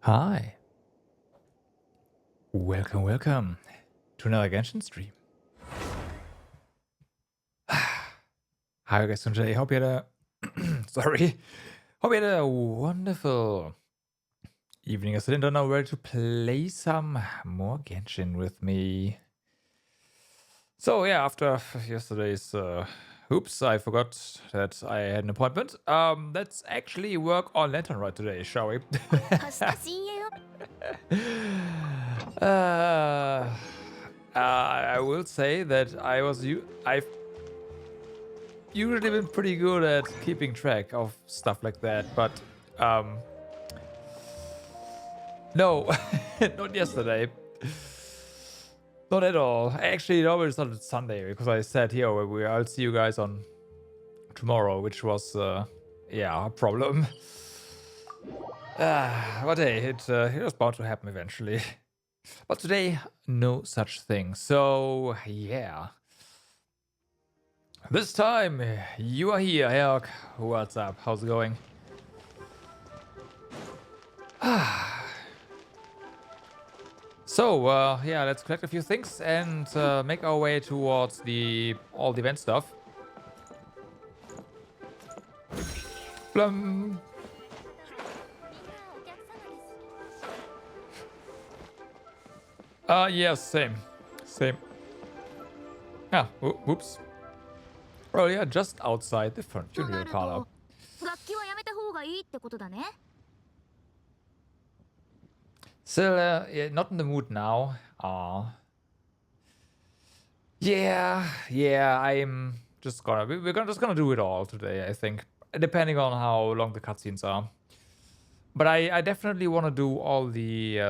Hi, welcome to another Genshin stream. Hi guys, today. Hope you had a sorry, hope you had a wonderful evening. I still don't know where to play some more Genshin with me. So yeah, after yesterday's oops, I forgot that I had an appointment. Let's actually work on Lantern right today, shall we? I will say that I've usually been pretty good at keeping track of stuff like that, but no, not yesterday. Not at all. Actually, it always started Sunday because I said here I'll see you guys on tomorrow, which was yeah, a problem. But hey, it was bound to happen eventually. But today, no such thing. So yeah. This time, you are here, Herc. What's up? How's it going? So, yeah, let's collect a few things and make our way towards all the event stuff. Blum. Yes, same. Ah, whoops. Oh yeah, just outside the front funeral parlor. Still, yeah, not in the mood now. Yeah, I'm just gonna we're just gonna do it all today, I think, depending on how long the cutscenes are. But I definitely want to do all the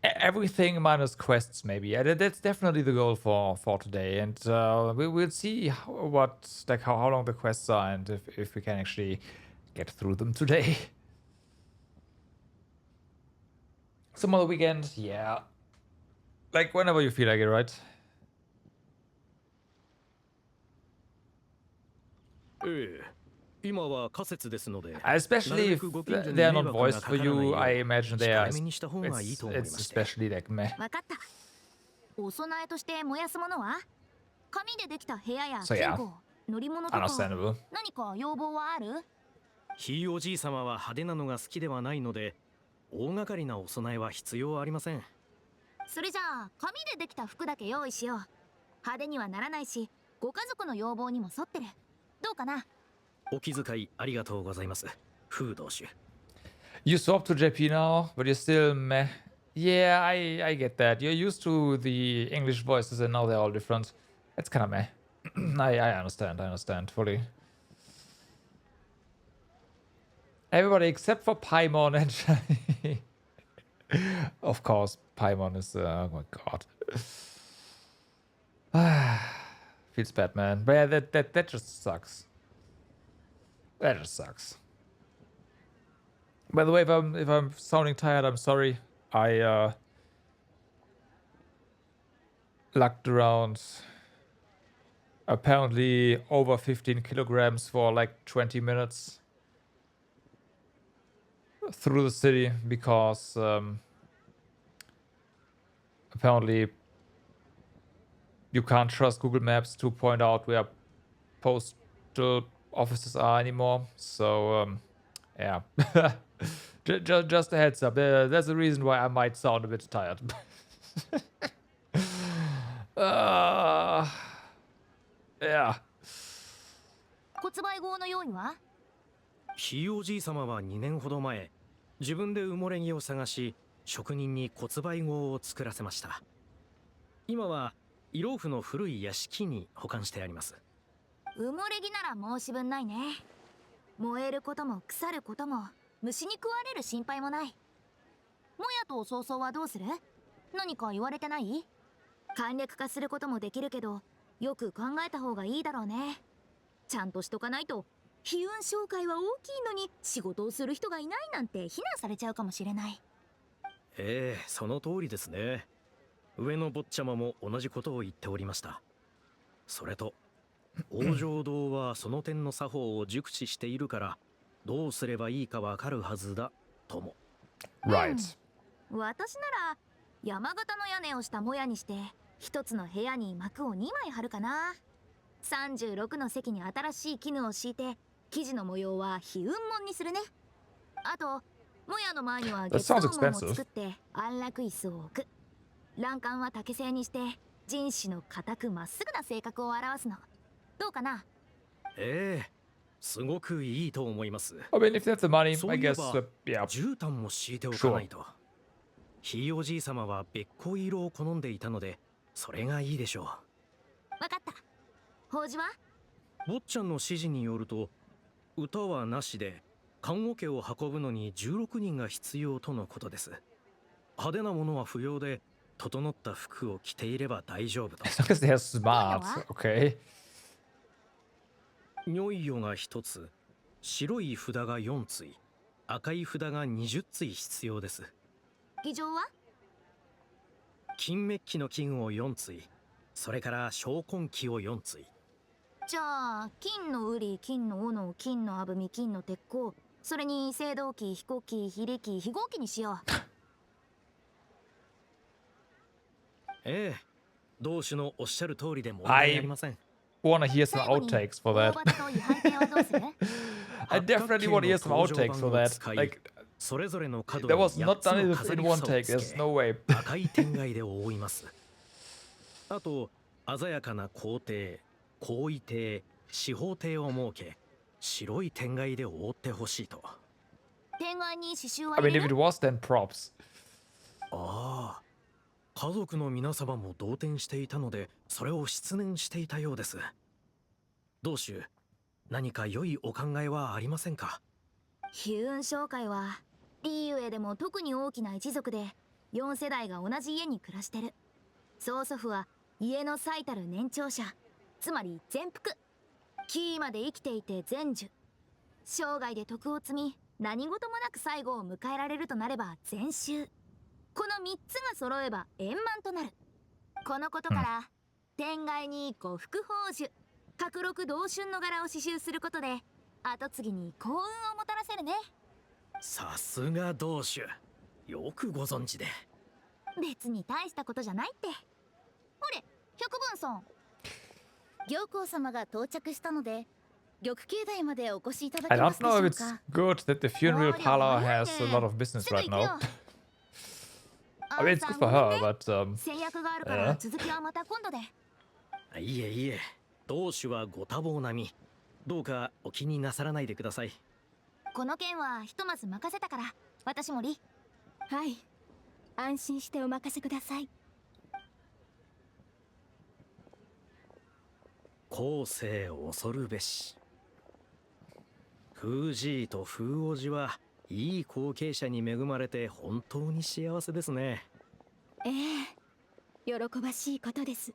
everything minus quests, maybe. Yeah, that's definitely the goal for today, and we'll see how long the quests are and if we can actually get through them today. Some other weekend, yeah. Like whenever you feel like it, right? Especially if they're not voiced for you, I imagine it's especially like meh. So yeah, understandable. ひいおじい様は派手なのが好きではないので、大掛かりなお供えは必要ありません。それじゃあ紙でできた服だけ用意しよう。派手にはならないし、ご家族の要望にも沿ってる。どうかな？お気遣いありがとうございます。風同種。You swap to JP now, but you're still meh. Yeah, I get that. You're used to the English voices and now they're all different. It's kind of meh. I understand fully. Everybody except for Paimon and Shiny. Of course, Paimon is, oh my god. Feels bad, man. But yeah, that just sucks. That just sucks. By the way, if I'm sounding tired, I'm sorry. I lugged around apparently over 15 kilograms for like 20 minutes through the city because apparently you can't trust Google Maps to point out where postal offices are anymore. So yeah. Just a heads up. There's a reason why I might sound a bit tired. Yeah. 骨灰号の用意は？ひいおじい様は2年ほど前、自分で埋もれ木を探し、職人に骨灰号を作らせました。今はイローフの古い屋敷に保管してあります。埋もれ木なら申し分ないね。燃えることも腐ることも虫に食われる心配もない。もやと曹操はどうする？何か言われてない？簡略化することもできるけど、よく考えた方がいいだろうね。ちゃんとしとかないと、悲運商会は大きいのに仕事をする人がいないなんて非難されちゃうかもしれない。その通りですね。上の坊ちゃまも同じことを言っておりました。それと、王城堂はその点の作法を熟知しているから、どうすればいいかわかるはずだとも。Right. 私なら山形の屋根をしたもやにして一つの部屋に幕を2枚貼るかな。36の席に新しい絹を敷いて生地の模様は飛雲紋にするね。あともやの前には That 月 sounds 光門を expensive. 作って安楽椅子を置く。欄干は竹製にして人種の固くまっすぐな性格を表すの。どうかな。ええ、すごくいいと思います。 I mean, if they have the money, そ I ういえ guess, ば yeah. 絨毯も敷いておかないと。ひいおじい様はべっこい色を好んでいたので、それがいいでしょわかった。法事はう。坊ちゃんの指示によると、歌はなしで看護家を運ぶのに16人が必要とのことです。派手なものは不要で、整った服を着ていれば大丈夫と。 As long as they're smart, okay. 如意よが1つ、白い札が4対、赤い札が20対必要です。議場は金メッキの金を4対、それから小根器を4対。じゃあ金の瓜、金の斧、金のあぶみ、金の鉄鋼、それに青銅器、飛行機、非力、非合器にしよう。ええ、同種のおっしゃる通りで問題ありません。 Wanna hear some 最後に outtakes for 大 that. 旗と違反点はどうする？ I definitely want to hear some outtakes for that. Like, それぞれの角 that に was 8 not つの done 飾 in り one 房を take. つ There's け no way. 赤い天蓋で覆います。あと鮮やかな皇帝、皇位帝、司法帝を設け、白い天蓋で覆ってほしいと。天外に刺繍は I 入 mean, れ if it る？ was, then props. ああ、家族の皆様も動転していたので、それを失念していたようです。同種、何か良いお考えはありませんか？悲運商会はリーユエでも特に大きな一族で4世代が同じ家に暮らしてる。曽祖父は家の最たる年長者、つまり全福。キーまで生きていて全寿。生涯で徳を積み何事もなく最後を迎えられるとなれば全周。この3つが揃えば円満となる。このことから天外に呉服宝珠、角六同春の柄を刺繍することで後継ぎに幸運をもたらせるね。さすが同種、よくご存知で。別に大したことじゃないって。ほれ、百分さん。行幸様が到着したので、玉境内までお越しいただ I けま don't すでし know ょ if う it's か。 good that the funeral parlor has a lot of business すぐ right 行くよ now. I mean, it's good for her, but 制約があるから続きはまた今度で。いえいえ、同種はご多忙並み。どうかお気になさらないでください。この件はひとまず任せたから、私もリ。はい、安心してお任せください。後世恐るべし。風じいと風おじはいい後継者に恵まれて本当に幸せですね。ええ、喜ばしいことです。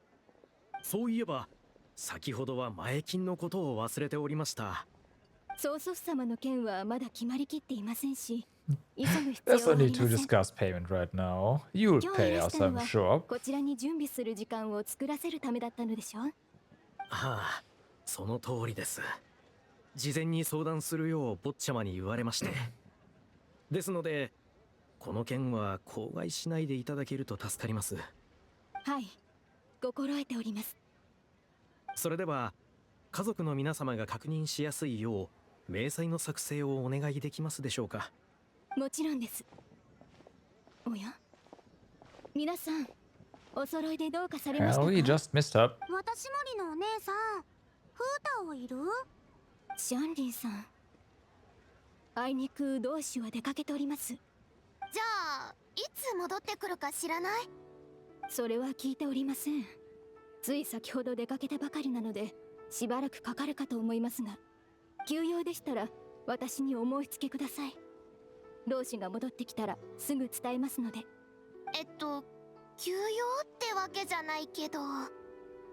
そういえば先ほどは前金のことを忘れておりました。曽祖父様の件はまだ決まりきっていませんし、急ぐ必 there's 要は no あり need to ません。 discuss payment right now. You'll 今日い pay らし us, たの I'm は sure. こちらに準備する時間を作らせるためだったのでしょう。はあ、その通りです。事前に相談するよう坊ちゃまに言われまして。ですので、この件は口外しないでいただけると助かります。はい、心得ております。それでは、家族の皆様が確認しやすいよう、明細の作成をお願いできますでしょうか。もちろんです。おや、皆さん、お揃いでどうかされました Well, か？ we just messed up. 私森のお姉さん、フータオいる？シャンリンさん、あいにく同志は出かけております。じゃあいつ戻ってくるか知らない？それは聞いておりません。つい先ほど出かけたばかりなので、しばらくかかるかと思いますが、急用でしたら私にお申し付けください。同志が戻ってきたらすぐ伝えますので。休養ってわけじゃないけど。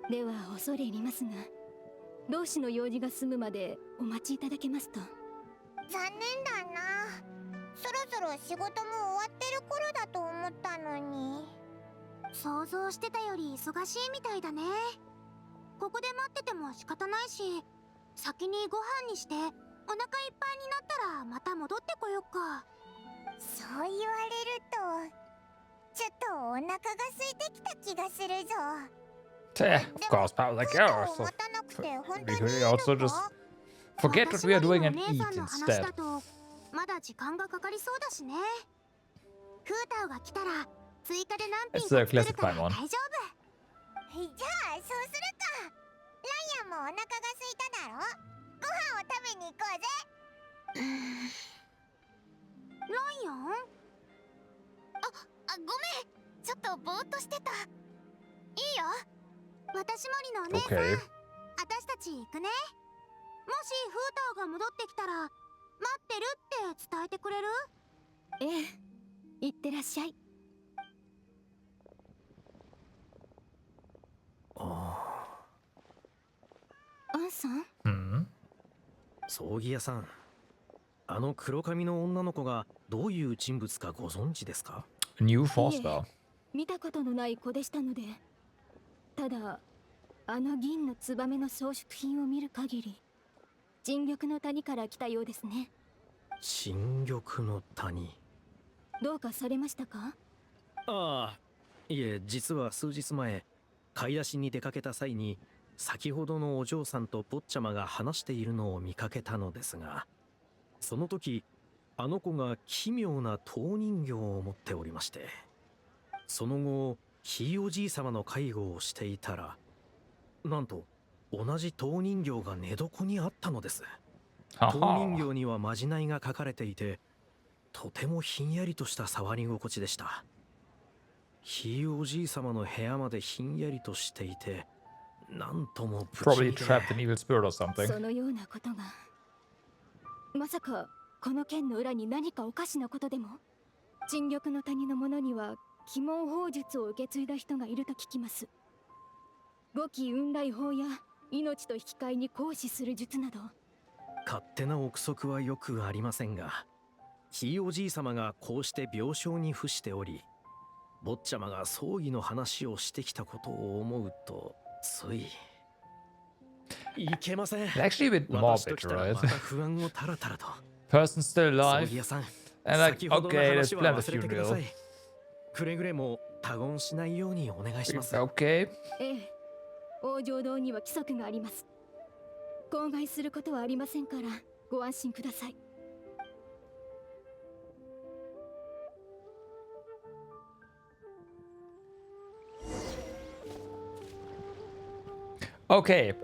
では恐れ入りますが、同志の用事が済むまでお待ちいただけますと。残念だな。そろそろ仕事も終わってる頃だと思ったのに。想像してたより忙しいみたいだね。ここで待ってても仕方ないし、先にご飯にしてお腹いっぱいになったらまた戻ってこよっか。そう言われるとちょっとお腹が空いてきた気がするぞ。 Yeah, of course, but like, yeah, を so 待たなくて本 we 当にいい could の also just か？ forget what we are doing 私よ and りもお姉 eat さんの話 instead. だとまだ時間がかかりそうだしね。フータオが来たら追加で何品 It's か a 作る classic から time 大 one. 丈夫。じゃあそうするか。ライアンもお腹が空いただろ。ご飯を食べに行こうぜ。ライアン？ごめん、ちょっとぼーっとしてた。いいよ、私森のお姉さん、Okay. 私たち行くね。もしフータオが戻ってきたら待ってるって伝えてくれる？ええ、いってらっしゃい。アンさん、 Hmm. 葬儀屋さん、あの黒髪の女の子がどういう人物かご存知ですか？ New Forster. 見たことのない子でしたので。ただあの銀のツバメの装飾品を見る限り陳玉の谷から来たようですね。新玉の谷。どうかされましたか？ああ、いえ、実は数日前買い出しに出かけた際に先ほどのお嬢さんと坊ちゃまが話しているのを見かけたのですが、その時あの子が奇妙な陶人形を持っておりまして、その後ひいおじい様の介護をしていたら、なんと同じ陶人形が寝床にあったのです。陶人 Haha. 形にはまじないが書かれていて、とてもひんやりとした触り心地でした。ひいおじい様の部屋までひんやりとしていて、なんとも不気 Probably 味で。 trapped an evil spirit or something. そのようなことが。まさかこの剣の裏に何かおかしなことでも？陳玉の谷の者には鬼門法術を受け継いだ人がいると聞きます。五鬼雲来法や命と引き換えに行使する術など。勝手な憶測はよくありませんが、ひいおじい様がこうして病床に伏しており、坊ちゃまが葬儀の話をしてきたことを思うと、ついいけません。 It's actually a bit 私と morbid, 来たら right? また不安をたらたらと。 Person still 葬 alive. 儀屋さん、 And like, 先ほどの okay, let's 話は plan the 忘れてくださ funeral. い。くれぐれも他言しないようにお願いします。 Okay. ええ、王城堂には規則があります。口外することはありませんからご安心ください。Okay.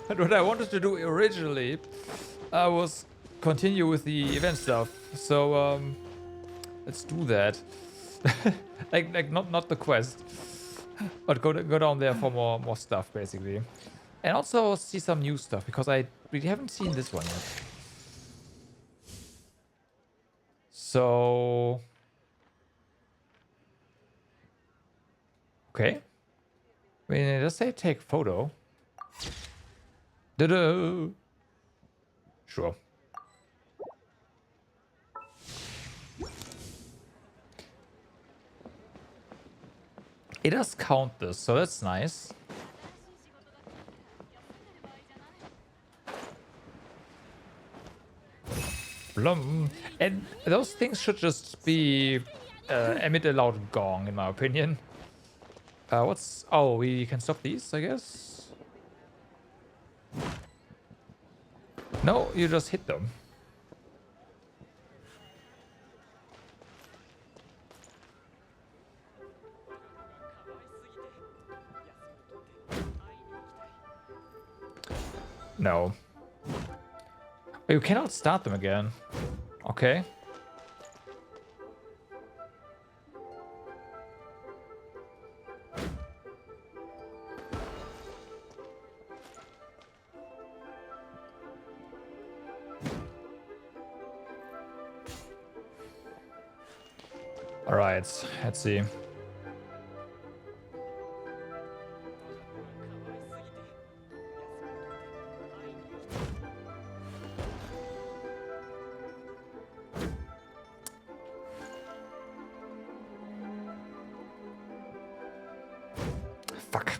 What I wanted to do originally was continue with the event stuff. So let's do that. like not the quest, but go down there for more stuff basically, and also see some new stuff because I really haven't seen this one yet. So okay. I mean, it does say take photo. Da-da. Sure. It does count this, so that's nice. Blum. And those things should just be emit a loud gong, in my opinion. What's... Oh, we can stop these, I guess? No, you just hit them. No. You cannot start them again. Okay. All right, let's see. Fuck.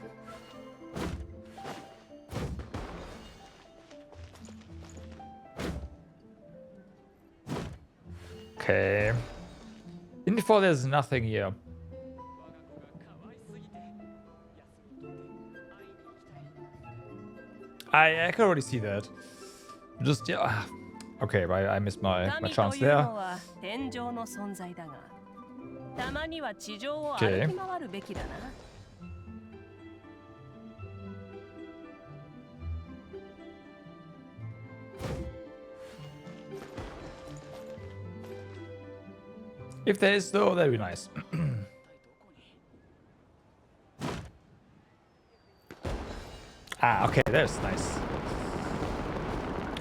Okay. In before there's nothing here. I can already see that. Just yeah. Okay, I missed my chance there. 天上の存在だが、たまには地上を Okay. 歩き回るべきだな。If there is though, that'd be nice. Ah, okay, that's nice.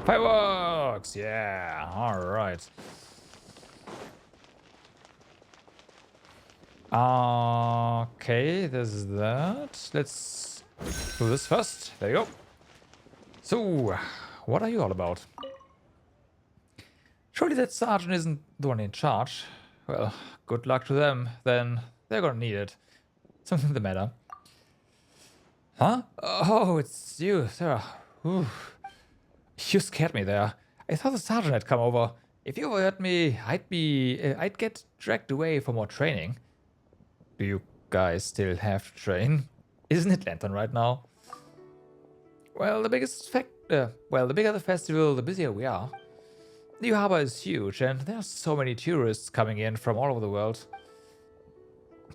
Fireworks! Yeah, alright. Okay, there's that. Let's do this first. There you go. So, what are you all about? Surely that sergeant isn't the one in charge. Well, good luck to them. Then they're gonna need it. Something the matter. Huh? Oh, it's you, Sarah. Ooh. You scared me there. I thought the sergeant had come over. If you overheard me, I'd get dragged away for more training. Do you guys still have to train? Isn't it Lantern right now? Well, the bigger the festival, the busier we are. The New Harbor is huge, and there are so many tourists coming in from all over the world.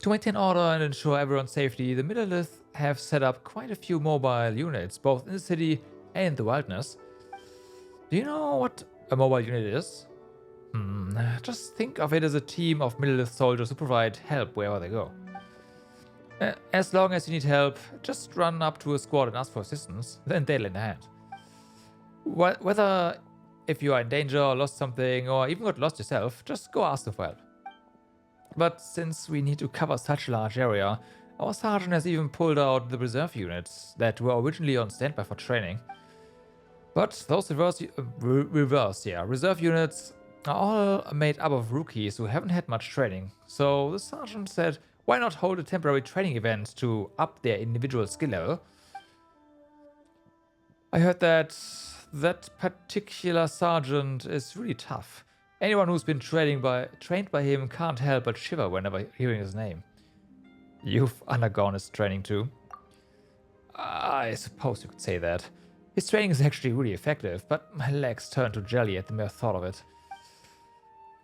To maintain order and ensure everyone's safety, the Millelith have set up quite a few mobile units, both in the city and in the wilderness. Do you know what a mobile unit is? Just think of it as a team of Millelith soldiers who provide help wherever they go. As long as you need help, just run up to a squad and ask for assistance, then they'll lend a hand. Whether if you are in danger or lost something, or even got lost yourself, just go ask them for help. But since we need to cover such a large area, our sergeant has even pulled out the reserve units that were originally on standby for training. But those reserve units are all made up of rookies who haven't had much training. So the sergeant said, why not hold a temporary training event to up their individual skill level? I heard that particular sergeant is really tough. Anyone who's been trained by him can't help but shiver whenever hearing his name. You've undergone his training too? I suppose you could say that. His training is actually really effective, but my legs turn to jelly at the mere thought of it.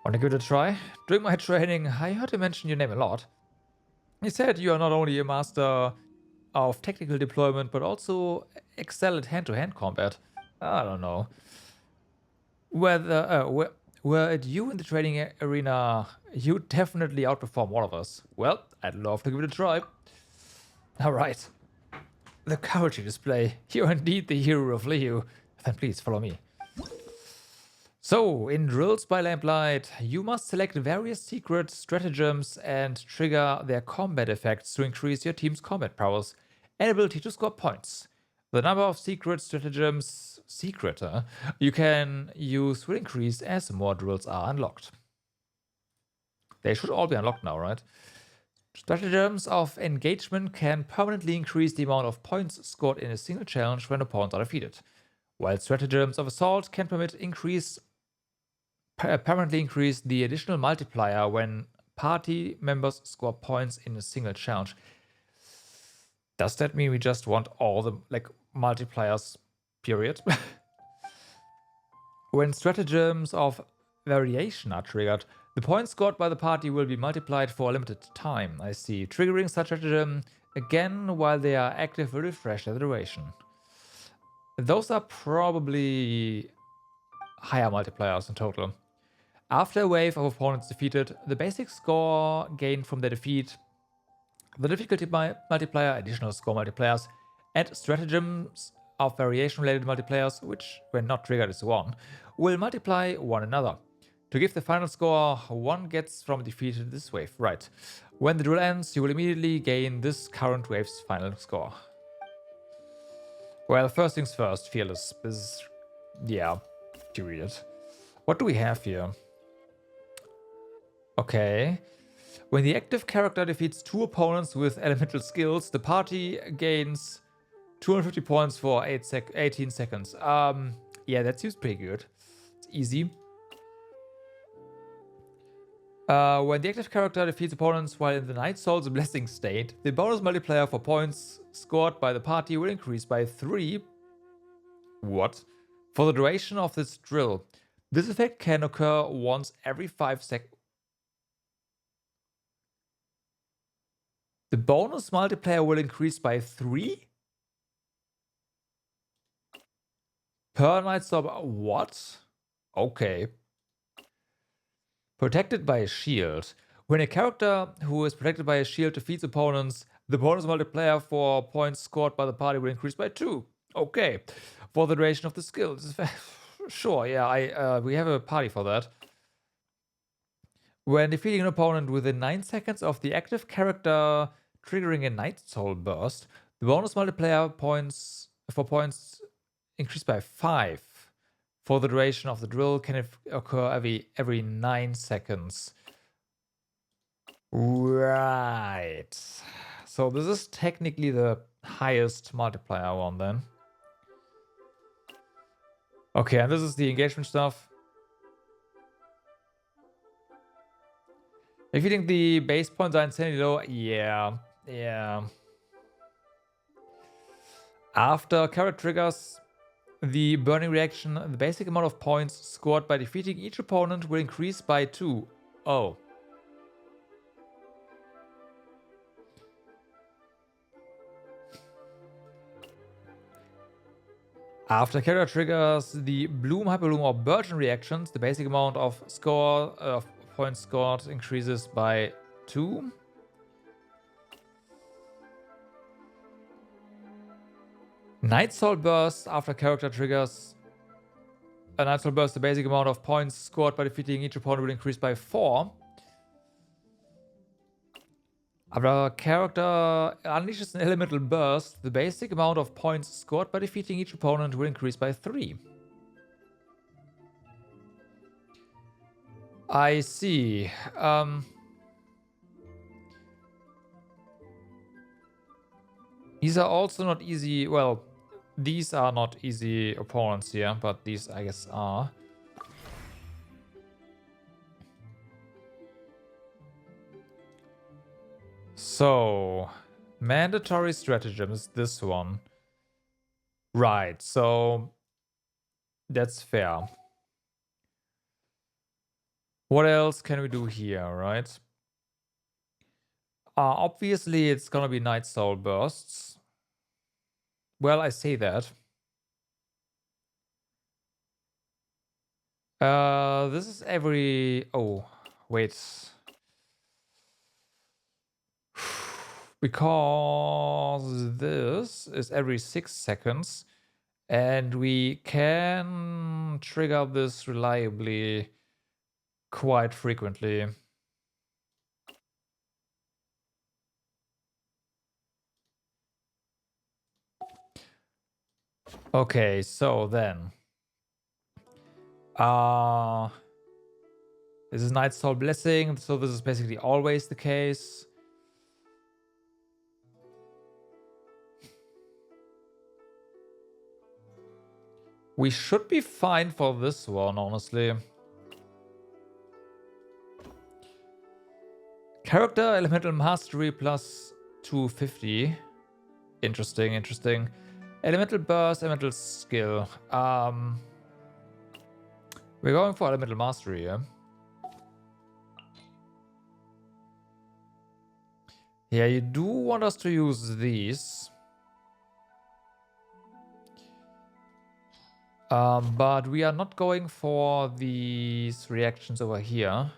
Want to give it a try? During my training, I heard him mention your name a lot. He said you are not only a master of technical deployment, but also excel at hand-to-hand combat. I don't know. Were it you in the training arena, you definitely outperform all of us. Well, I'd love to give it a try. Alright. The courage you display. You're indeed the hero of Liu. Then please follow me. So, in Drills by Lamplight, you must select various secret stratagems and trigger their combat effects to increase your team's combat prowess and ability to score points. The number of secret stratagems you can use will increase as more drills are unlocked. They should all be unlocked now, right? Stratagems of engagement can permanently increase the amount of points scored in a single challenge when opponents are defeated, while stratagems of assault can permanently increase the additional multiplier when party members score points in a single challenge. Does that mean we just want all the multipliers, period? When stratagems of variation are triggered, the points scored by the party will be multiplied for a limited time. I see. Triggering such stratagem again while they are active will refresh their duration. Those are probably higher multipliers in total. After a wave of opponents defeated, the basic score gained from their defeat, the difficulty multiplier, additional score multipliers, and stratagems of variation-related multipliers, which, when not triggered, is 1, will multiply one another. To give the final score one gets from defeated this wave. Right. When the duel ends, you will immediately gain this current wave's final score. Well, first things first, Fearless is... yeah, period. What do we have here? Okay. When the active character defeats 2 opponents with elemental skills, the party gains 250 points for 18 seconds. Yeah, that seems pretty good. It's easy. When the active character defeats opponents while in the Night Soul's Blessing state, the bonus multiplier for points scored by the party will increase by 3. What? For the duration of this drill. This effect can occur once every 5 seconds. The bonus multiplier will increase by 3? Per Night Soul. What? Okay. Protected by a shield. When a character who is protected by a shield defeats opponents, the bonus multiplier for points scored by the party will increase by 2. Okay. For the duration of the skill. Sure, yeah, we have a party for that. When defeating an opponent within 9 seconds of the active character triggering a Night Soul burst, the bonus multiplier points increase by 5. For the duration of the drill can occur every 9 seconds. Right. So this is technically the highest multiplier one then. Okay, and this is the engagement stuff. If you think the base points are insanely low, yeah. After carrot triggers the burning reaction, the basic amount of points scored by defeating each opponent will increase by 2. Oh. After carrot triggers the bloom, hyperbloom, or burgeon reactions, the basic amount of points scored increases by 2. Night Soul burst after character triggers a Night Soul burst, the basic amount of points scored by defeating each opponent will increase by 4. After a character unleashes an elemental burst, the basic amount of points scored by defeating each opponent will increase by 3. I see. These are also not easy. Well, these are not easy opponents here, but these, I guess, are. So, mandatory stratagem is this one. Right, so that's fair. What else can we do here, right? Obviously, it's gonna be Night Soul bursts. Well, I say that. This is every... Oh, wait. Because this is every 6 seconds. And we can trigger this reliably quite frequently. Okay, so then. This is Night Soul Blessing, so this is basically always the case. We should be fine for this one, honestly. Character Elemental Mastery plus 250. Interesting, interesting. Elemental Burst, Elemental Skill. We're going for Elemental Mastery here. Yeah, you do want us to use these. But we are not going for these reactions over here.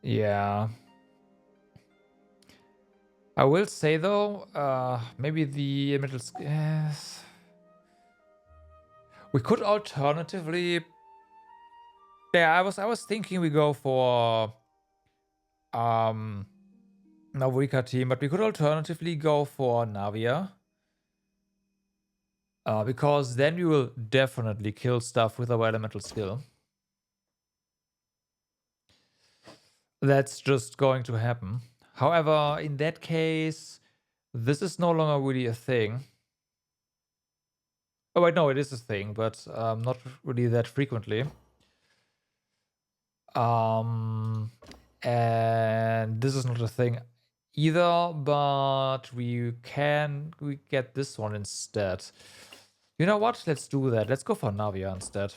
Yeah. I will say though, maybe the middle. Yes. We could alternatively. Yeah, I was thinking we go for Navrika team, but we could alternatively go for Navia. Because then we will definitely kill stuff with our elemental skill. That's just going to happen. However, in that case, this is no longer really a thing. Oh wait, no, it is a thing, but not really that frequently. And this is not a thing either, but we get this one instead. You know what? Let's do that. Let's go for Navia instead.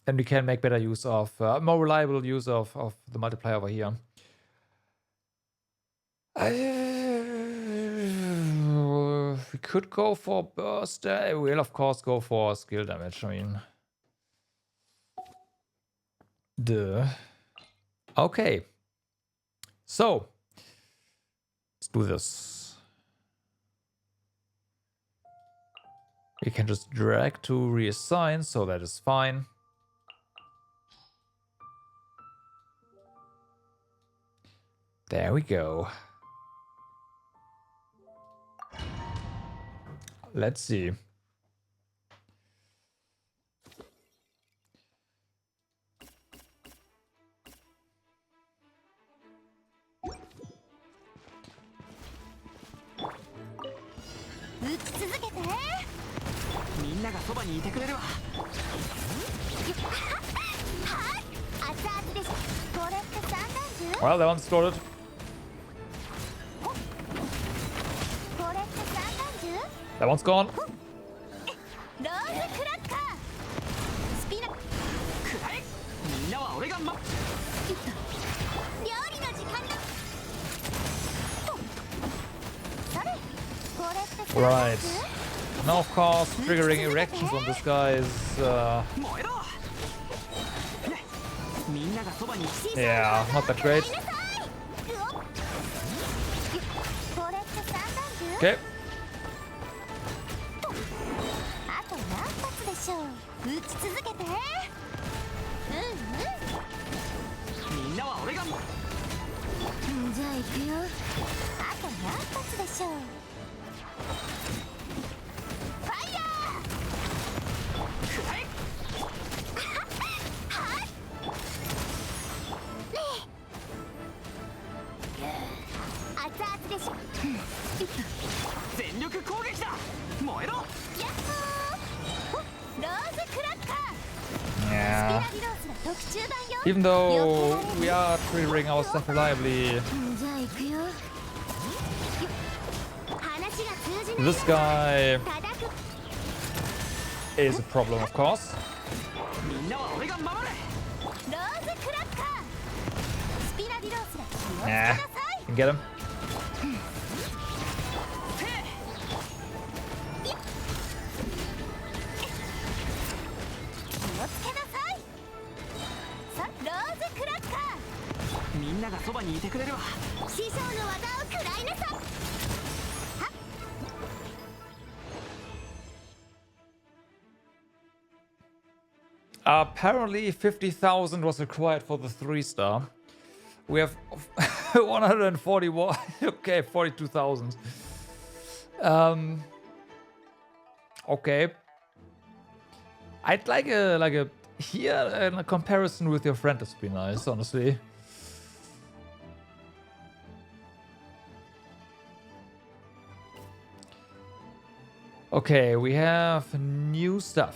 Then we can make better use of, more reliable use of the multiplier over here. We could go for burst. We'll of course go for skill damage. I mean, duh. Okay. So let's do this. We can just drag to reassign, so that is fine. There we go. Let's see. Well, that one's started. That one's gone. Right. Now, of course, triggering erections on this guy is... yeah, not that great. Okay. Yeah. Even though we are triggering our stuff reliably, this guy is a problem, of course. Nah, can get him. Apparently 50,000 was required for the 3-star. We have 141. Okay, 42,000. Okay. I'd like a here in a comparison with your friend would be nice, honestly. Okay, we have new stuff.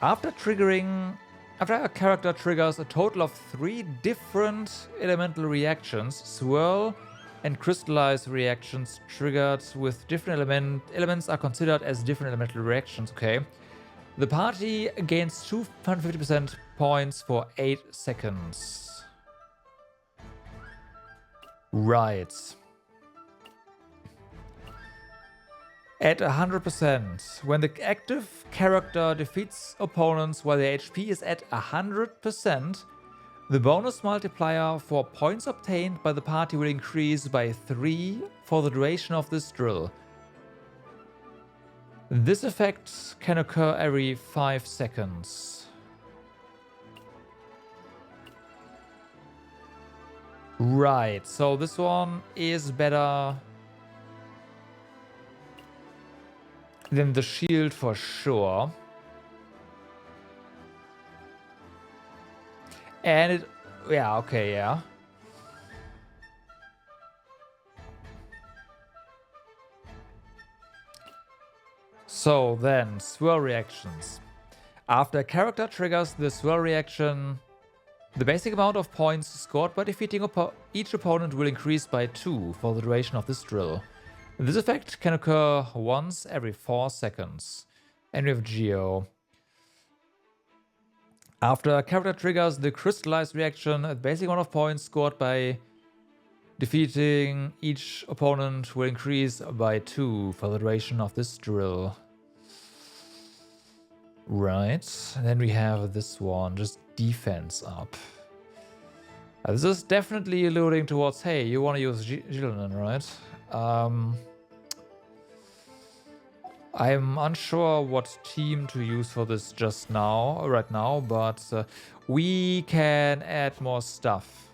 After a character triggers a total of 3 different elemental reactions, swirl and crystallize reactions triggered with different elements are considered as different elemental reactions, okay. The party gains 250% points for 8 seconds. Right. At 100%, when the active character defeats opponents while their HP is at 100%, the bonus multiplier for points obtained by the party will increase by 3 for the duration of this drill. This effect can occur every 5 seconds. Right, so this one is better. Then the shield for sure. And it... Yeah, okay, yeah. So then, swirl reactions. After a character triggers the swirl reaction, the basic amount of points scored by defeating each opponent will increase by 2 for the duration of this drill. This effect can occur once every 4 seconds. And we have Geo. After a character triggers the crystallized reaction, the basic amount of points scored by defeating each opponent will increase by 2 for the duration of this drill. Right. And then we have this one, just defense up. This is definitely alluding towards, hey, you want to use Gillinan, right? I'm unsure what team to use for this right now, but we can add more stuff.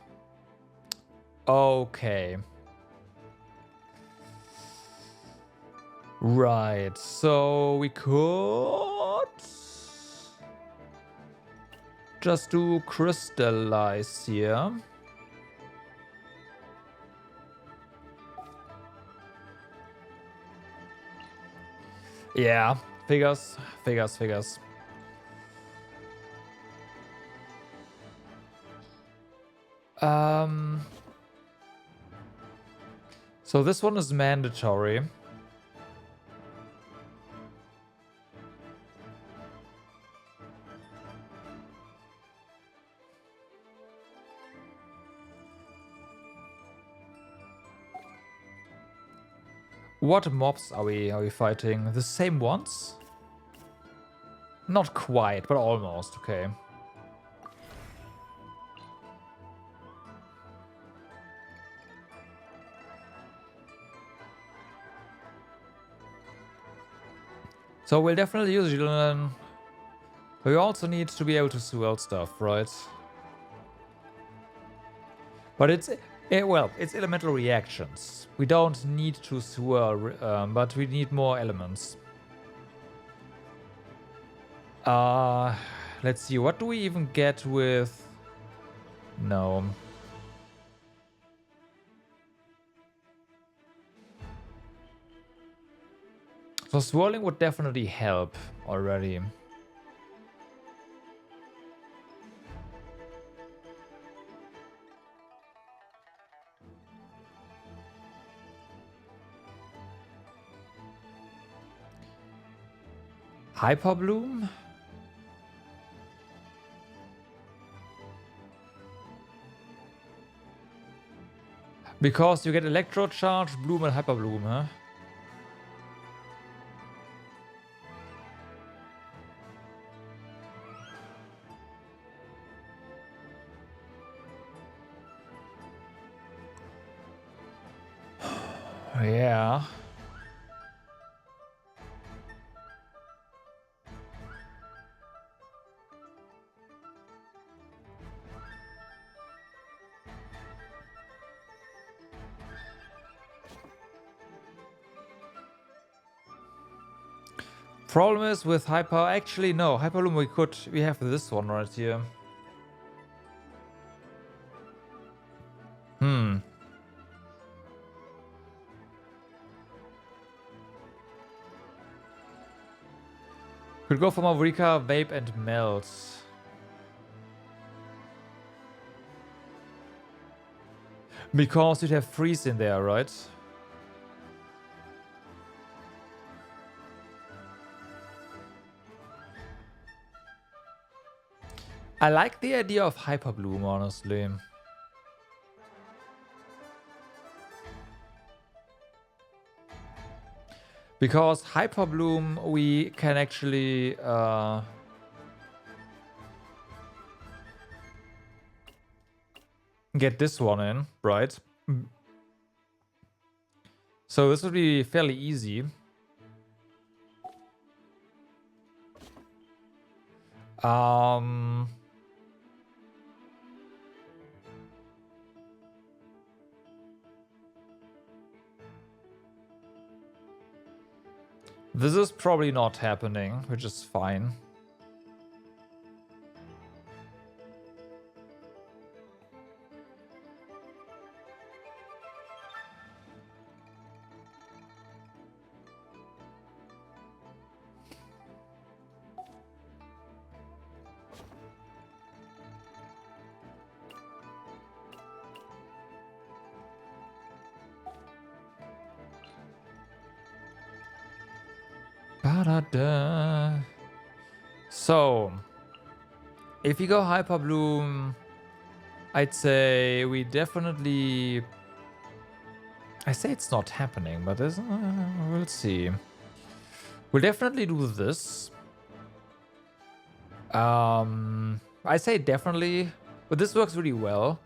Okay. Right, so we could just do crystallize here. Yeah, figures. So this one is mandatory. What mobs are we fighting? The same ones? Not quite, but almost, okay. So we'll definitely use Julian. We also need to be able to swirl stuff, right? But it's elemental reactions. We don't need to swirl, but we need more elements. Let's see, what do we even get with... No. So swirling would definitely help already. Hyper Bloom? Because you get Electro Charge, Bloom, and Hyper Bloom, huh? Yeah. Problem is with Hyper... Actually, no. Hyperloom we have this one right here. Could go for Mavrika, Vape, and Melt. Because you'd have Freeze in there, right? I like the idea of Hyper Bloom, honestly. Because Hyper Bloom, we can actually... get this one in, right? So this would be fairly easy. This is probably not happening, which is fine. Ba-da-da. So, if we go Hyper Bloom, I'd say we definitely... I say it's not happening, but we'll see. We'll definitely do this. I say definitely, but this works really well.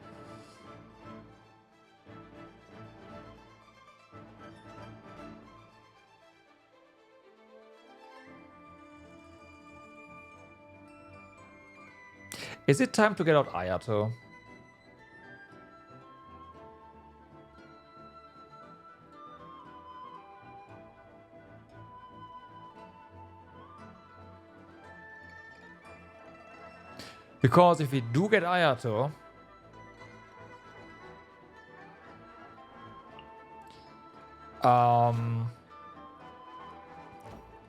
Is it time to get out Ayato? Because if we do get Ayato,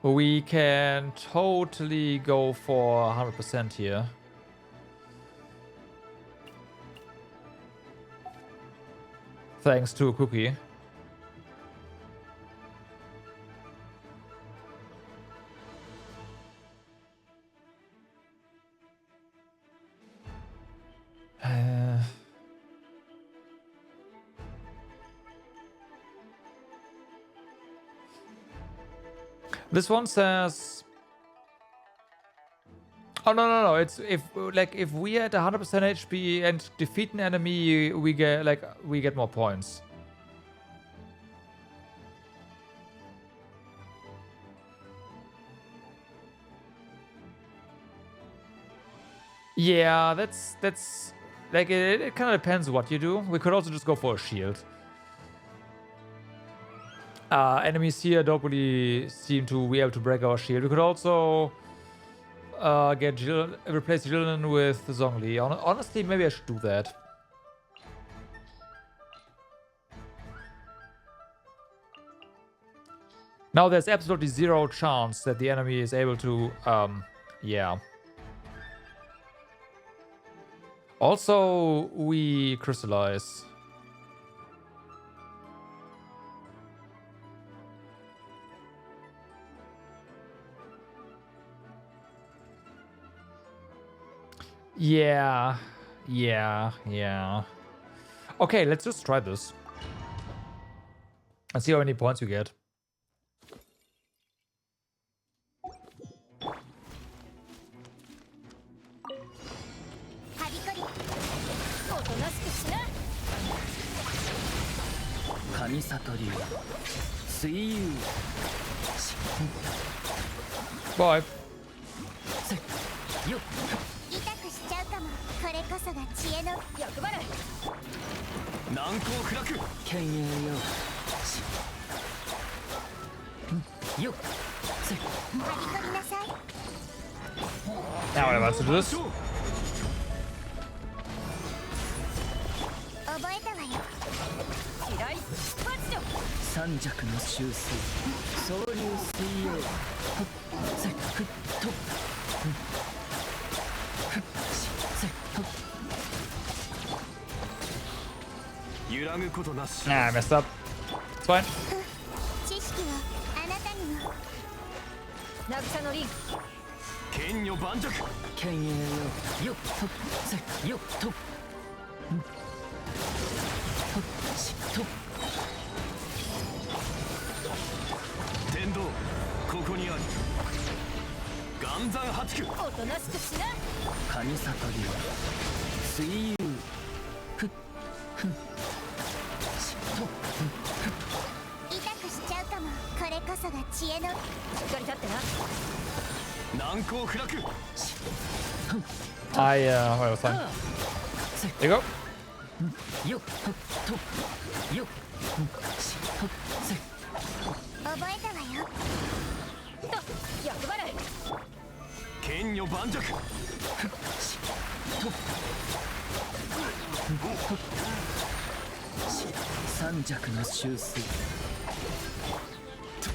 we can totally go for 100% here. Thanks to a cookie. This one says... Oh, no. It's if we at 100% HP and defeat an enemy, we get more points. Yeah, that's like it kind of depends what you do. We could also just go for a shield. Enemies here don't really seem to be able to break our shield. We could also replace Jillian with Zhongli. Honestly, maybe I should do that. Now there's absolutely zero chance that the enemy is able to, yeah. Also, we crystallize. Yeah. Okay, let's just try this. And see how many points we get. Bye. 痛くしちゃうかも。これこそが知恵の欲張る。難攻不落剣影よよっせはびこりなさい。 Now what about to do this? 覚えたわよ。嫌い発情三尺の修正総流水曜せっふっと Nah, I messed up. It's fine. 知識をあなたにも。渚のリン剣女盤石剣影よよっとせよっとしっと天道ここにある岩山八九おとなしくしな神悟りは水遊ふっふんしっと痛くしちゃうかも。これこそが知恵の。しっかり立ってな難攻不落 Well, it's fine. There you go. よっとよっしっとせ覚えたわよ。役払い。剣女盤石。三尺の修正。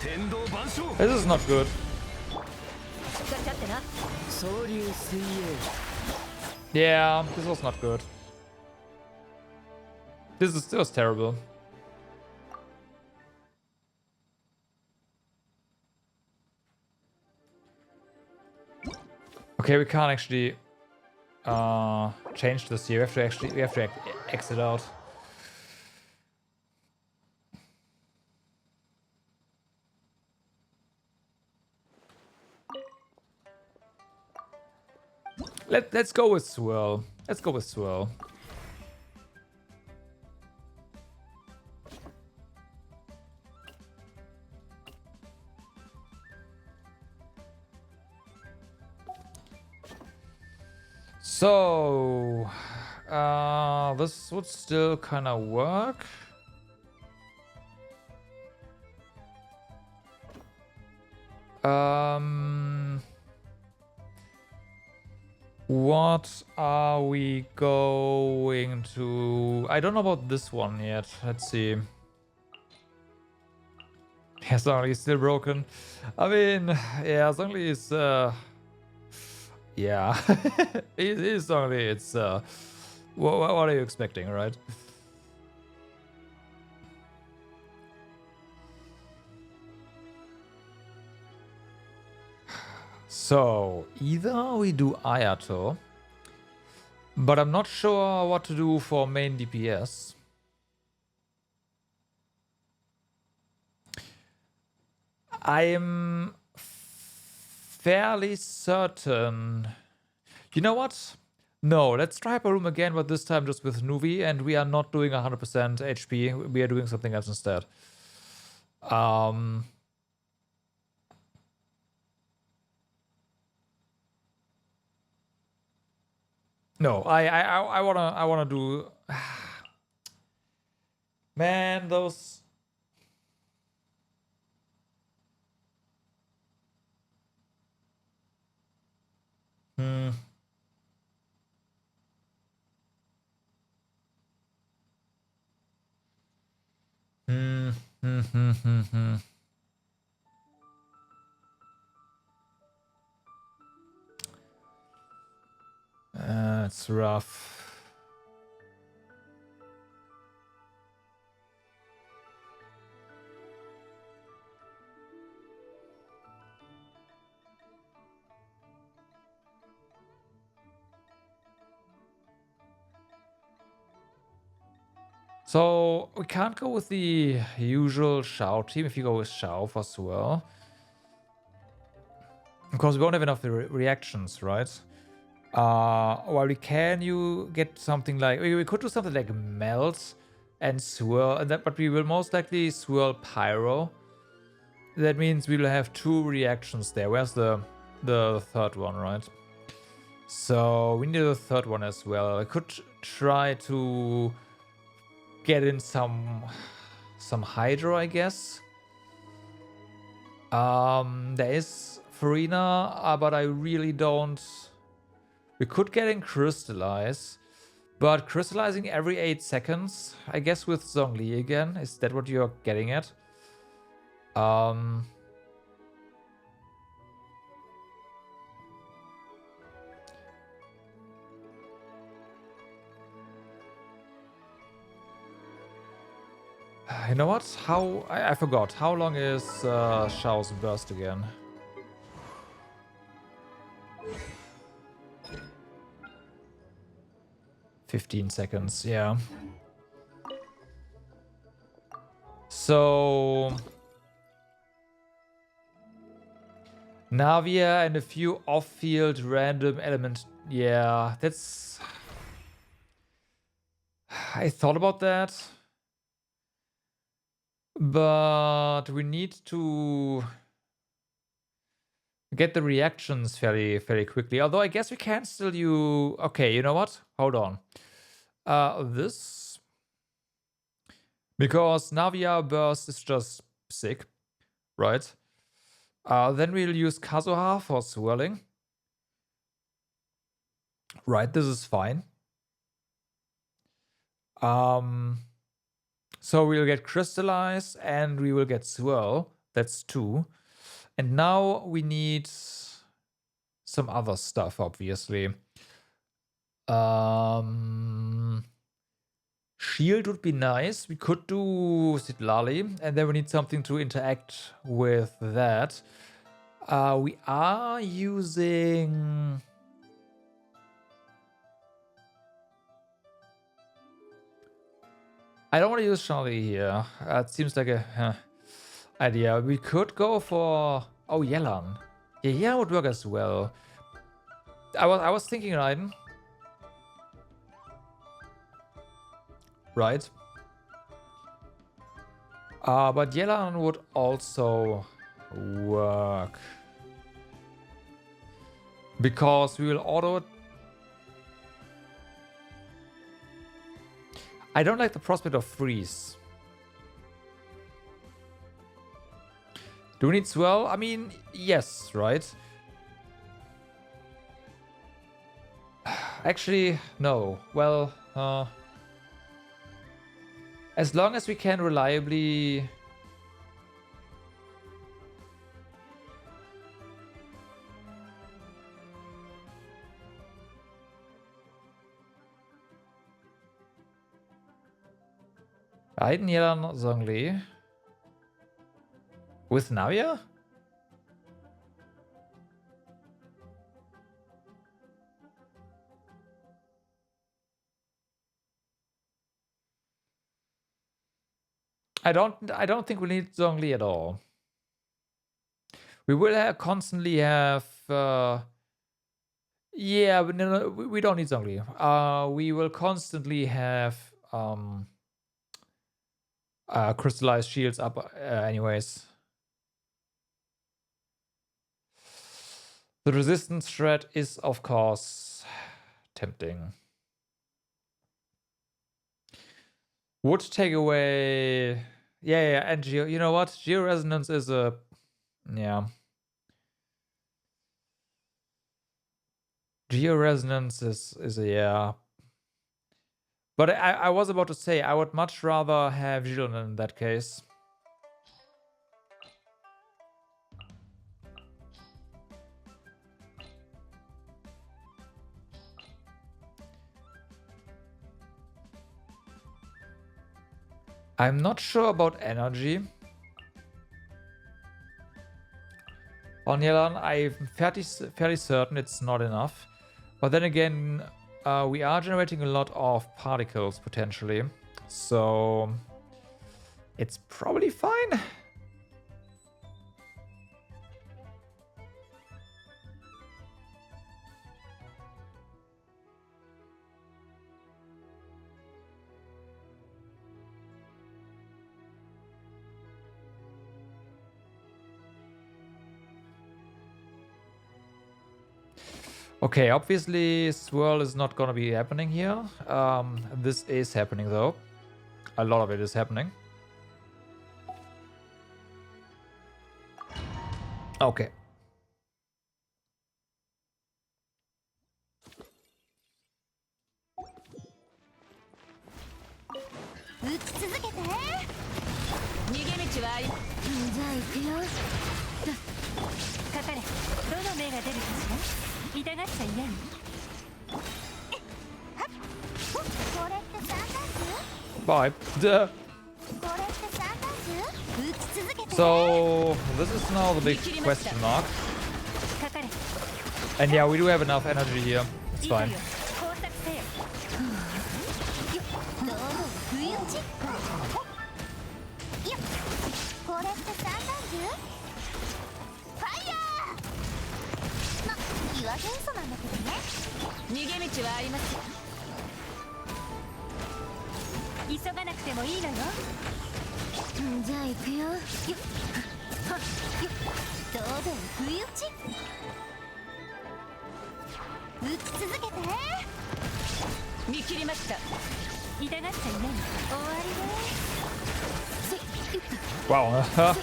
天道万象。 This is not good. しっかり立ってな。総流水泳。 Yeah, this was not good. This was terrible. Okay, we can't actually change this here. We have to exit out. Let's go with swirl. Let's go with swirl. So, this would still kind of work. What are we going to... I don't know about this one yet. Let's see. Yeah, Zhongli is still broken. I mean, yeah, Zhongli is... yeah. it is Zhongli. It's... what are you expecting, right? So, either we do Ayato, but I'm not sure what to do for main DPS. I'm fairly certain... You know what? No, let's try Upper Room again, but this time just with Nuvi, and we are not doing 100% HP. We are doing something else instead. No, I wanna do. Man, those. Hmm. It's rough. So we can't go with the usual Shao team if you go with Shao for Swirl. Because we won't have enough reactions, right? Well, you get something like... We could do something like Melt and Swirl, and that, but we will most likely Swirl Pyro. That means we will have 2 reactions there. Where's the third one, right? So we need a third one as well. I could try to get in some Hydro, I guess. There is Farina, but I really don't... We could get in Crystallize, but crystallizing every 8 seconds, I guess with Zhongli again. Is that what you're getting at? You know what? I forgot. How long is Shao's burst again? "15 seconds, yeah. So Navia and a few off-field random elements. Yeah, that's... I thought about that. But we need to get the reactions fairly quickly. Although I guess we can still do... Okay, you know what? Hold on. This... Because Navia burst is just sick, right? Then we'll use Kazuha for swirling. Right, this is fine. So we'll get crystallize and we will get swirl. That's 2. And now we need some other stuff, obviously. Shield would be nice. We could do Sitlali, and then we need something to interact with that. We are using... I don't want to use Charlie here. It seems like a idea. We could go for... Oh, Yelan. Yeah, Yelan would work as well. I was thinking Raiden. Right. But Yelan would also work. Because we will auto... I don't like the prospect of freeze. Do we need swirl? I mean, yes, right? Actually, no. Well, as long as we can reliably... Raiden, Yelan, Zhongli. With Navia? I don't think we need Zhongli at all. We will constantly have yeah, but no, we don't need Zhongli. We will constantly have crystallized shields up anyways. The resistance threat is of course tempting. Would take away... Yeah, and Geo... You know what? Georesonance is a... Yeah. Georesonance is a... Yeah. But I was about to say, I would much rather have Gillen in that case. I'm not sure about energy. On Yelan, I'm fairly certain it's not enough. But then again, we are generating a lot of particles potentially. So it's probably fine. Okay, obviously swirl is not gonna be happening here. This is happening though. A lot of it is happening. Okay. Bye. Duh. So this is now the big question mark. And yeah, we do have enough energy here. It's fine. Wow.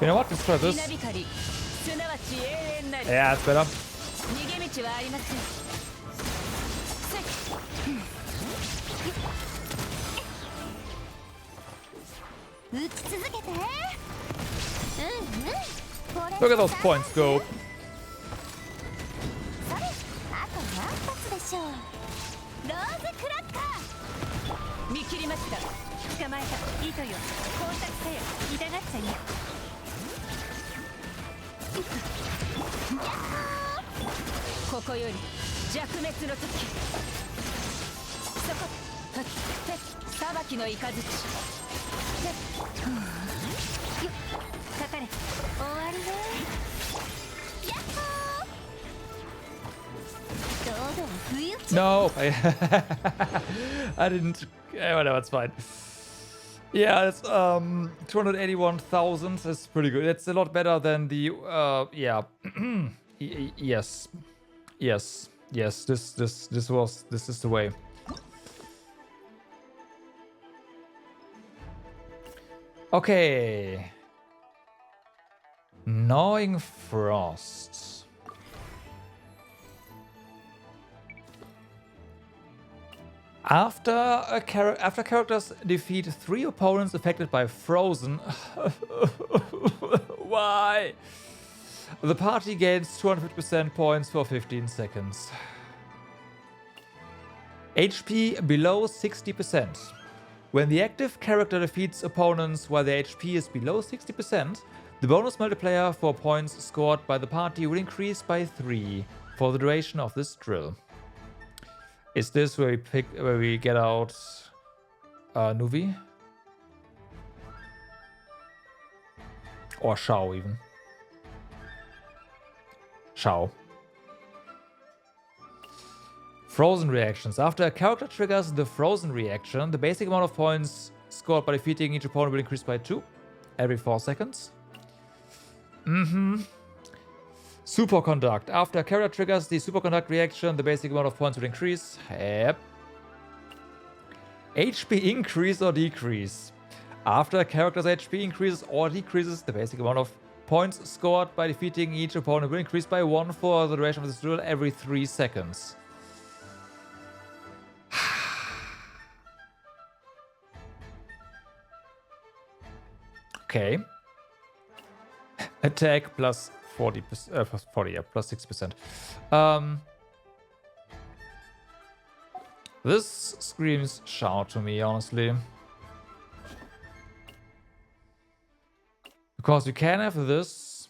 You know what? Let's try 稲 this. 光すなわち永遠なり Yeah, it's better. 逃げ道はありません打ち続けて。うんうん。これ Look at those points go. それ。あと何発でしょう。ローズクラッカー。見切りました捕まえた糸よ工作せよ痛がっちゃいなここより弱滅の時そこ裁きの雷かかれ終わりね。やっほー。どうぞ不意打ち。 No, I didn't. Yeah, whatever, it's fine. Yeah, it's 281,000 is pretty good. It's a lot better than the yeah. Yes. Yes. Yes, this is the way. Okay. Gnawing Frost. After characters defeat 3 opponents affected by Frozen, why? The party gains 250% points for 15 seconds. HP below 60%. When the active character defeats opponents while their HP is below 60%, the bonus multiplier for points scored by the party will increase by 3 for the duration of this drill. Is this where we get out Nuvi? Or Shao even? Shao. Frozen reactions. After a character triggers the frozen reaction, the basic amount of points scored by defeating each opponent will increase by 2 every 4 seconds. Superconduct. After a character triggers the superconduct reaction, the basic amount of points will increase. Yep. HP increase or decrease. After a character's HP increases or decreases, the basic amount of points scored by defeating each opponent will increase by 1 for the duration of this drill every 3 seconds. Okay. Attack plus 40%, plus 40, yeah, plus 6%. This screams Shao to me, honestly. Because you can have this.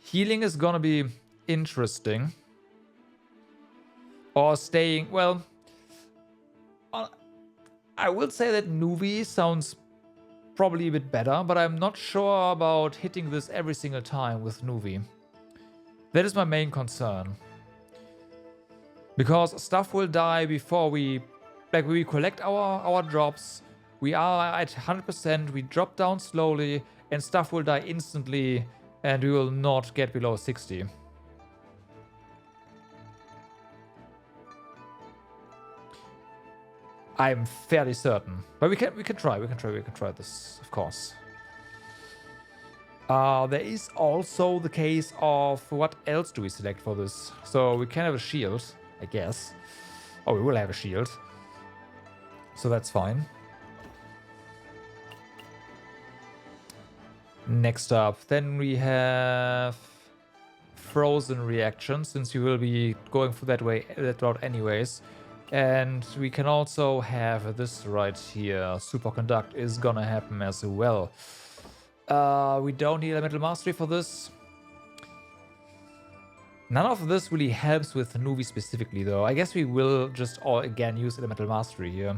Healing is gonna be interesting. Or staying, well, I will say that Nuvi sounds probably a bit better, but I'm not sure about hitting this every single time with Nuvi. That is my main concern. Because stuff will die before we collect our drops, we are at 100%, we drop down slowly, and stuff will die instantly, and we will not get below 60. I'm fairly certain, but we can try this, of course. There is also the case of what else do we select for this? So we can have a shield, I guess. Oh, we will have a shield, so that's fine. Next up, then we have frozen reaction, since you will be going for that route anyways. And we can also have this right here. Superconduct is gonna happen as well. We don't need Elemental Mastery for this. None of this really helps with Nuvi specifically, though. I guess we will just again use Elemental Mastery here.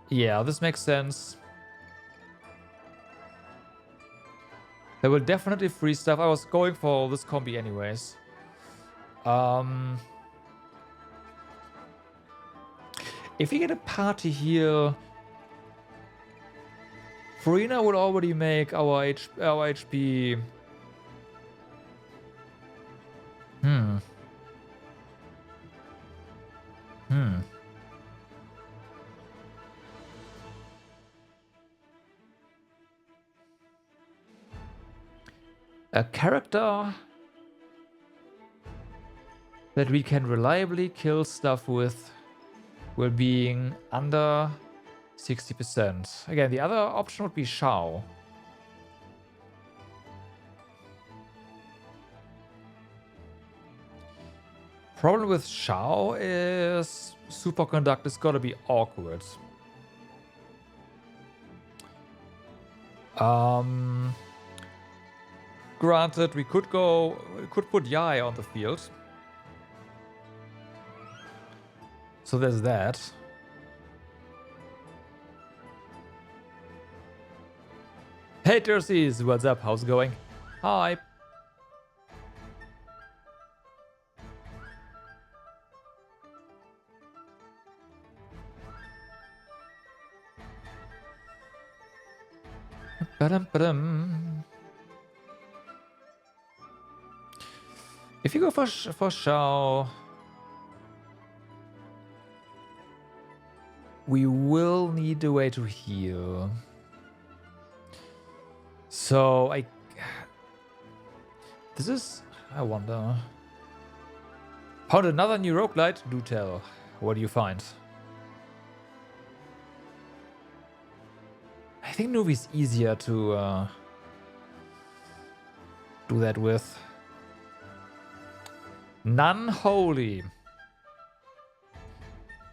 Yeah, this makes sense. That will definitely free stuff. I was going for this combi anyways. If we get a party here, Farina would already make our HP A character that we can reliably kill stuff with while being under 60%. Again, the other option would be Shao. Problem with Shao is superconduct is gotta be awkward. Granted, we could put Yai on the field. So there's that. Hey Terces, what's up? How's it going? Hi. Ba-dum. If you go for Shao, we will need a way to heal. So I wonder. Found another new roguelite? Do tell. What do you find? I think Nuvi's easier to do that with. Non-holy.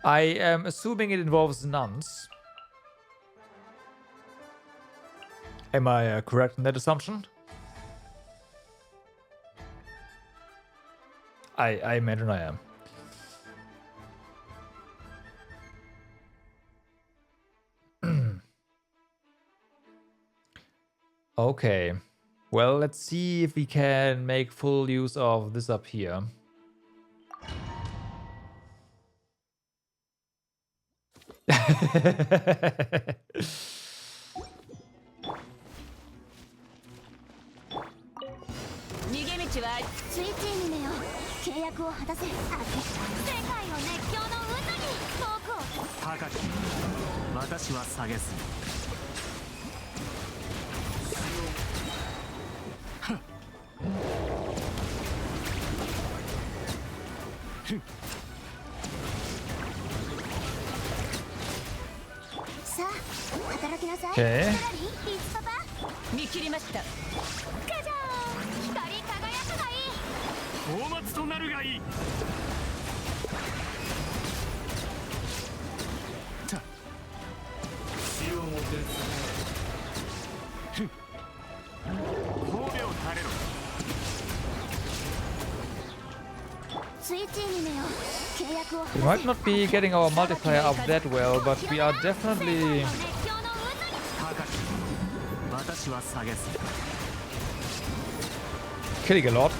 I am assuming it involves nuns. Am I correct in that assumption? I imagine I am. Okay. Well, let's see if we can make full use of this up here. Okay. 見切りました。じゃじゃーん、光り輝くがいい。大松となるがいい。We might not be getting our multiplier up that well, but we are definitely killing a lot.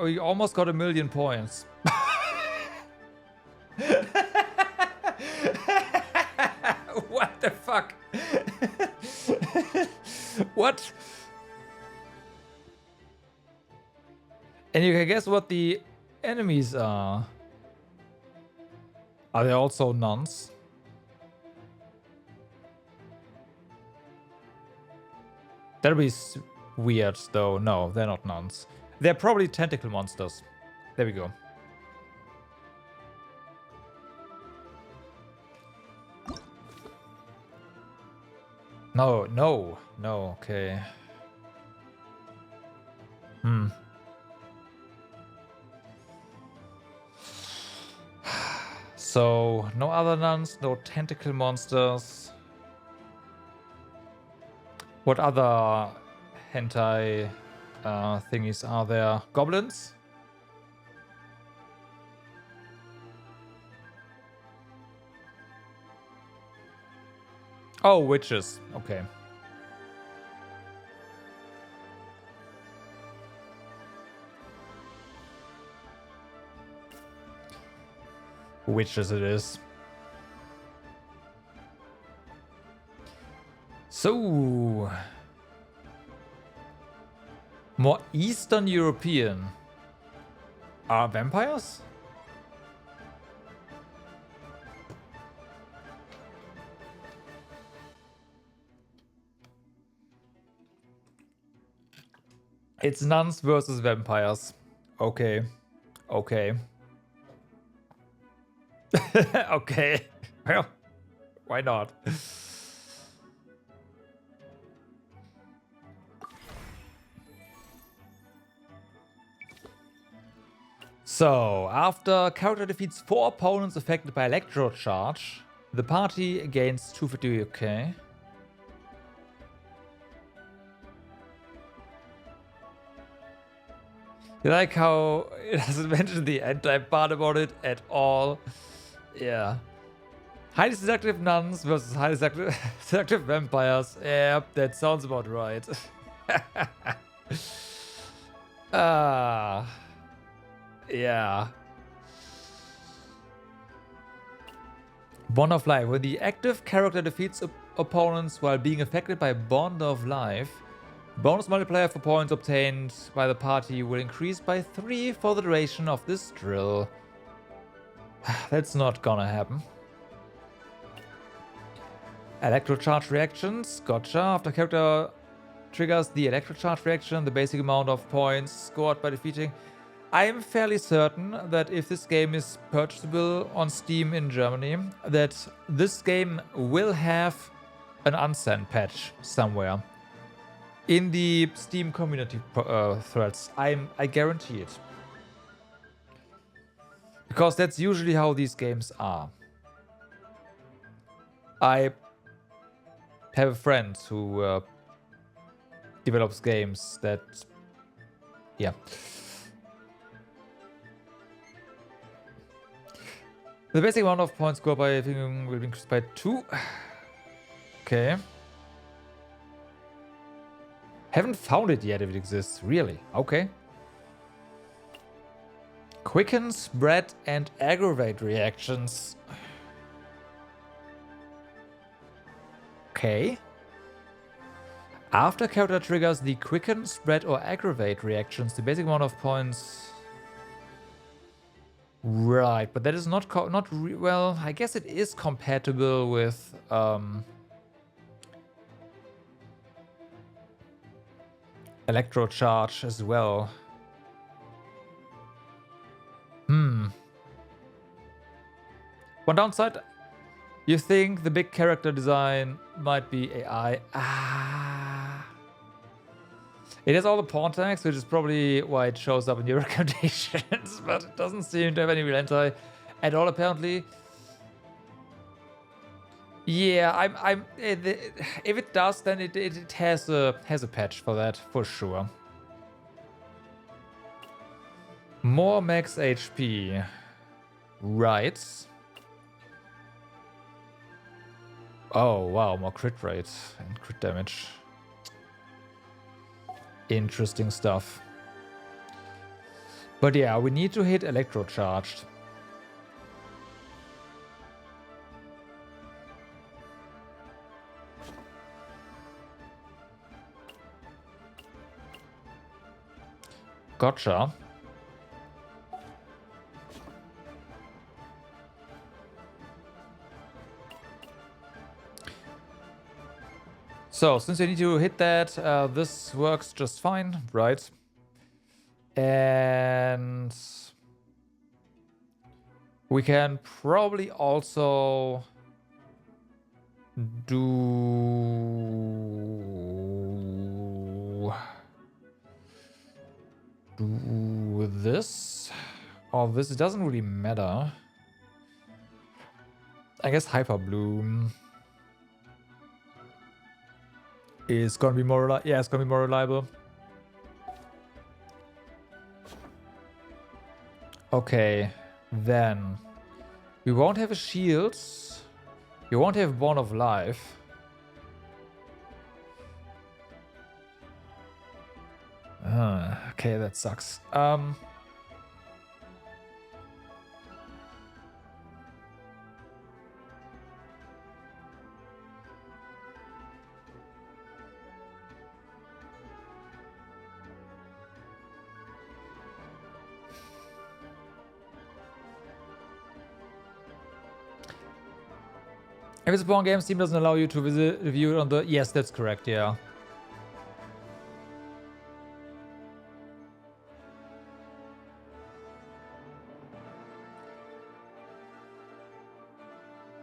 We almost got 1,000,000 points. What the fuck? What? And you can guess what the enemies are. Are they also nuns? That'll be weird, though. No, they're not nuns. They're probably tentacle monsters. There we go. No, no, no, okay. Hmm. So, no other nuns, no tentacle monsters. What other hentai thingies are there? Goblins? Oh, witches. Okay. Witches it is. So, more Eastern European. Are vampires? It's nuns versus vampires. Okay. Okay. Okay. Well, why not? So, after character defeats 4 opponents affected by electro charge, the party gains 250. Okay. You like how it doesn't mention the end-time part about it at all? Yeah. Highly seductive nuns versus highly seductive vampires. Yep, that sounds about right. Yeah. Bond of Life. When the active character defeats opponents while being affected by Bond of Life, bonus multiplier for points obtained by the party will increase by 3 for the duration of this drill. That's not gonna happen. Electrocharge reactions. Gotcha. After character triggers the electrocharge reaction, the basic amount of points scored by defeating. I am fairly certain that if this game is purchasable on Steam in Germany, that this game will have an unsent patch somewhere in the Steam community threads. I guarantee it, because that's usually how these games are. I have a friend who develops games that, yeah. The basic amount of points scored by everything will be increased by 2. Okay. Haven't found it yet if it exists. Really? Okay. Quicken, spread, and aggravate reactions. Okay. After character triggers the quicken, spread, or aggravate reactions, the basic amount of points... Right, but that is not well, I guess it is compatible with electrocharge as well. One downside, you think the big character design might be AI. It has all the porn tags, which is probably why it shows up in your recommendations, but it doesn't seem to have any real hentai at all, apparently. Yeah, if it does, then it has a patch for that, for sure. More max HP. Right. Oh, wow, more crit rate and crit damage. Interesting stuff. But yeah, we need to hit electrocharged. Gotcha. So, since you need to hit that, this works just fine, right? And we can probably also do do this or this. It doesn't really matter. I guess Hyper Bloom is gonna be more yeah, it's gonna be more reliable. Okay, then we won't have a shield. We won't have Bond of Life. Okay, that sucks. If it's a porn game, Steam doesn't allow you to review it on the... Yes, that's correct, yeah.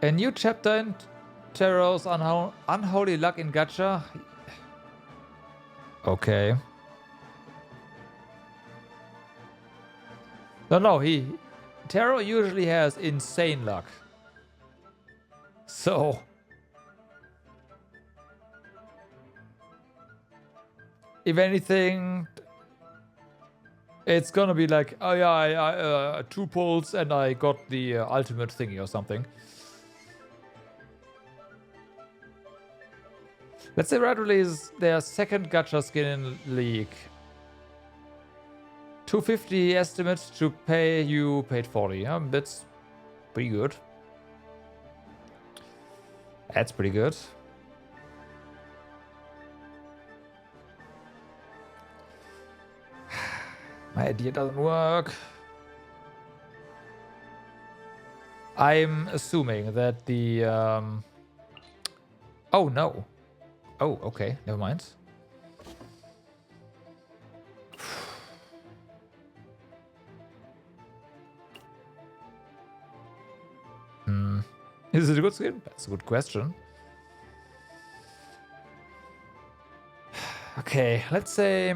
A new chapter in Terror's Unholy Luck in Gacha? Okay. No, Terror usually has insane luck. So... if anything... it's gonna be like, oh yeah, I 2 pulls and I got the ultimate thingy or something. Let's say Red release their second gacha skin in League. 250 estimate to pay, you paid 40. That's pretty good. That's pretty good. My idea doesn't work. I'm assuming that the... oh, no. Oh, okay. Never mind. Is it a good skin? That's a good question. Okay, let's say...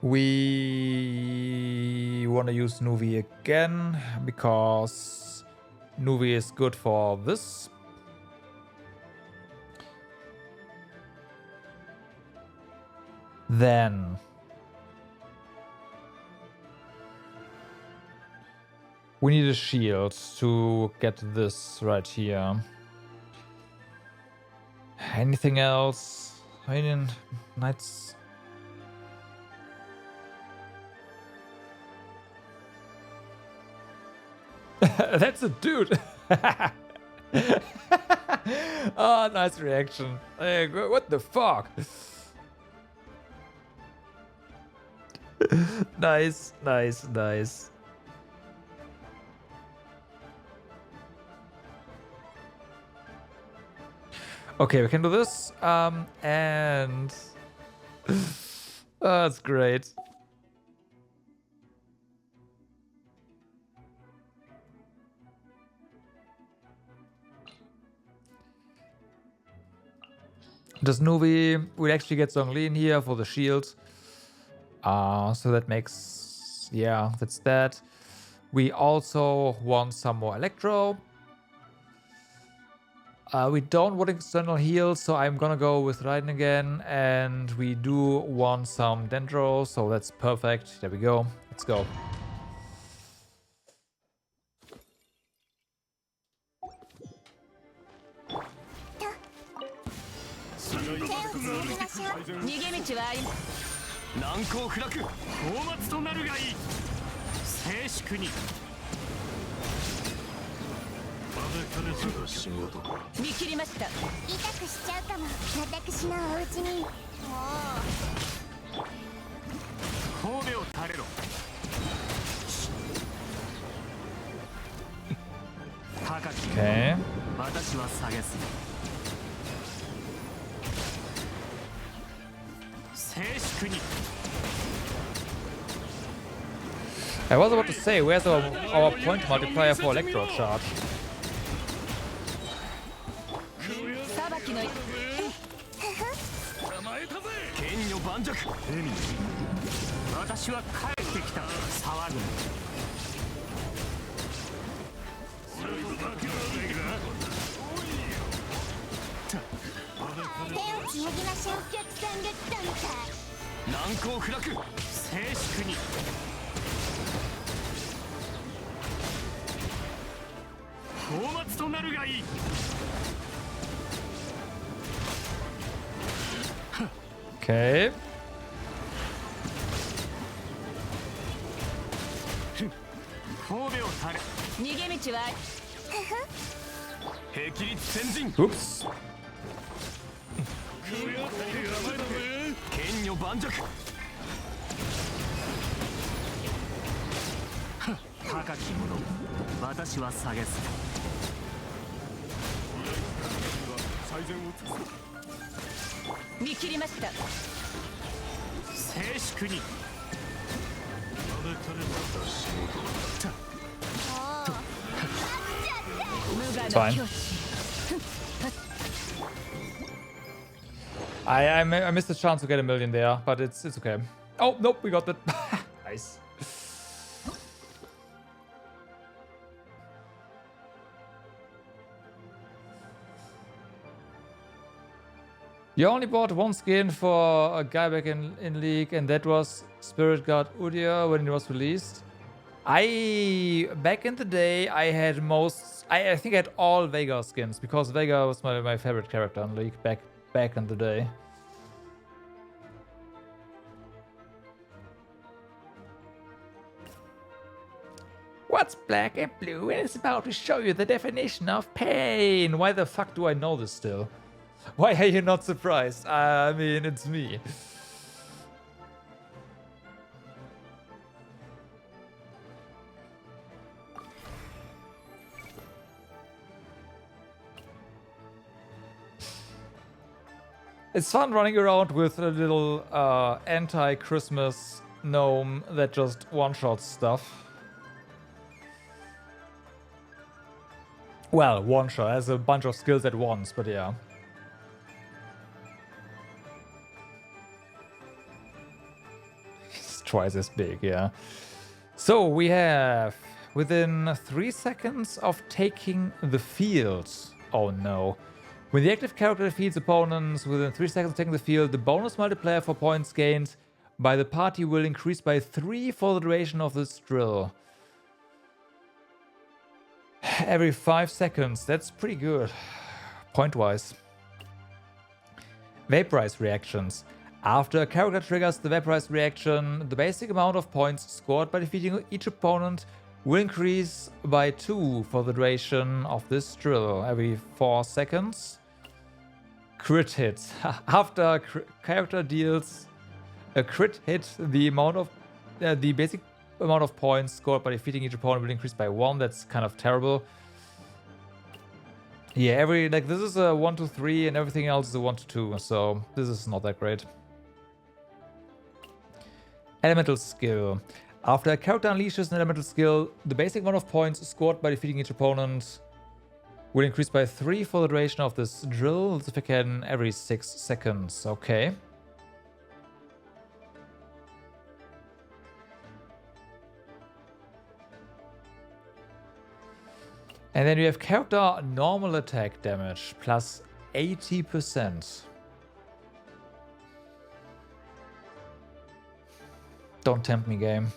we want to use Nuvi again, because Nuvi is good for this. Then... we need a shield to get this right here. Anything else? I mean, Knights... That's a dude! Oh, nice reaction. Hey, what the fuck? Nice, nice, nice. Okay, we can do this. And... oh, that's great. Does Nuvi will actually get Zhongli in here for the shield. So that makes... yeah, that's that. We also want some more Electro. We don't want external heal, so I'm gonna go with Raiden again. And we do want some Dendro, so that's perfect. There we go. Let's go. Okay. I was about to say, where's our point multiplier for Electro Charge? 盤石。私は帰ってきた。騒ぐな。手をつなぎましょう。お客さんが来たみたい。難攻不落。静粛に。放末となるがいい。Okay. 神戸を垂れ。逃げ道は霹靂先陣。 Oops. 剣女盤石。高き者、私は下げず。見切りました。静粛に。無我 It's の fine. 境地。I missed the chance to get a million there, but it's okay. Oh nope, we got that. Nice. You only bought one skin for a guy back in League, and that was Spirit Guard Udyr when it was released. Back in the day, I had I think I had all Veigar skins, because Veigar was my favorite character in League back in the day. What's black and blue? And it's about to show you the definition of pain. Why the fuck do I know this still? Why are you not surprised? I mean, it's me. It's fun running around with a little anti-Christmas gnome that just one-shots stuff. Well, one-shot has a bunch of skills at once, but yeah. It's twice as big, yeah. So we have within 3 seconds of taking the field. Oh no. When the active character defeats opponents within 3 seconds of taking the field, the bonus multiplier for points gained by the party will increase by 3 for the duration of this drill. Every 5 seconds, that's pretty good, point-wise. Vaporize reactions. After a character triggers the Vaporize reaction, the basic amount of points scored by defeating each opponent will increase by 2 for the duration of this drill, every 4 seconds. Crit hits. After a character deals a crit hit, the basic amount of points scored by defeating each opponent will increase by 1. That's kind of terrible. Yeah, this is a 1 to 3 and everything else is a 1 to 2, so this is not that great. Elemental skill. After a character unleashes an elemental skill, the basic amount of points scored by defeating each opponent will increase by 3 for the duration of this drill, if I can, every 6 seconds. Okay. And then we have character normal attack damage plus 80%. Don't tempt me, game.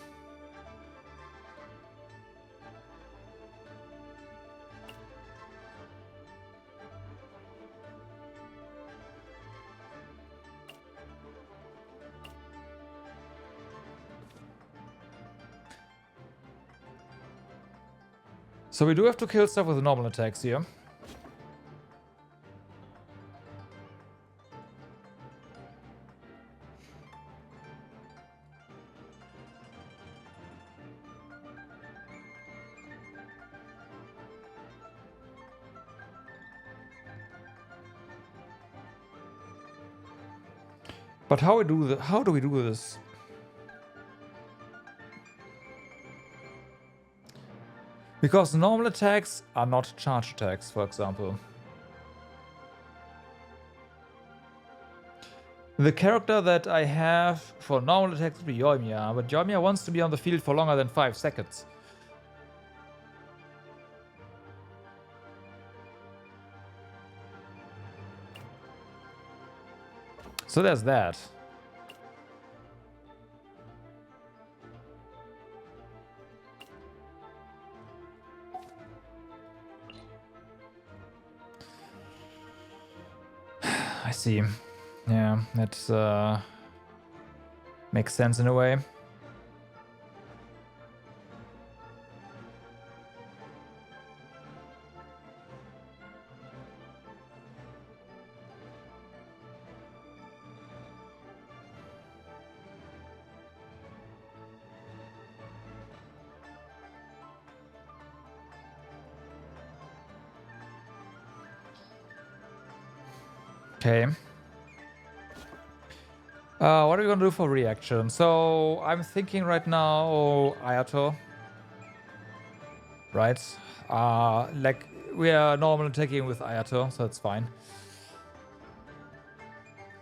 So we do have to kill stuff with normal attacks here. But how do we do this? Because normal attacks are not charge attacks, for example. The character that I have for normal attacks would be Yoimiya, but Yoimiya wants to be on the field for longer than 5 seconds. So there's that. I see. Yeah, that makes sense in a way. Okay. What are we gonna do for reaction? So I'm thinking right now Ayato. Right? Like we are normally attacking with Ayato, so that's fine.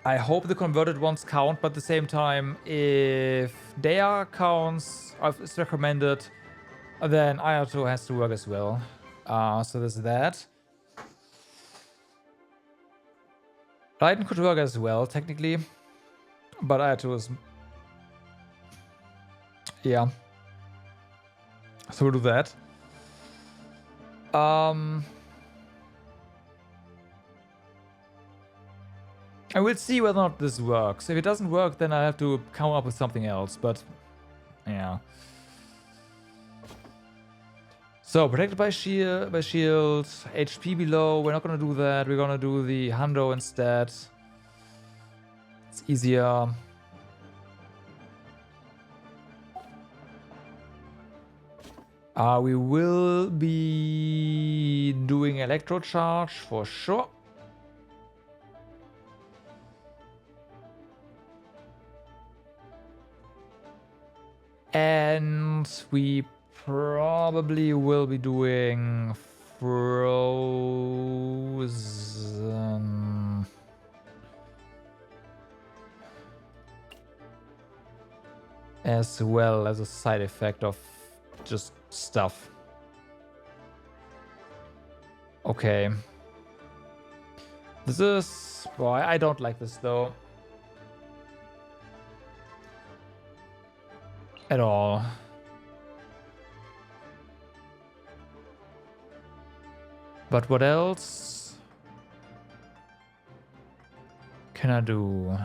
I hope the converted ones count, but at the same time, if Dea counts, if it's recommended, then Ayato has to work as well. So there's that. Raiden could work as well, technically. But Ayato is... Yeah. So we'll do that. I will see whether or not this works. If it doesn't work, then I have to come up with something else, but... Yeah. So, protected by shield, HP below, we're not gonna do that. We're gonna do the Hundo instead. It's easier. We will be doing Electro Charge for sure. And we probably will be doing Frozen. As well as a side effect of just stuff. Okay. This is... Boy, I don't like this though. At all. But what else can I do?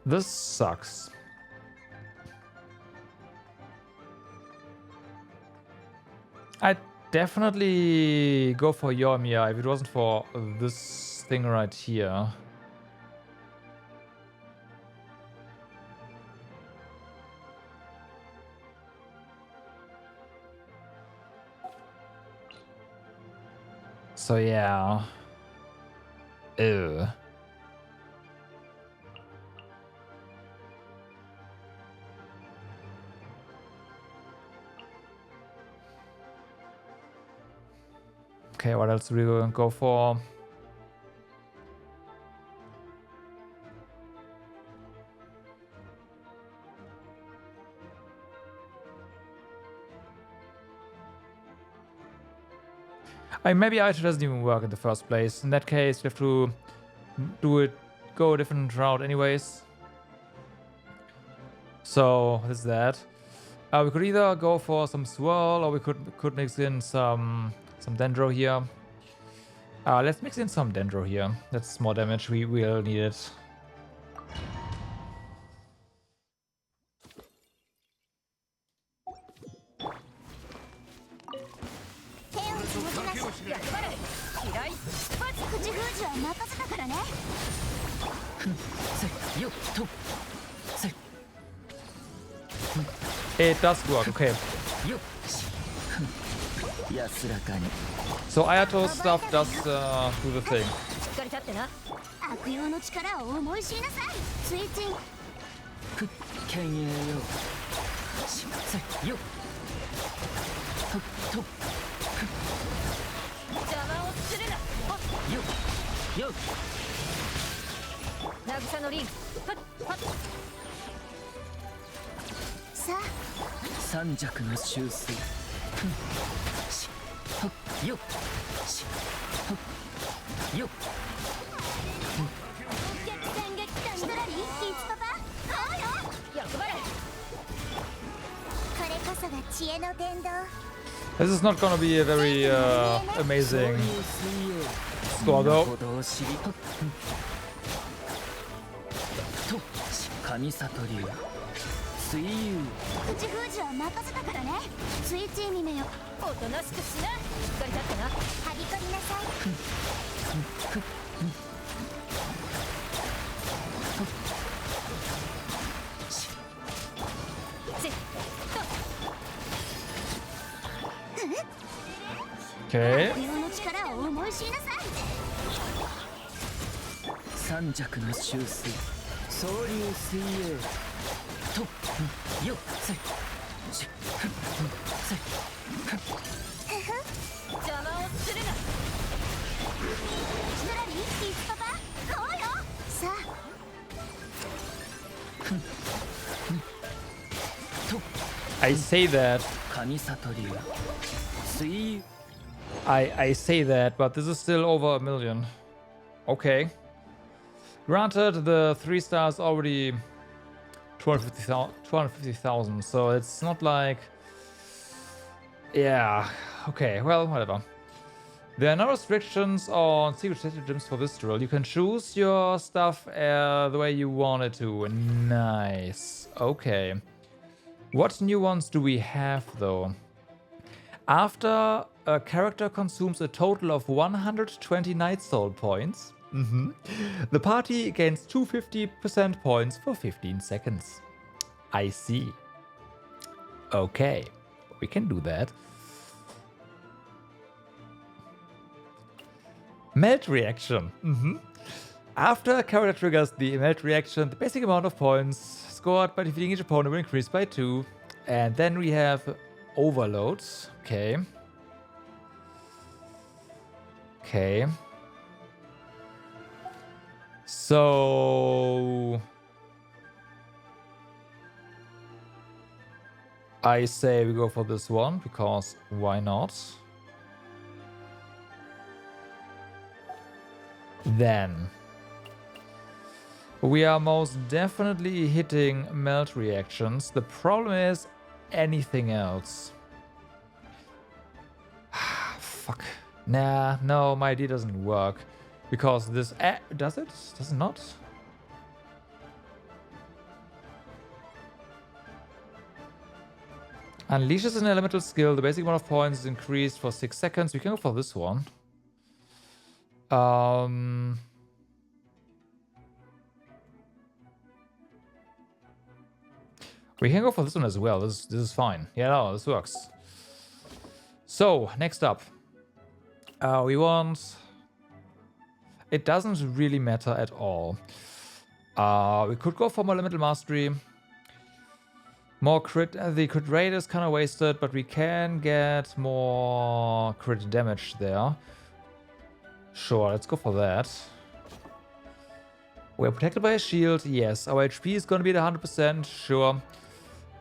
This sucks. I'd definitely go for Yoimiya if it wasn't for this thing right here. So yeah. Ew. Okay, what else are we going to go for? Maybe Ayato doesn't even work in the first place. In that case, we have to go a different route anyways. So, this is that. We could either go for some Swirl, or we could mix in some Dendro here. Let's mix in some Dendro here. That's more damage. We will need it. It does work, okay. So Ayato's stuff does do the thing. 悪用の力を思い知りなさい。水鎮。剣影よしせよと邪魔をするな。よ慰の輪。さあ、三尺の修水しよしよ戦撃隊シドラリー、キツパパ、こうよ。役払い。これこそが知恵の伝道。 This is not gonna be a very amazing 水泳 score though. 歩道しりと神里流水遊口封じは任せたからね。水鎮見めよ。おとなしくしな。しっかり立ってな。はびこりなさい。Okay. 悪用の力を思い知りなさい。三尺の修水総流水泳とよせしせ邪魔をするな。シドラリー、キツパパ、こうよ。さあ、I say that. 神里流水遊 I say that, but this is still over a million. Okay. Granted, the 3 stars already 250,000, so it's not like... Yeah, okay, well, whatever. There are no restrictions on secret stratagems for this drill. You can choose your stuff the way you want it to. Nice. Okay. What new ones do we have, though? After a character consumes a total of 120 Night Soul points, the party gains 250% points for 15 seconds. I see. Okay, we can do that. Melt reaction. After a character triggers the melt reaction, the basic amount of points scored by defeating each opponent will increase by 2. And then we have overloads. Okay. Okay. So I say we go for this one because why not? Then we are most definitely hitting melt reactions. The problem is anything else. Fuck. Nah, no, my idea doesn't work. Because this... does it? Does it not? Unleashes an elemental skill. The basic amount of points is increased for 6 seconds. We can go for this one. We can go for this one as well. This is fine. Yeah, no, this works. So, next up. We want... It doesn't really matter at all. We could go for more elemental mastery. More crit. The crit rate is kind of wasted, but we can get more crit damage there. Sure, let's go for that. We're protected by a shield. Yes, our HP is going to be at 100%. Sure.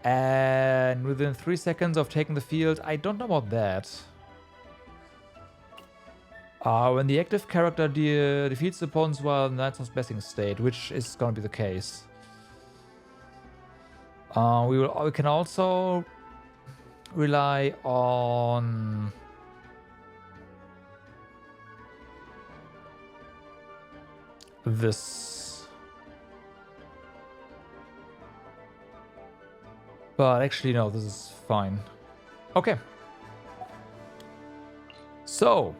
And within 3 seconds of taking the field, I don't know about that. When the active character defeats the opponents while in Knight's blessing state, which is going to be the case. We can also rely on this. But actually, no, this is fine. Okay. So.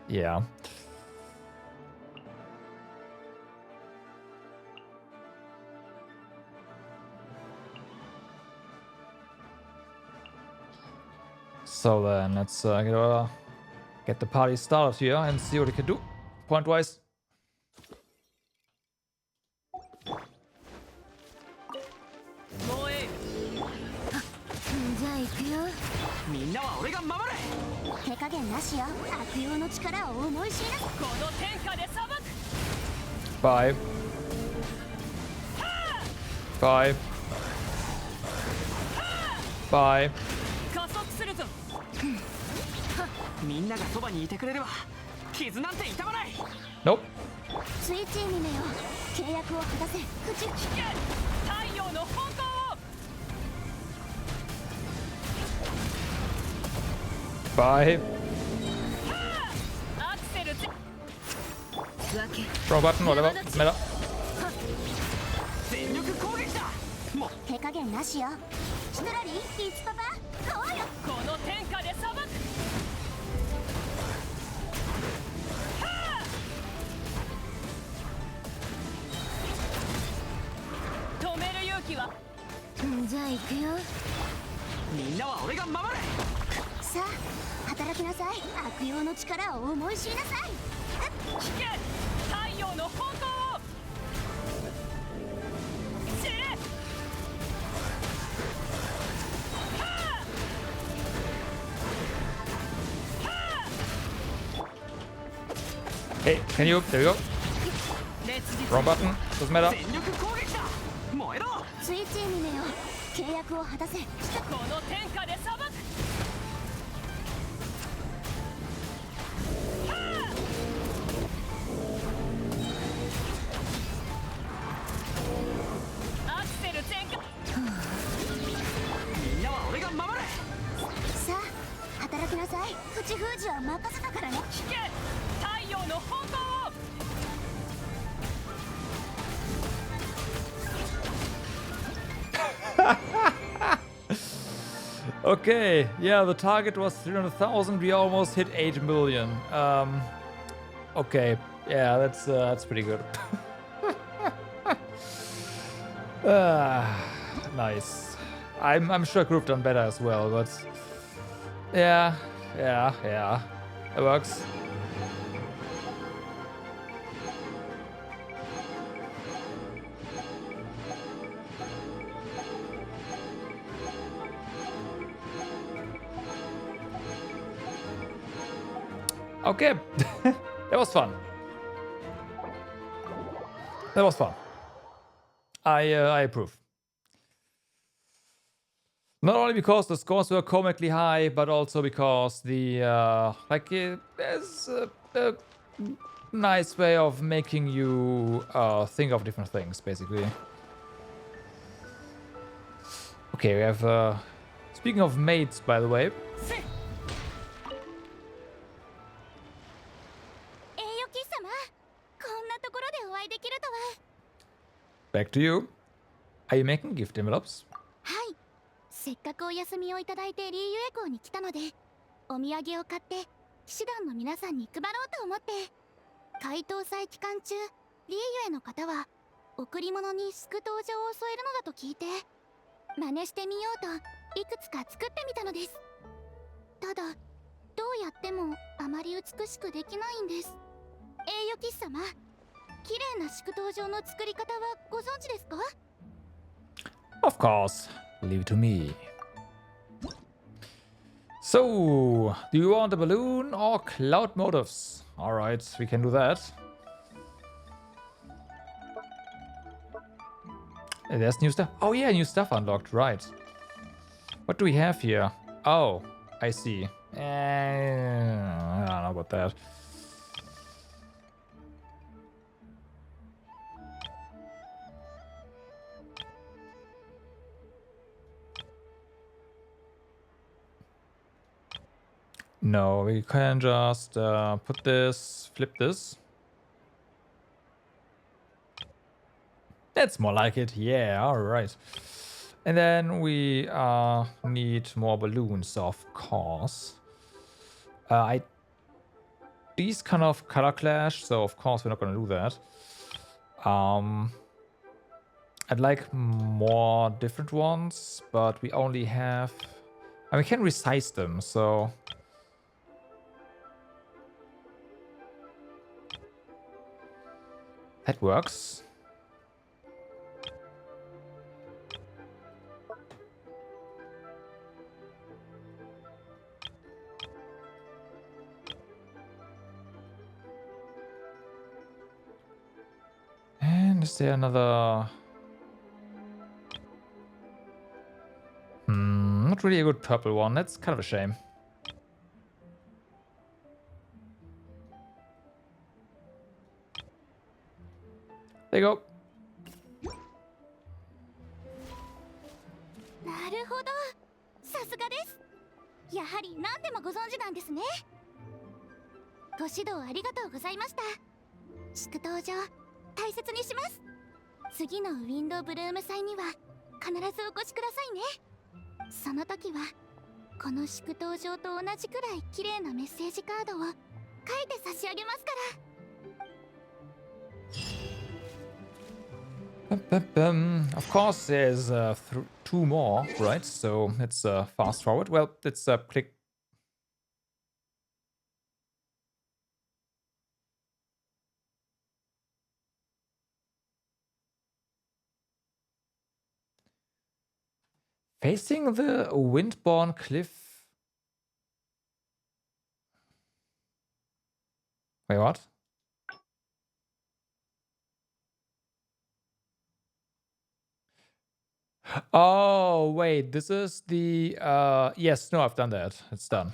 Yeah. So then, let's get the party started here and see what we can do point-wise. 手加減なしよ。悪用の力を思い知りな。この天下で裁く。 Bye. Bye. Bye. 加速するぞ。みんながそばにいてくれれば傷なんて痛まない。 Nope. スイッチにめよ。契約を果たせ。口危険。太陽の方向を。 Bye. アクセルぜ。 Wrong button, whatever. Matter. 全力攻撃だ。もう手加減なしよ。シトラリー、イツパパ、こうよ。この天下で裁く。 止める勇気は。じゃあ行くよ。みんなは俺が守れ。さあ、働きなさい。悪用の力を思い知りなさい。危険。太陽の方向を。死ね。 Hey, can you? There you go. 烈日 Wrong button. Doesn't matter. 全力攻撃だ。燃えろ。スイッチにめよ。契約を果たせ。この天下で裁く。 アクセル全開。みんなは俺が守れ。さあ、働きなさい。口封じは任せたからね。危険。太陽の方向を。 Okay, yeah, the target was 300,000. We almost hit 8 million. Okay, yeah, that's pretty good. Nice. I'm sure I could have done better as well, but yeah, it works. Okay, that was fun. That was fun. I approve. Not only because the scores were comically high, but also because the there's a nice way of making you think of different things, basically. Okay, we have. Speaking of mates, by the way. 栄誉騎士様、こんなところでお会いできるとは。 Back to you. Are you making gift envelopes? はい。せっかくお休みをいただいてリーユエ港に来たので、お土産を買って騎士団の皆さんに配ろうと思って。解凍祭期間中、リーユエの方は贈り物にスク登場を添えるのだと聞いて、真似してみようといくつか作ってみたのです。ただ、どうやってもあまり美しくできないんです。栄誉騎士様、綺麗な祝登場の作り方はご存知ですか？ Of course. Leave it to me. So, do you want a balloon or cloud motifs? Alright, we can do that. There's new stuff. Oh yeah, new stuff unlocked, right. What do we have here? Oh, I see. I don't know about that. No, we can just put this, flip this. That's more like it. Yeah, all right. And then we need more balloons, of course. These kind of color clash, so of course we're not gonna do that. I'd like more different ones, but we only have. And we can resize them, so. That works. Is there another... Not really a good purple one. That's kind of a shame. There you go. なるほど、さすがです。やはり何でもご存知なんですね。ご指導ありがとうございました。祝祷状大切にします。次のウィンドブルーム祭には必ずお越しくださいね。その時はこの祝祷状と同じくらい綺麗なメッセージカードを書いて差し上げますから。Of course, there's 2 more, right? So let's fast forward. Well, let's click. Facing the Windborn Cliff. Wait, what? Oh, wait, this is the... yes, no, I've done that. It's done.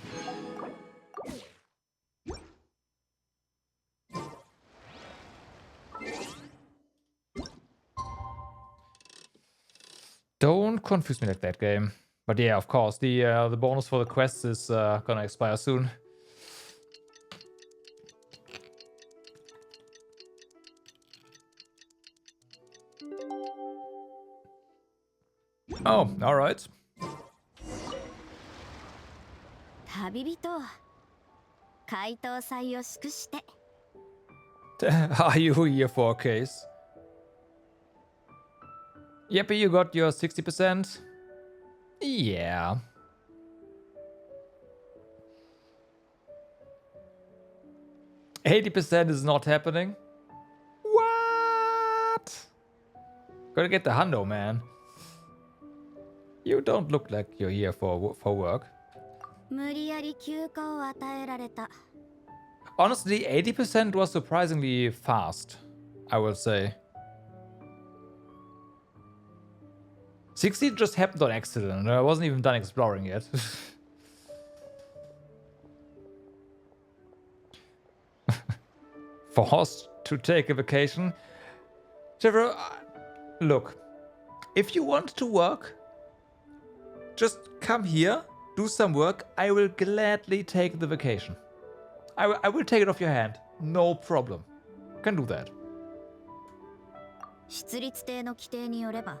Don't confuse me like that, game. But yeah, of course, the bonus for the quest is gonna expire soon. Oh, alright. 旅人、怪盗祭を祝して。Are you here for a case? Yep, you got your 60%. Yeah. %80 is not happening. What? Gotta get the hundo, man. You don't look like you're here for work. 無理やり休暇を与えられた。 Honestly, 80% was surprisingly fast, I would say. 60 just happened on accident. I wasn't even done exploring yet. Forced to take a vacation. Trevor, look, if you want to work, just come here, do some work. I will gladly take the vacation. I will take it off your hand. No problem. Can do that. 出立艇の規定によれば、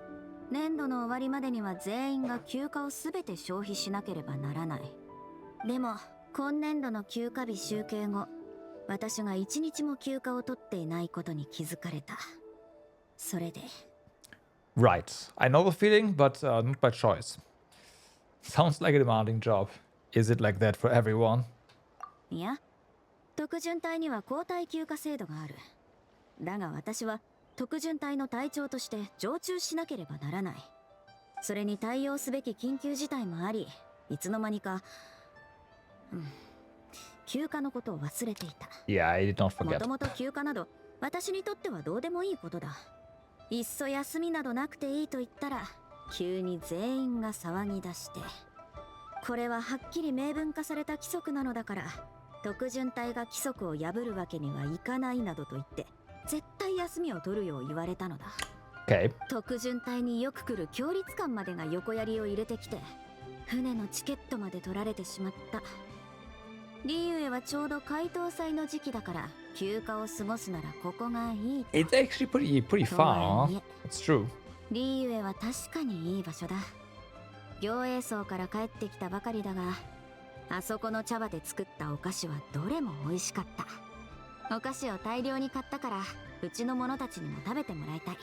年度の終わりまでには全員が休暇をすべて消費しなければならない。でも、今年度の休暇日集計後、私が1日も休暇を取っていないことに気づかれた。それで。Right. I know the feeling, but not by choice. Sounds like a demanding job. Is it like that for everyone? いや、特巡隊には交代休暇制度がある。だが私は特巡隊の隊長として常駐しなければならない。それに対応すべき緊急事態もあり、いつの間にか、休暇のことを忘れていた。Yeah, I did not forget. もともと休暇など私にとってはどうでもいいことだ。いっそ休みなどなくていいと言ったら、急に全員が騒ぎ出して。これははっきり明文化された規則なのだから、特巡隊が規則を破るわけにはいかないなどと言って、絶対休みを取るよう言われたのだ。Okay. 特巡隊によく来る協律官までが横槍を入れてきて、船のチケットまで取られてしまった。リーウェはちょうど怪盗祭の時期だから、休暇を過ごすならここがいい。It's actually pretty far. Huh? It's true. リーウェは確かにいい場所だ。行営層から帰ってきたばかりだが、あそこの茶葉で作ったお菓子はどれも美味しかった。お菓子を大量に買ったから、うちの者たちにも食べてもらいたい。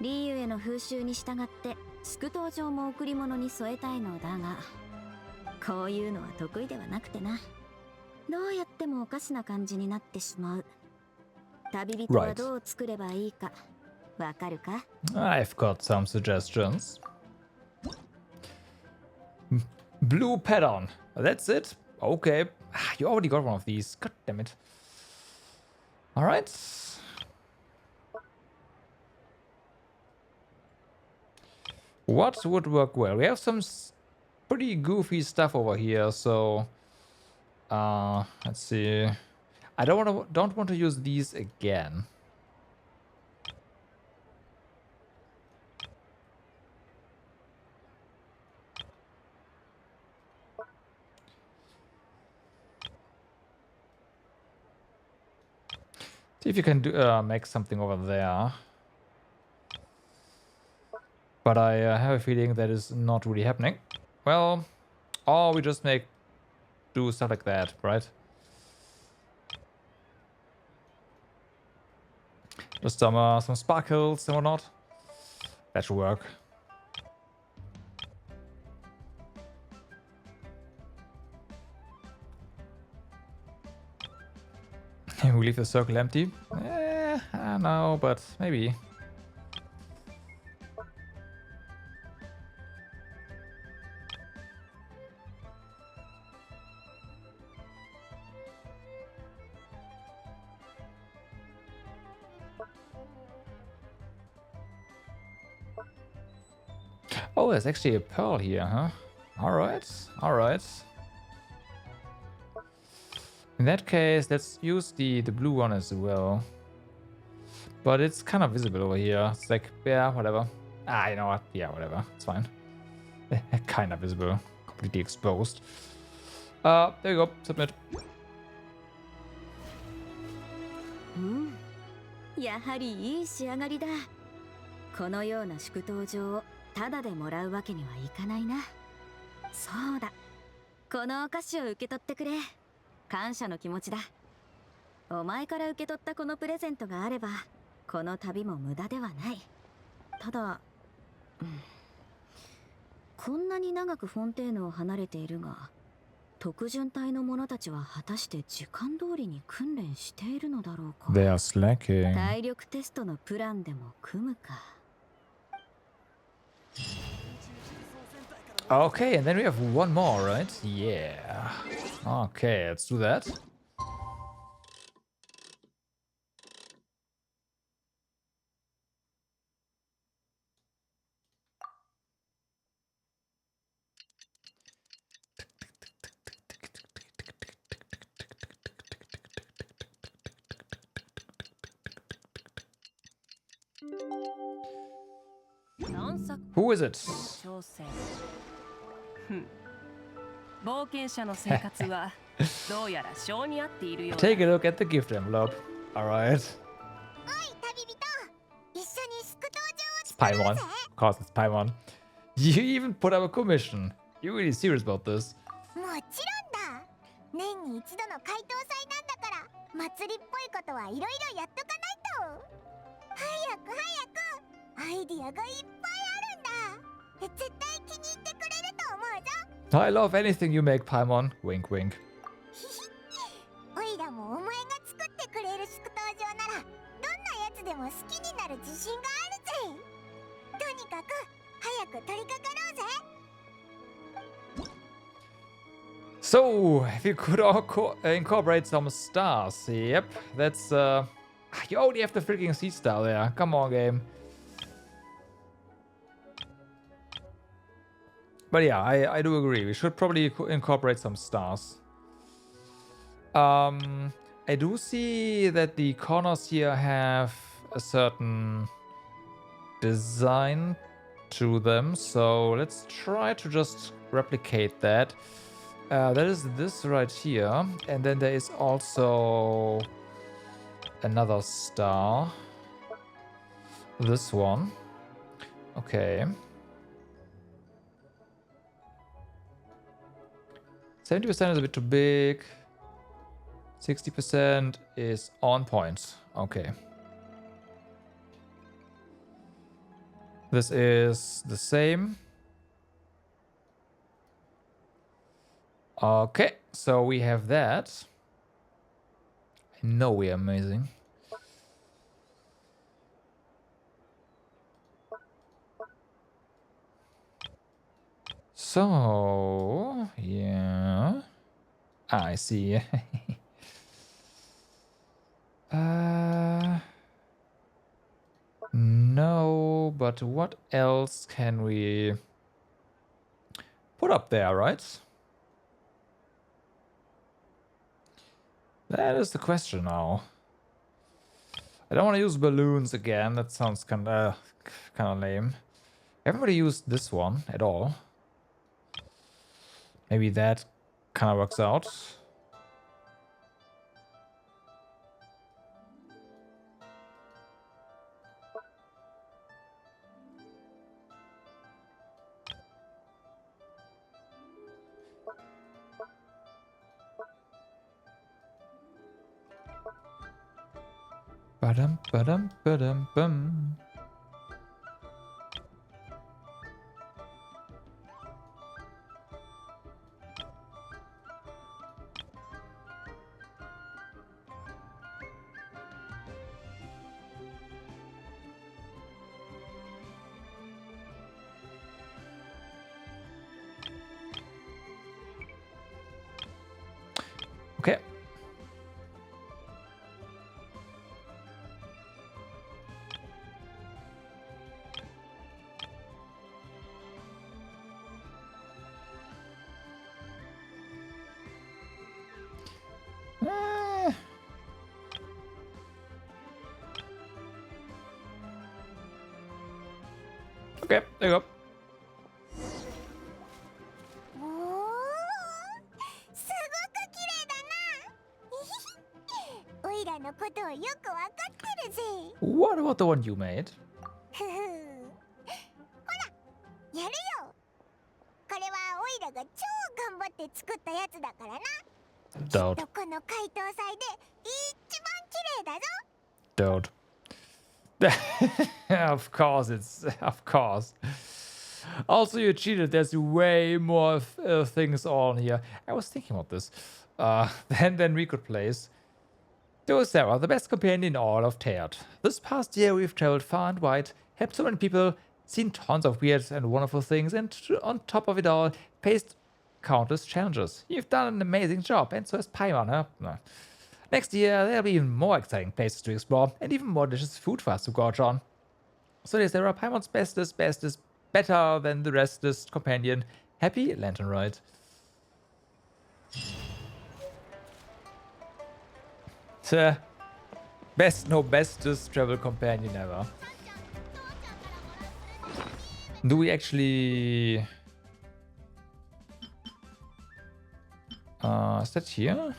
リーウェの風習に従って祝祷状も贈り物に添えたいのだが、こういうのは得意ではなくてな。どうやってもおかしな感じになってしまう。旅人はどう作ればいいかわかるか？ I've got some suggestions. Blue pattern. That's it. Okay. You already got one of these. God damn it. All right. What would work well? We have some pretty goofy stuff over here, so let's see. I don't want to use these again. See if you can do make something over there. But I have a feeling that is not really happening. Well, or we just do stuff like that, right? Just some sparkles and whatnot. That should work. We leave the circle empty. I don't know, but maybe. Oh, there's actually a pearl here, huh? Alright, alright. In that case, let's use the blue one as well. But it's kind of visible over here. It's like, yeah, whatever. You know what? Yeah, whatever. It's fine. Kind of visible. Completely exposed. There you go. Submit. やはりいい仕上がりだ。このような祝祷状をタダでもらうわけにはいかないな。そうだ。このお菓子を受け取ってくれ。感謝の気持ちだ。お前から受け取ったこのプレゼントがあれば、この旅も無駄ではない。ただ、こんなに長くフォンテーヌを離れているが、特順隊の者たちは果たして時間通りに訓練しているのだろうか。They are slacking. 体力テストのプランでも組むか。Okay, and then we have one more, right? Yeah. Okay, let's do that. Who is it? 挑戦。冒険者の生活はどうやら性に合っているようだ。Take a look at the gift envelope. Alright. おい旅人、一緒に祝祷状を Paimon. Of course, it's Paimon. You even put up a commission. You're really serious about this. もちろんだ。年に一度の回答祭なんだから、祭りっぽいことはいろいろやっとかないと。早く早く、アイディアがいっぱいあるんだ。絶対気に入ってくれると思うぞ。I love anything you make, Paimon. Wink, wink. おいらもお前が作ってくれる祝祷状ならどんなやつでも好きになる自信があるぜ。とにかく早く取り掛かろうぜ。 So, if you could incorporate some stars. Yep, that's you already have the freaking sea star there. Come on, game. But yeah, I do agree. We should probably incorporate some stars. I do see that the corners here have a certain design to them. So let's try to just replicate that. That is this right here. And then there is also another star. This one. Okay. 70% is a bit too big. 60% is on point. Okay. This is the same. Okay, so we have that. I know we are amazing. So, yeah. I see. No, but what else can we put up there, right? That is the question now. I don't want to use balloons again. That sounds kind of lame. Haven't really used this one at all. Maybe that kind of works out. Badum, badum, badum, bum. Okay. Okay, there you go. おーすごく綺麗だな。おいらのことをよくわかってるぜ。 What about the one you made? ふふ。ほら、やるよ。これはおいらが超頑張って作ったやつだからな。きっ Doubt. とこの解凍祭で一番綺麗だぞ。 Doubt. Of course, of course. Also, you cheated. There's way more things on here. I was thinking about this. Then we could place. To Sarah, the best companion in all of Teyvat. This past year, we've traveled far and wide, helped so many people, seen tons of weird and wonderful things, and on top of it all, faced countless challenges. You've done an amazing job, and so has Paimon, huh? No. Next year, there'll be even more exciting places to explore, and even more delicious food for us to gorge on. So yes, there are Paimon's bestest, better than the restest companion. Happy Lantern Ride. Bestest travel companion ever. Do we actually... is that here?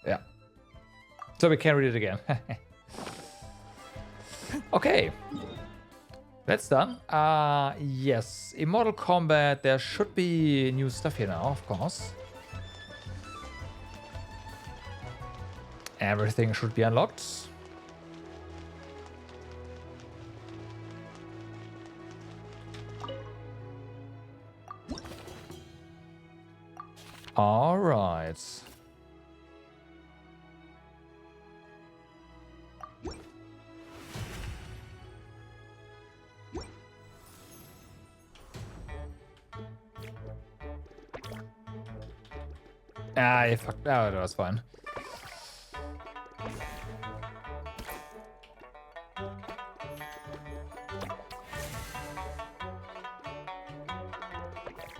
Yeah. So we can read it again. Okay. That's done. Yes. Immortal Combat. There should be new stuff here now, of course. Everything should be unlocked. All right. Ah, you fucked. Oh, that was fine.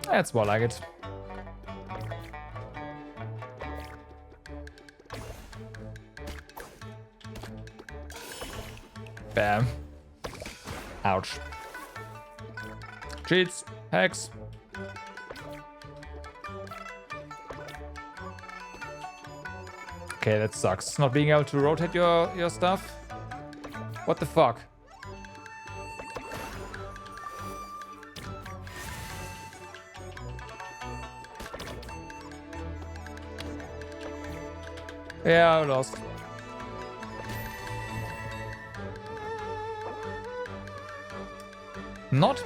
That's more like it. Bam. Ouch. Cheats. Hacks. Okay, that sucks. Not being able to rotate your stuff. What the fuck? Yeah, I lost. Not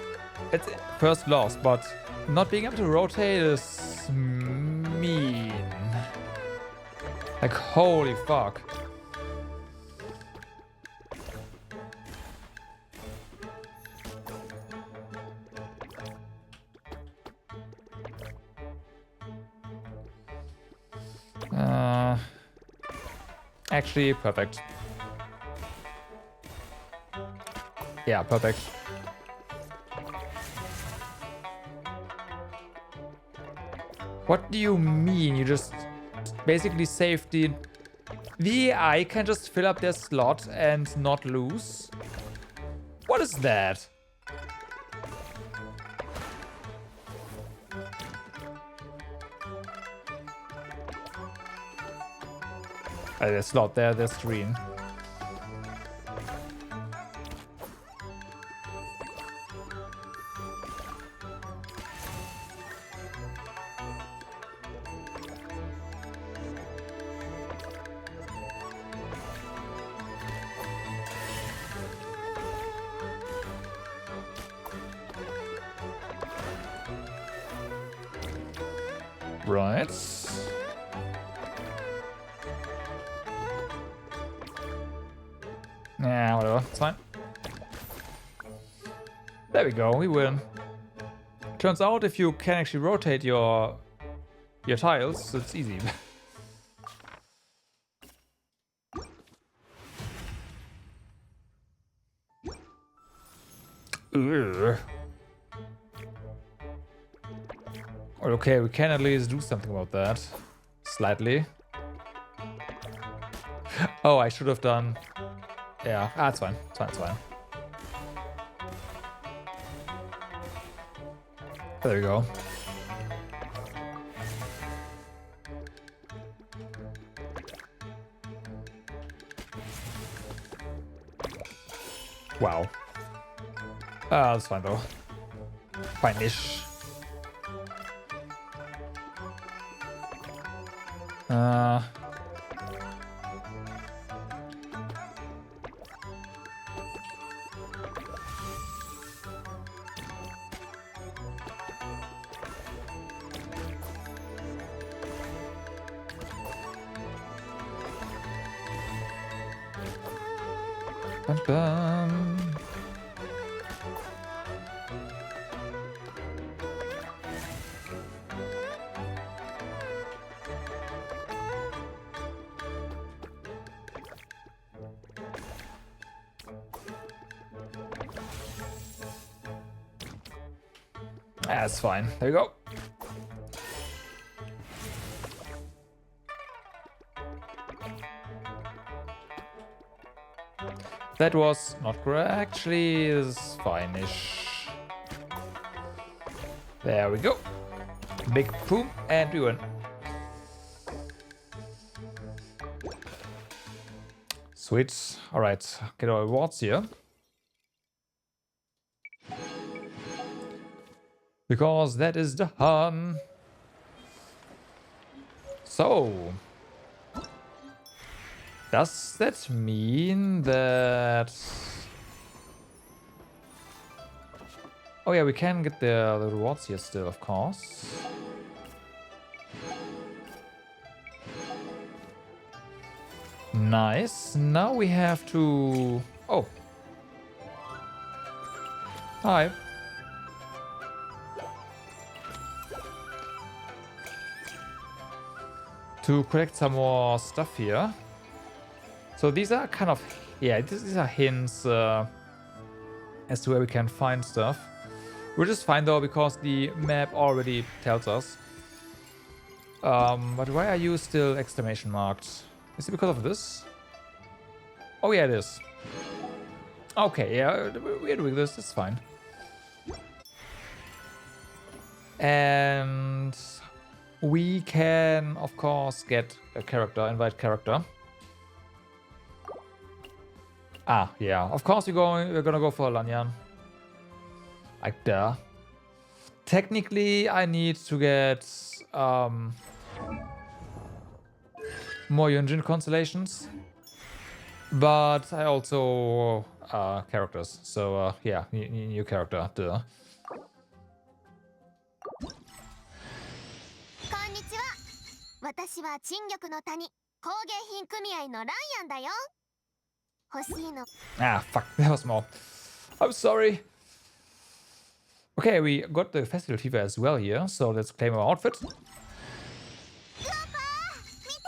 at first lost, but not being able to rotate is mean. Like, holy fuck. Actually, perfect. Yeah, perfect. What do you mean? You just basically saved the AI can just fill up their slot and not lose? What is that? There's slot there, there's screen. Right. Yeah, whatever. It's fine. There we go. We win. Turns out if you can actually rotate your tiles, it's easy. Ugh. Okay, we can at least do something about that. Slightly. Oh, I should have done... Yeah, it's fine. It's fine, it's fine. There we go. Wow. That's fine though. Fine-ish. Bum, bum. That's fine. There you go. That was not correct. Actually, is fine-ish. There we go. Big boom, and we win. Sweet. All right, get our rewards here. Because that is done. So, does that mean that... Oh yeah, we can get the rewards here still, of course. Nice. Now we have to... Oh. Hi. To collect some more stuff here. So these are kind of... Yeah, these are hints as to where we can find stuff. Which is fine though, because the map already tells us. But why are you still exclamation marked? Is it because of this? Oh yeah, it is. Okay, yeah, we're doing this, it's fine. And we can, of course, get a character, invite character. Ah, yeah, of course we're gonna go for Lanyan. Like there. Technically, I need to get more Yunjin constellations, but I also characters. So yeah, new character. Duh. 私は陳玉の谷工芸品組合のライアンだよ。欲しいの。Ah, fuck, that was more. I'm sorry. Okay, we got the festival fever as well here, so let's claim our outfit. グアパー見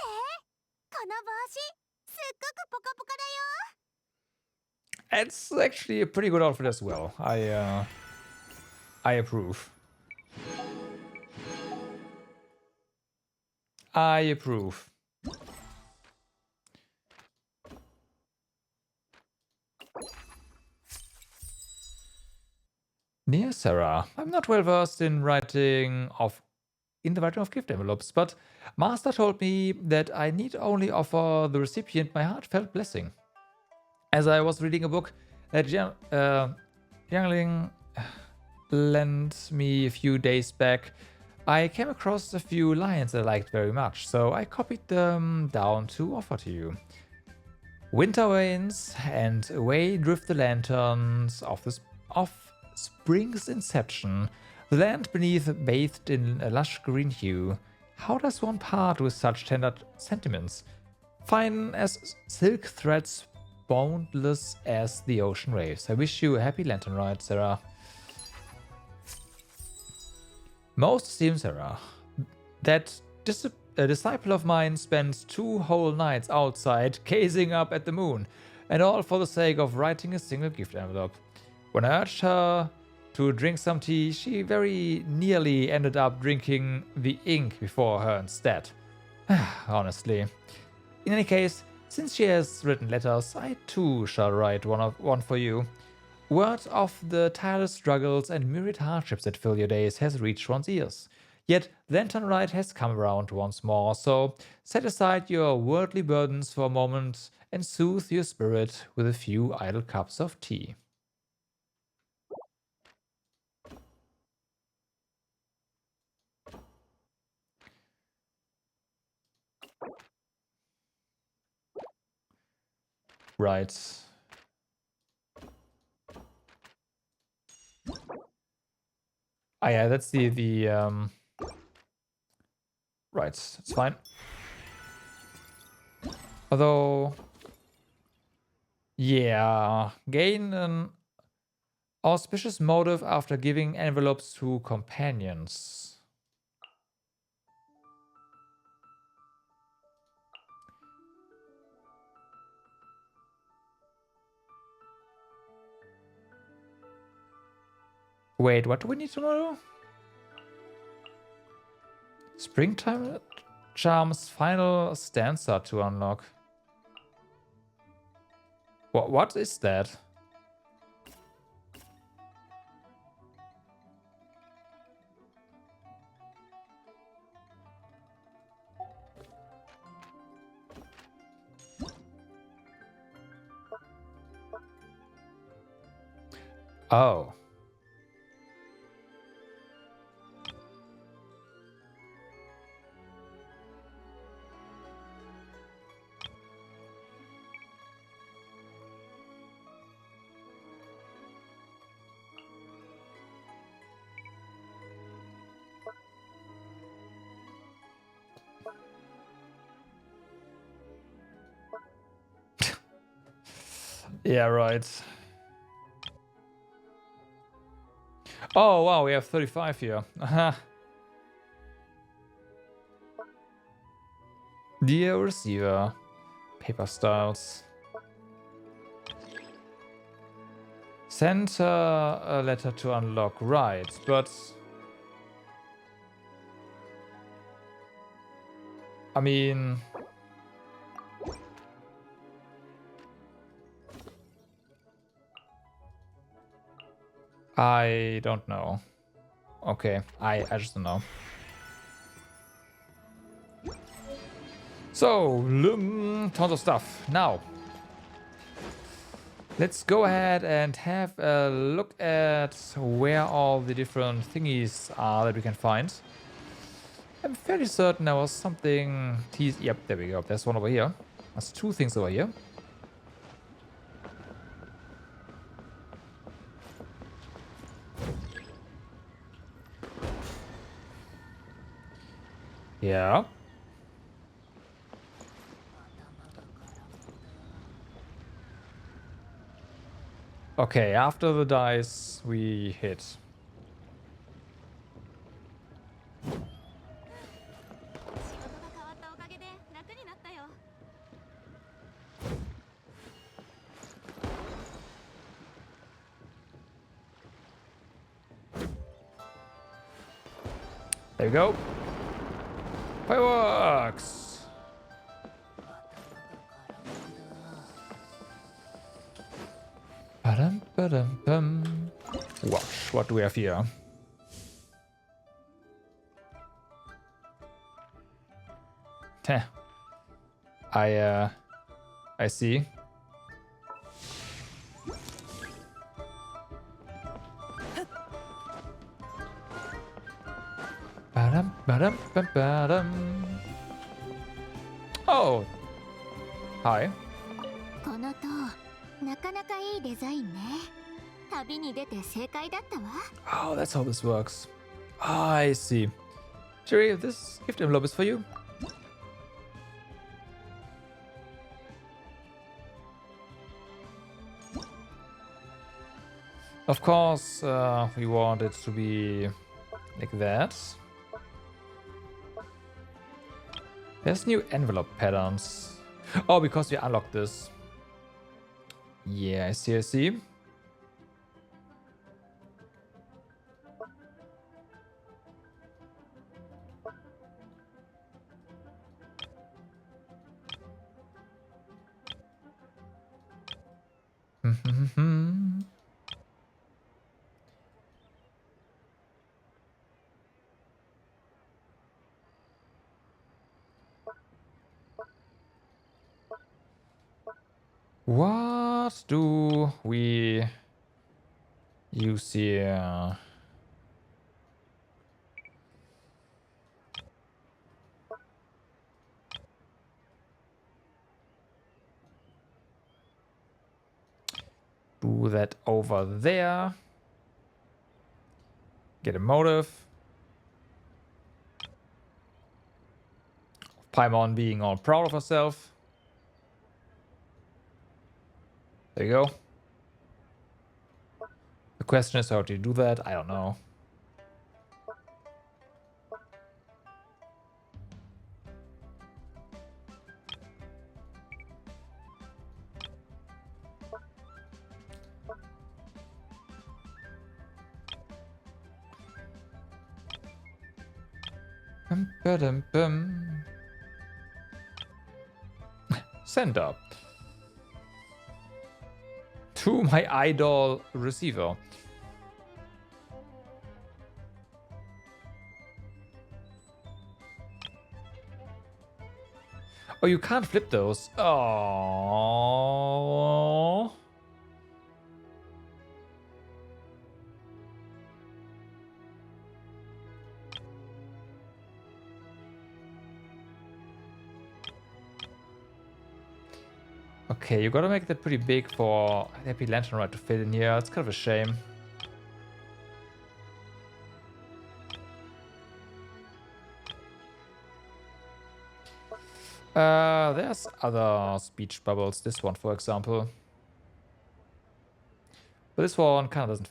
It's actually a pretty good outfit as well. I approve. I approve. Dear Sarah, I'm not well versed in the writing of gift envelopes, but Master told me that I need only offer the recipient my heartfelt blessing. As I was reading a book that Jiangling lent me a few days back, I came across a few lines I liked very much, so I copied them down to offer to you. Winter wanes, and away drift the lanterns of spring's inception. The land beneath bathed in a lush green hue. How does one part with such tender sentiments? Fine as silk threads, boundless as the ocean waves. I wish you a happy lantern ride, Sarah. Most esteemed Sarah, that a disciple of mine spent 2 whole nights outside gazing up at the moon, and all for the sake of writing a single gift envelope. When I urged her to drink some tea, she very nearly ended up drinking the ink before her instead. Honestly. In any case, since she has written letters, I too shall write one for you. Word of the tireless struggles and myriad hardships that fill your days has reached one's ears. Yet Lantern Ride has come around once more, so set aside your worldly burdens for a moment and soothe your spirit with a few idle cups of tea. Right. Ah, yeah, that's the right, it's fine. Although, yeah, gain an auspicious motive after giving envelopes to companions. Wait, what do we need to know? Springtime Charm's final stanza to unlock. What is that? Oh. Yeah, right. Oh, wow, we have 35 here. Dear receiver, paper styles. Send her a letter to unlock, right, but I mean, I don't know. Okay, I just don't know. So, tons of stuff. Now, let's go ahead and have a look at where all the different thingies are that we can find. I'm fairly certain there was something... Yep, there we go. There's one over here. There's 2 things over here. Yeah. Okay, after the dice, we hit. There we go. Fireworks! Ba-dum, ba-dum, bum. Watch, what do we have here? Heh. I see. Ba-dum, ba-dum, ba-dum. Oh. Hi. この塔なかなかいいデザインね。旅に出て正解だったわ。 Oh, that's how this works. Ah, I see. Jerry, this gift envelope is for you. Of course, we want it to be like that. There's new envelope patterns. Oh, because we unlocked this. Yeah, I see, I see. What do we use here? Do that over there. Get a motive. Paimon being all proud of herself. There you go. The question is, how do you do that? I don't know. Ba-dum-bum. Send up. To my idol receiver. Oh, you can't flip those. Oh. Okay, you gotta make that pretty big for Happy Lantern Ride to fit in here. It's kind of a shame. There's other speech bubbles. This one, for example. But this one kind of doesn't...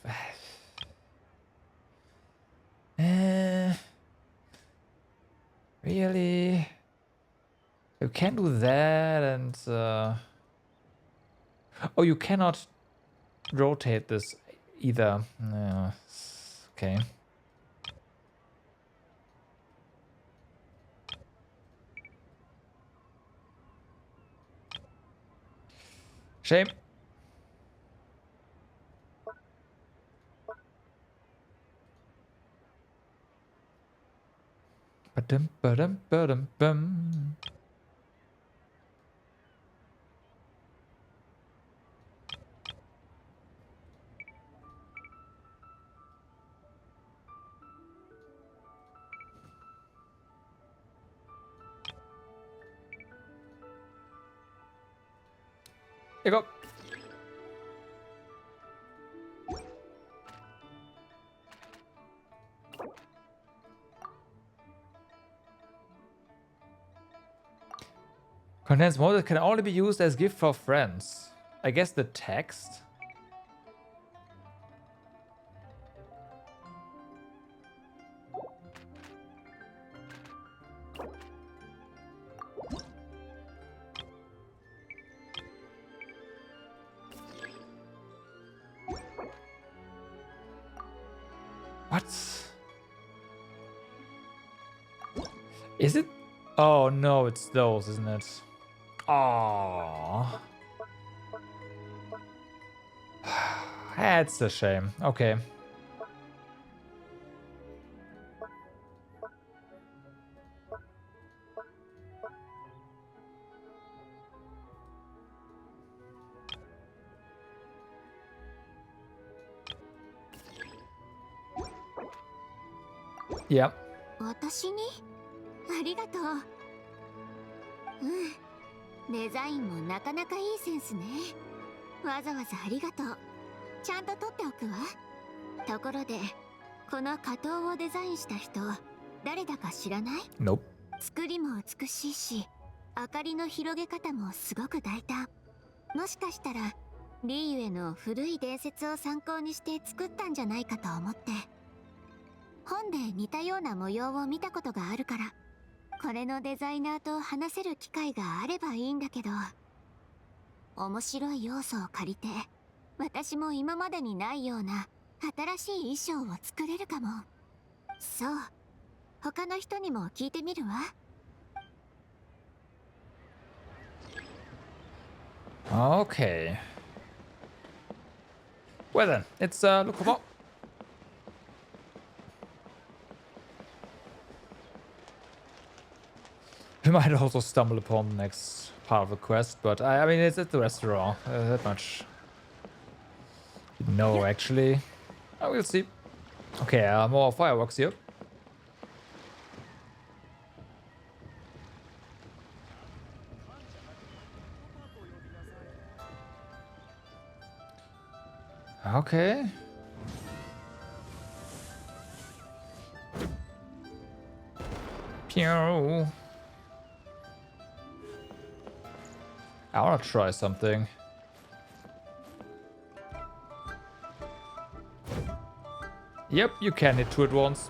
Really? You can do that and... Oh, you cannot rotate this either. Okay. Shame. Ba-dum, ba-dum, ba-dum, bum. Here you go. Condensed model can only be used as gift for friends. I guess the text. What? Is it? Oh no, it's those, isn't it? Oh. That's a shame. Okay. Yep. 私にありがとう。うん。デザインもなかなかいいセンスね。わざわざありがとう。ちゃんと取っておくわ。ところで、この花頭をデザインした人、誰だか知らない？ Nope. 作りも美しいし、明かりの広げ方もすごく大胆。もしかしたら、リーユエの古い伝説を参考にして作ったんじゃないかと思って。本で似たような模様を見たことがあるから、これのデザイナーと話せる機会があればいいんだけど、面白い要素を借りて、私も今までにないような新しい衣装を作れるかも。そう、他の人にも聞いてみるわ。Okay. Well then, it's look for more. We might also stumble upon the next part of the quest, but I mean, it's at the restaurant. That much. No, actually. Oh, we'll see. Okay, more fireworks here. Okay. Pew. I wanna try something. Yep, you can hit two at once.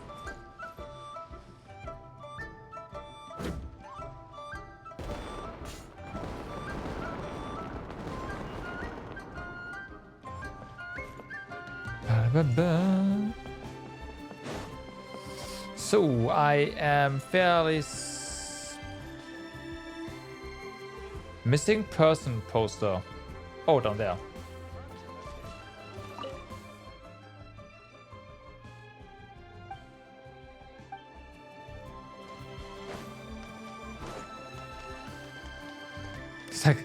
Ba-ba-ba. So I am fairly missing person poster. Oh, down there. It's like,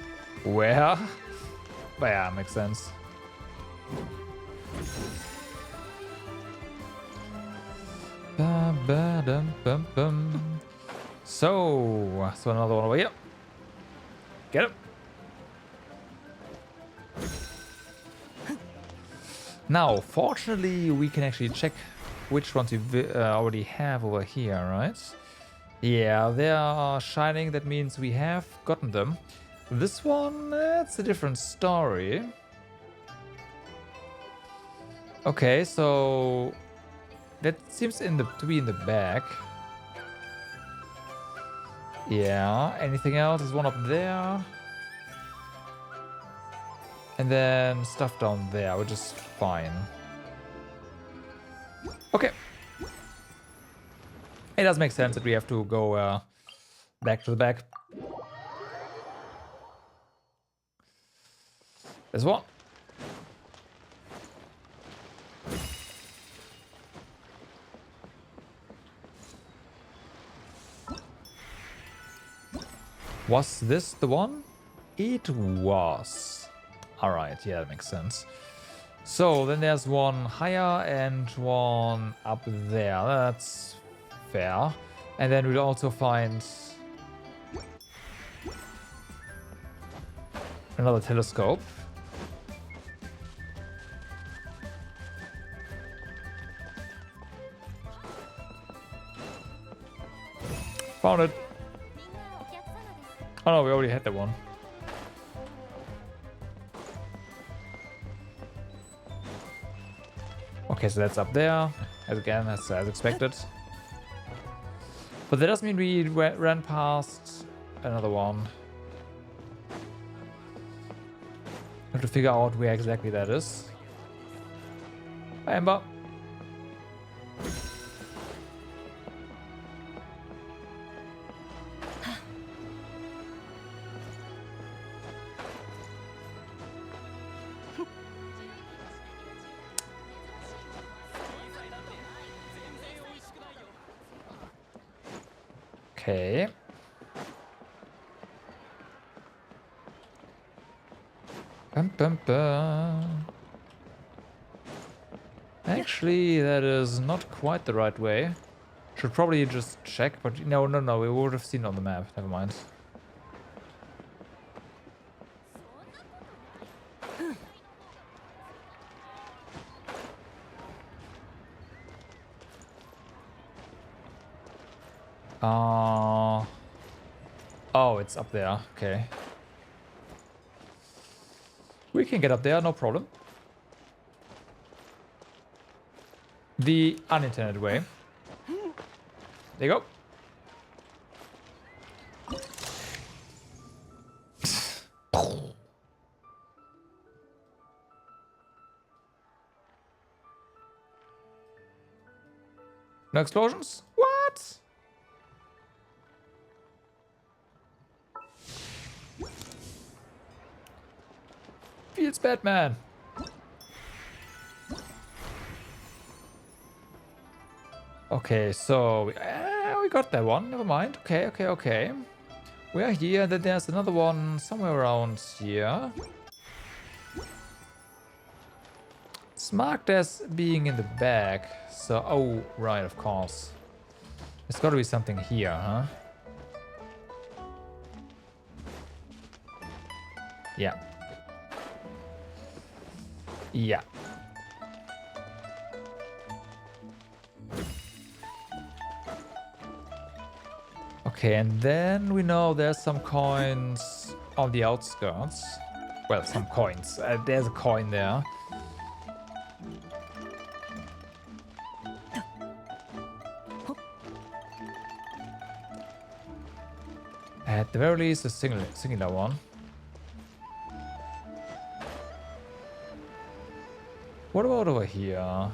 where? But yeah, makes sense. Ba-ba-dum-bum-bum. So another one over here. Get him. Now, fortunately, we can actually check which ones we already have over here, right? Yeah, they are shining. That means we have gotten them. This one, it's a different story. Okay, so that seems to be in the back. Yeah, anything else? There's one up there. And then stuff down there, which is fine. Okay. It does make sense that we have to go back to the back. There's one. Was this the one? It was. Alright, yeah, that makes sense. So then there's one higher and one up there. That's fair. And then we'll also find another telescope. Found it. Oh no, we already had that one. Okay, so that's up there. As again, as expected. But that doesn't mean we ran past another one. Have to figure out where exactly that is. Hi, Ember. Okay. Bum, bum, bum. Actually, that is not quite the right way. Should probably just check, but no, we would have seen it on the map. Never mind. Oh, it's up there. Okay. We can get up there, no problem. The unintended way. There you go. No explosions? What? Feels bad, man. Okay, so we got that one. Never mind. Okay. We are here. Then there's another one somewhere around here. It's marked as being in the back. So, oh, right, of course. There's got to be something here, huh? Yeah. Yeah. Okay, and then we know there's some coins on the outskirts. Well, some coins. There's a coin there. At the very least, a singular one. What about over here?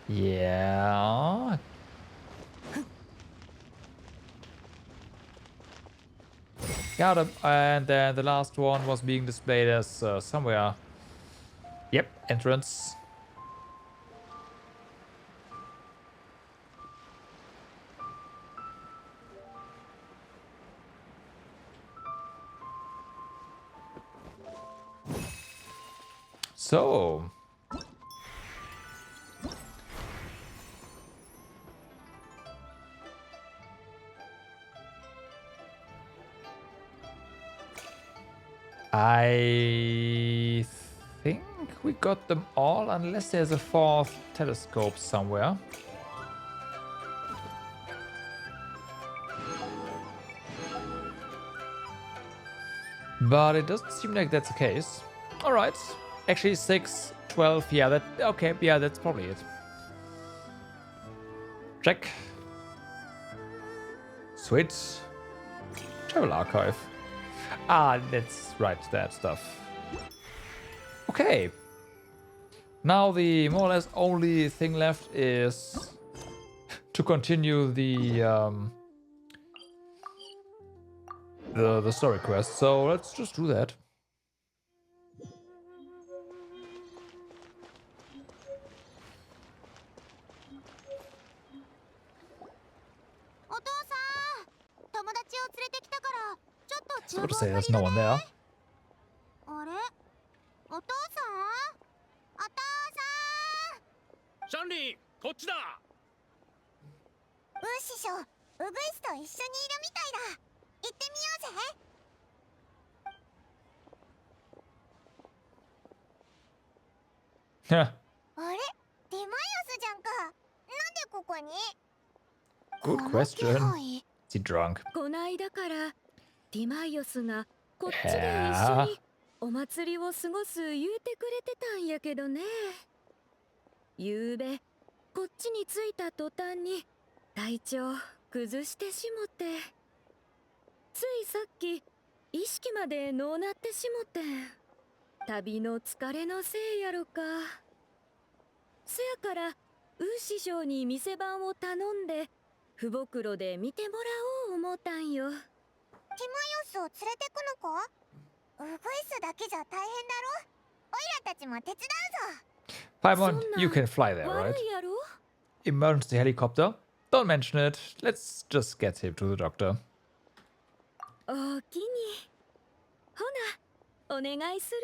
Yeah. Got him. And then the last one was being displayed as somewhere. Yep, entrance. So, I think we got them all, unless there's a fourth telescope somewhere. But it doesn't seem like that's the case. All right. Actually, 6, 12, yeah, okay, yeah, that's probably it. Check. Sweet. Travel archive. Ah, that's right, that stuff. Okay. Now the more or less only thing left is to continue the story quest. So let's just do that. I was about to say there's no one there. あれお父さんお父さんシャンリー、こっちだ。ウー師匠ウグイスと一緒にいるみたいだ行ってみようぜあれデマイオスじゃんかなんでここに Good question. Is he drunk? こないだからティマイオスがこっちで一緒にお祭りを過ごす言うてくれてたんやけどね。ゆうべこっちに着いた途端に体調崩してしもて、ついさっき意識までのうなってしもて、旅の疲れのせいやろか。せやからウー師匠に店番を頼んで父袋で見てもらおう思ったんよ。ティマイオスを連れてくのかウグイスだけじゃ大変だろオイラたちも手伝うぞ Paimon, you can fly there, right? Emergency helicopter. Don't mention it. Let's just get him to the doctor. おおきに。ほな、お願いする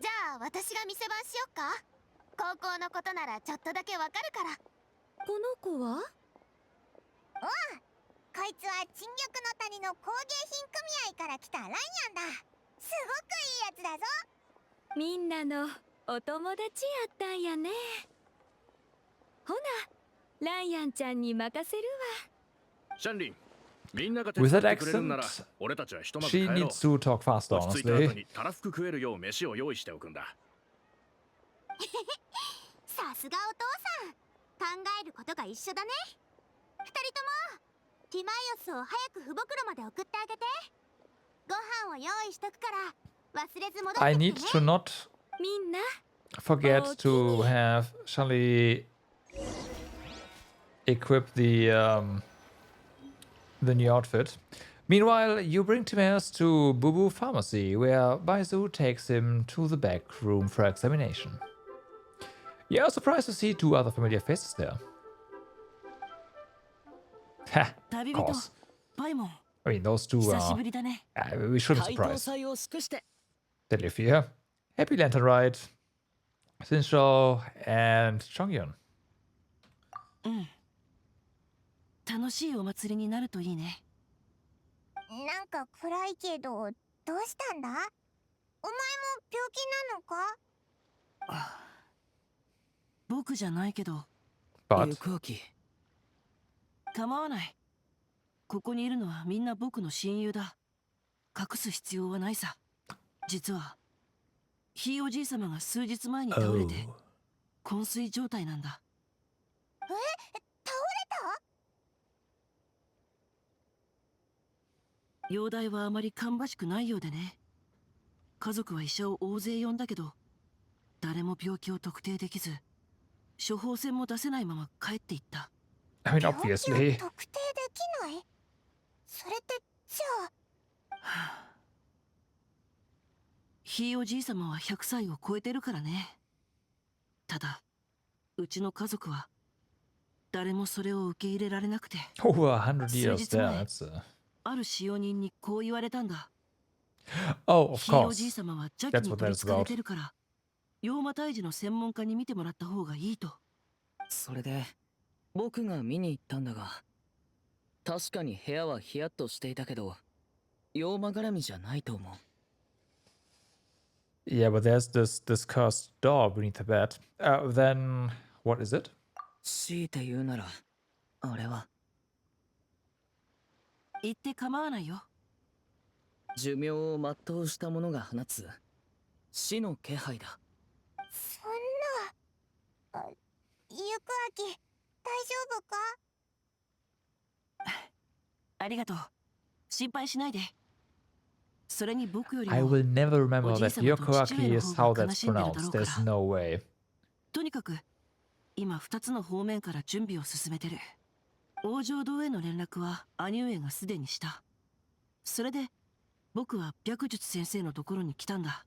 じゃあ私が店番しよっか。高校のことならちょっとだけわかるから。わ。この子は？こいつは陳玉の谷の工芸品組合から来たライアンだ。すごくいいやつだぞ。みんなのお友達やったんやね。ほな、ライアンちゃんに任せるわ。シャンリン、みんなが手 With 伝っ that てくれるんなら accent, 俺たちはひとまず she 帰ろう。 needs to talk faster, 落ち着いた後 honestly. にたらふく食えるよう飯を用意しておくんだ。さすがお父さん。考えることが一緒だね。二人ともティマイオスを早く父袋まで送ってあげて。ご飯を用意しとくから忘れず戻って I きて need ね。 to not みんな、 forget to have Shelly equip the new outfit. Meanwhile, you bring Timaeus to Boo Boo Pharmacy, where Baizu takes him to the back room for examination. You are surprised to see two other familiar faces there. Ha, 旅 of 人 course. パイモン I mean, those two 久し are... ぶりだね。 we shouldn't 解凍 surprise. 祭を尽くして Deadly Fear, Happy Lantern Ride, Shinshou, and Chongyun. 楽しいお祭りになるといいね。なんか暗いけど、どうしたんだ？お前も病気なのか？僕じゃないけど、 But 行くき構わない。ここにいるのはみんな僕の親友だ。隠す必要はないさ。実はひいおじい様が数日前に倒れて oh, 昏睡状態なんだ。倒れた？容体はあまり芳しくないようでね。家族は医者を大勢呼んだけど、誰も病気を特定できず、処方箋も出せないまま帰っていった。 I mean, 病気を obviously. 特定できない？それってじゃあ。ひいおじい様は100歳を超えてるからね。ただ、うちの家族は誰もそれを受け入れられなくて、 Over 100 years 数日 there. 前、 That's ある使用人にこう言われたんだ。 Oh, of ひいおじい course. 様は邪 That's 気に what 取 that り is つかれ about. てるから、妖魔退治の専門家に見てもらった方がいいと。それで僕が見に行ったんだが、確かに部屋はヒヤッとしていたけど、妖魔絡みじゃないと思う。 Yeah, but there's this cursed door beneath the bed. Then what is it? 強いて言うなら、あれは言って構わないよ。寿命を全うした者が放つ死の気配だ。そんな。ゆくあき、大丈夫か？ありがとう。心配しないで。それに僕より I も will never remember that おじい様と父 Yokoaki 上の is 方 how が that's 悲しんでるだろ pronounced. うから。 There's no way. とにかく今2つの方面から準備を進めてる。王城堂への連絡は兄上がすでにした。それで僕は白術先生のところに来たんだ。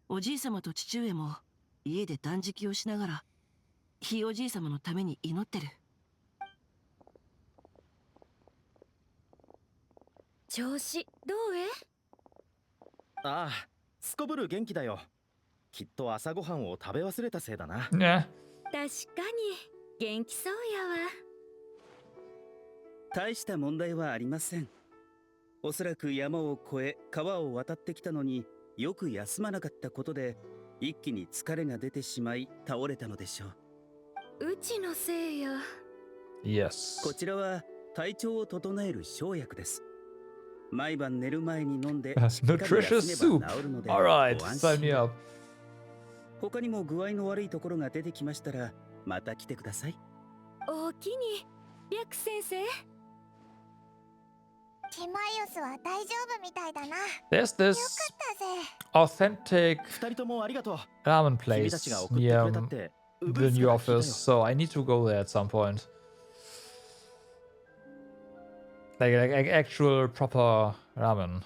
おじい様と父上も家で断食をしながらひいおじい様のために祈ってる。調子どうえ？ああ、すこぶる元気だよ。きっと朝ごはんを食べ忘れたせいだな。Yeah. 確かに元気そうやわ。大した問題はありません。おそらく山を越え川を渡ってきたのによく休まなかったことで一気に疲れが出てしまい倒れたのでしょう。うちのせいや。Yes. こちらは体調を整える生薬です。毎晩寝る前に飲んで Nutritious しっかり soup. 休めば治るので Alright, ご安 sign 心 me up. 他にも具合の悪いところが出てきましたらまた来てください。おおきに白先生。ティマイオスは大丈夫みたいだな。よ There's か this ったぜ。 authentic 二人ともありがとう。 ramen 君た place ちが送ってく near れたってウグ the イス new から聞いたよ。 office, so I need to go there at some point. Like actual proper ramen.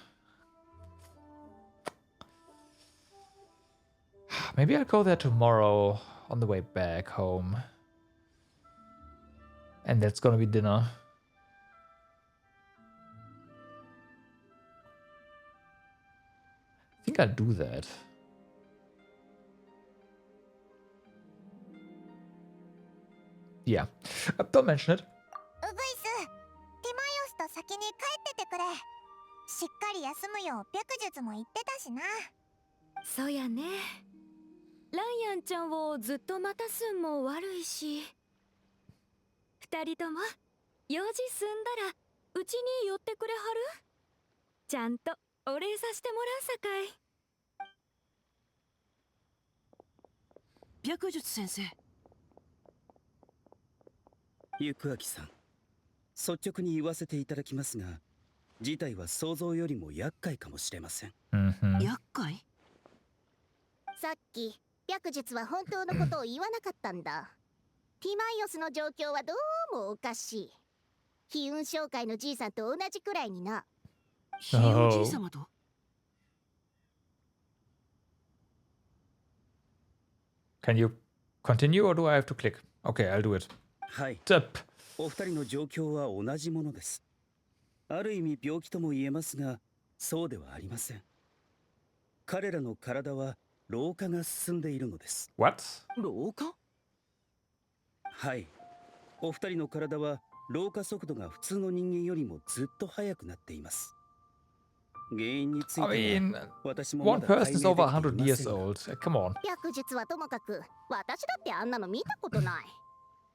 Maybe I'll go there tomorrow on the way back home. And that's gonna be dinner. I think I'll do that. Yeah. Don't mention it. ウグイス、ティマイオスと先に帰っててくれ。しっかり休むよう白術も言ってたしな。そうやね。ライアンちゃんをずっと待たすんも悪いし。二人とも用事済んだらうちに寄ってくれはる？ちゃんとお礼させてもらうさかい。白術先生。行明さん、率直に言わせていただきますが、事態は想像よりも厄介かもしれません。厄介？さっき白術は本当のことを言わなかったんだ。ティマイオスの状況はどうもおかしい。悲運商会のじいさんと同じくらいにな。ひいおじい様とCan you continue or do I have to click? Okay, I'll do it. はい。 Tap. お二人の状況は同じものです。ある意味病気とも言えますが、そうではありません。彼らの体は老化が進んでいるのです。What? 老化？はい。お二人の体は老化速度が普通の人間よりもずっと速くなっています。原因については I mean, 私もま one だ person 解 is 明 over できてい 100ま years せんが。 old. Come on. 白術はともかく、私だってあんなの見たことない。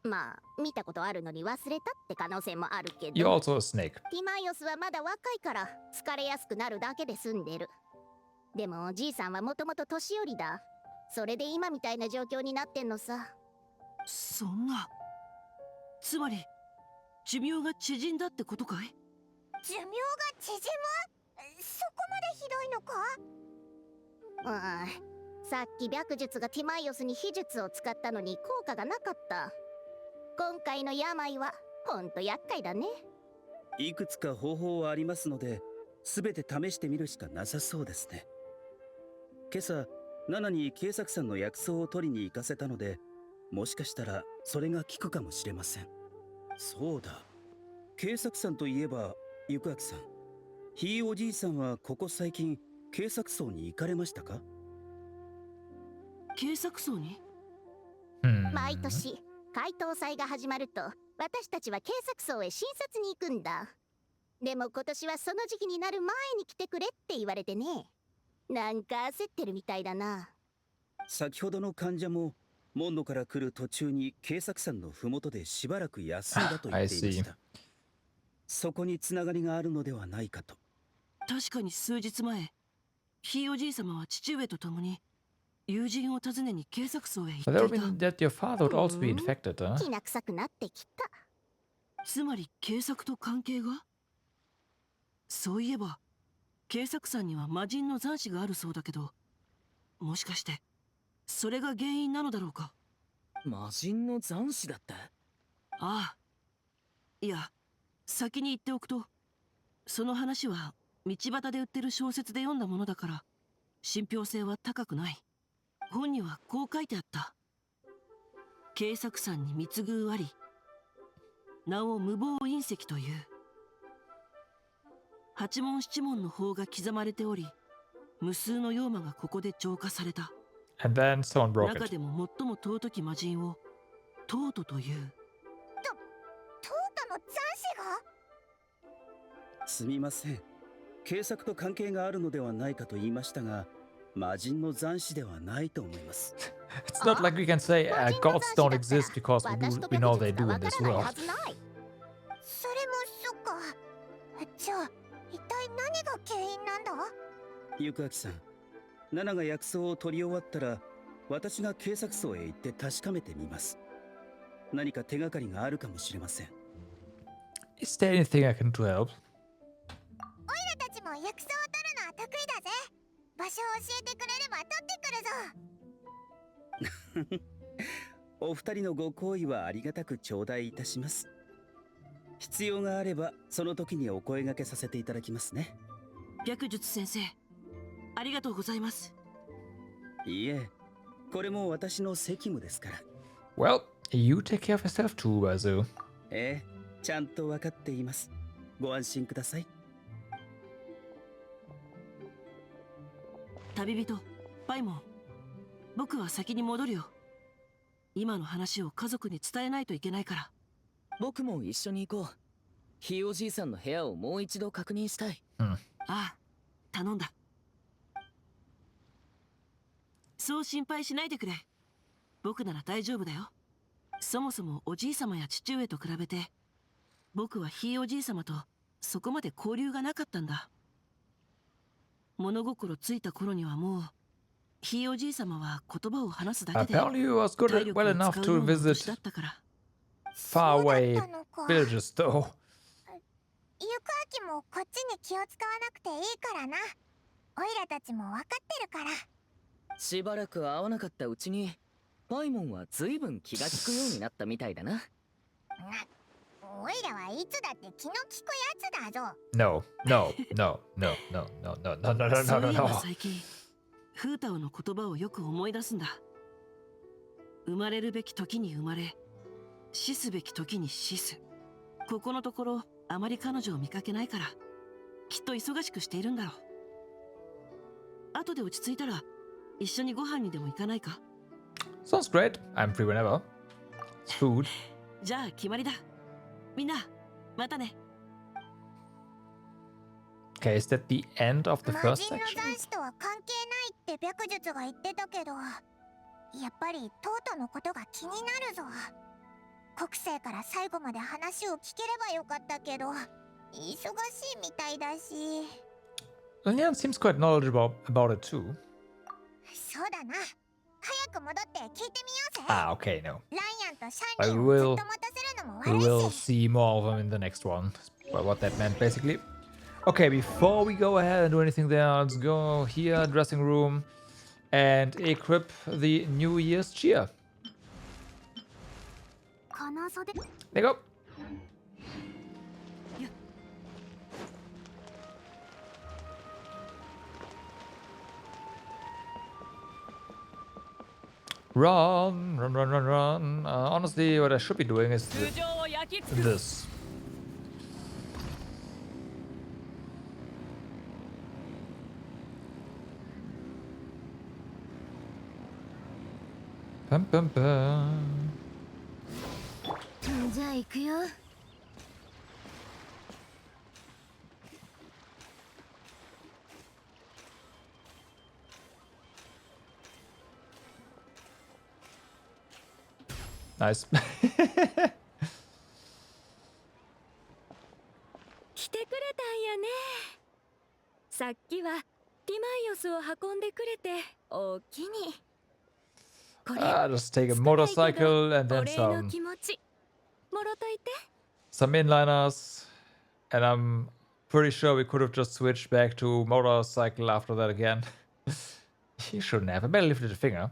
まあ、見たことあるのに忘れたって可能性もあるけ You're ど。 also a snake. ティマイオスはまだ若いから疲れやすくなるだけで済んでる。でもおじいさんはもともと年寄りだ。それで今みたいな状況になってんのさ。そんな。つまり寿命が縮んだってことかい？寿命が縮む？そこまでひどいのか？さっき白術がティマイオスに秘術を使ったのに効果がなかった。今回の病はほんと厄介だね。いくつか方法はありますので、すべて試してみるしかなさそうですね。今朝、ナナに慶作さんの薬草を取りに行かせたので、もしかしたらそれが効くかもしれません。そうだ。慶作さんといえば、行明さん。ひいおじいさんはここ最近、慶作荘に行かれましたか？慶作荘に？毎年解凍祭が始まると私たちは慶作荘へ診察に行くんだ。でも今年はその時期になる前に来てくれって言われてね。なんか焦ってるみたいだな。先ほどの患者もモンドから来る途中に慶作山のふもとでしばらく休んだと言っていました。そこにつながりがあるのではないかと。確かに数日前、ひいおじい様は父上と共に友人を訪ねに慶作荘へ行ってい That た。 would mean that your father would also be infected, huh? きな臭くなってきた。つまり慶作と関係が？そういえば慶作さんには魔人の残滓があるそうだけど、もしかしてそれが原因なのだろうか？魔人の残滓だった？ああ。いや、先に言っておくと、その話は道端で売ってる小説で読んだものだから信憑性は高くない。本にはこう書いてあった。慶作さんに密遇あり、名を無謀隕石という。八文七文の法が刻まれており、無数の妖魔がここで浄化された。 And then someone broke 中 it. でも最も尊き魔人をトートという。トータの残滓が？すみません。慶作と関係があるのではないかと言いましたが、魔人の残滓ではないと思います。It's not like we can say gods don't exist because we know they do in this world. それもそっか。じゃあ一体何が原因なんだ？行明さん、ナナが薬草を取り終わったら、私が慶作荘へ行って確かめてみます。何か手がかりがあるかもしれません。Is there anything I can do to help? オイラたちも薬草を取るのは得意だぜ。場所を教えてくれれば取ってくるぞ。お二人のご好意はありがたく頂戴いたします。必要があればその時にお声掛けさせていただきますね。白術先生、ありがとうございます。いいえ、これも私の責務ですから。 Well, you take care of yourself too, Bazu. ええ、ちゃんと分かっています。ご安心ください。旅人、パイモン。僕は先に戻るよ。今の話を家族に伝えないといけないから。僕も一緒に行こう。ひいおじいさんの部屋をもう一度確認したい。ああ、頼んだ。そう心配しないでくれ。僕なら大丈夫だよ。そもそもおじい様や父上と比べて、僕はひいおじい様とそこまで交流がなかったんだ。物心ついた頃にはもう、ひいおじい様は言葉を話すだけで Apparently he was good 体 at 力 well を enough 使う to ような visit 年だったから。 far そうだ away ったのか。 villages though. ゆくあきもこっちに気を使わなくていいからな。オイラたちも分かってるから。しばらく会わなかったうちに、パイモンは随分気が利くようになったみたいだな。オイラはいつだって気の利くやつだぞ。 No, no, no, no, no, no, no, no, no, no, そ no, ういえば no. 最近、フータオの言葉をよく思い出すんだ。生まれるべき時に生まれ、死すべき時に死す。ここのところ、あまり彼女を見かけないから、きっと忙しくしているんだろう。後で落ち着いたら、一緒にご飯にでも行かないか？ Sounds great. I'm free whenever. It's food. じゃあ決まりだ。みんな、またね。Okay, is that the end of the 魔 first 人の section? 残滓とは関係ないって白術が言ってたけど、やっぱりトートのことが気になるぞ。国政から最後まで話を聞ければよかったけど、忙しいみたいだし。Leon seems quite knowledgeable about it too. そうだな。早く戻って聞いてみようぜ。 Ah, okay, no. ライアンとシャ I ンリーをずっ will と待たせるのも We 悪 will いし。 see more of them in the next one. Well, what that meant, basically. Okay, before we go ahead and do anything there, let's go here, dressing room, and equip the New Year's cheer. この袖 There you go. Run, run, run, run, run. Honestly, what I should be doing is 頭上を焼き尽くす this. Bum, bum, bum. じゃあ行くよ。 Nice. 来てくれたんやね。さっきはティマイオスを運んでくれておおきに。これ Just take a 少ないけど motorcycle and お then 礼の some 気持ちもろといて。 some inliners, and I'm pretty sure we could have just switched back to motorcycle after that again. You shouldn't have. I barely lifted a finger.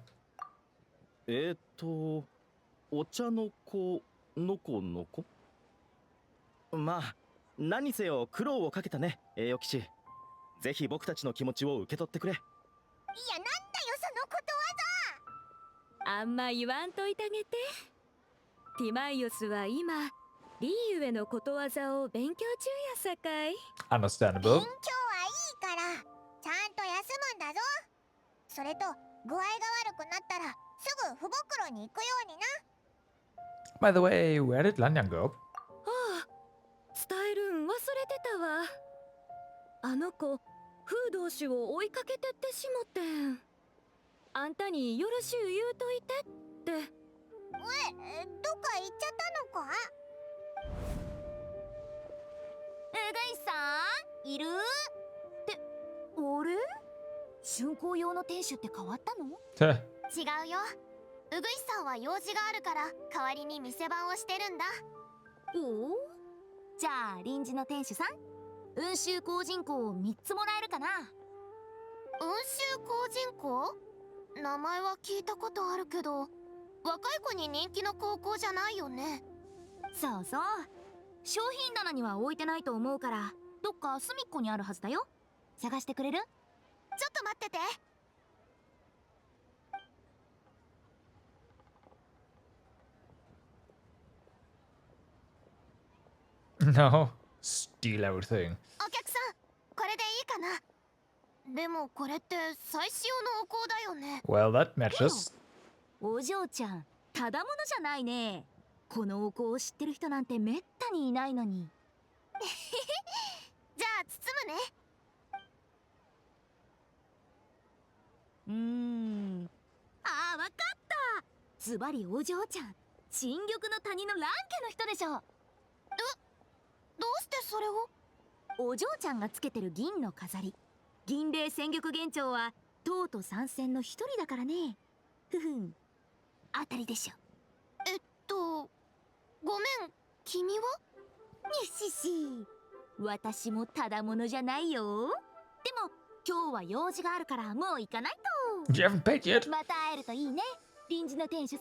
お茶の子のこのこ。まあ何せよ苦労をかけたね、栄誉騎士。ぜひ僕たちの気持ちを受け取ってくれ。いや、なんだよそのことわざ。あんま言わんといてあげて。ティマイオスは今リーユへのことわざを勉強中やさかい。勉 Understandable. 強はいいから、ちゃんと休むんだぞ。それと具合が悪くなったらすぐ不袋に行くようにな。 By the way, where did Lanyang go? ああ、伝えるん忘れてたわ。あの子、風道氏を追いかけてってしもってん。あんたによろしゅう言うといてって。どっか行っちゃったのか？うぐいさんいる？ってあれ？竣工用の店主って変わったの？違うよ。うぐいさんは用事があるから代わりに店番をしてるんだ。おお、じゃあ臨時の店主さん、雲州工人口を3つもらえるかな？雲州工人校？名前は聞いたことあるけど、若い子に人気の高校じゃないよね。そうそう、商品棚には置いてないと思うから、どっか隅っこにあるはずだよ。探してくれる？ちょっと待ってて。No. Steal everything. お客さん、これでいいかな。でもこれって最使用のお香だよね。 Well, that matches. お嬢ちゃん、ただものじゃないね。このお香を知ってる人なんてめったにいないのに。じゃあ包むね。あー、わかった。ズバリお嬢ちゃん、新玉の谷のラン家の人でしょ。どうしてそれを？お嬢ちゃんがつけてる銀の飾り、銀霊戦玉元朝は唐と参戦の一人だからね。ふふん、当たりでしょ。ごめん、君は？にしし、私もただものじゃないよ。でも今日は用事があるからもう行かないと。 You haven't paid yet. また会えるといいね、臨時の店主さん。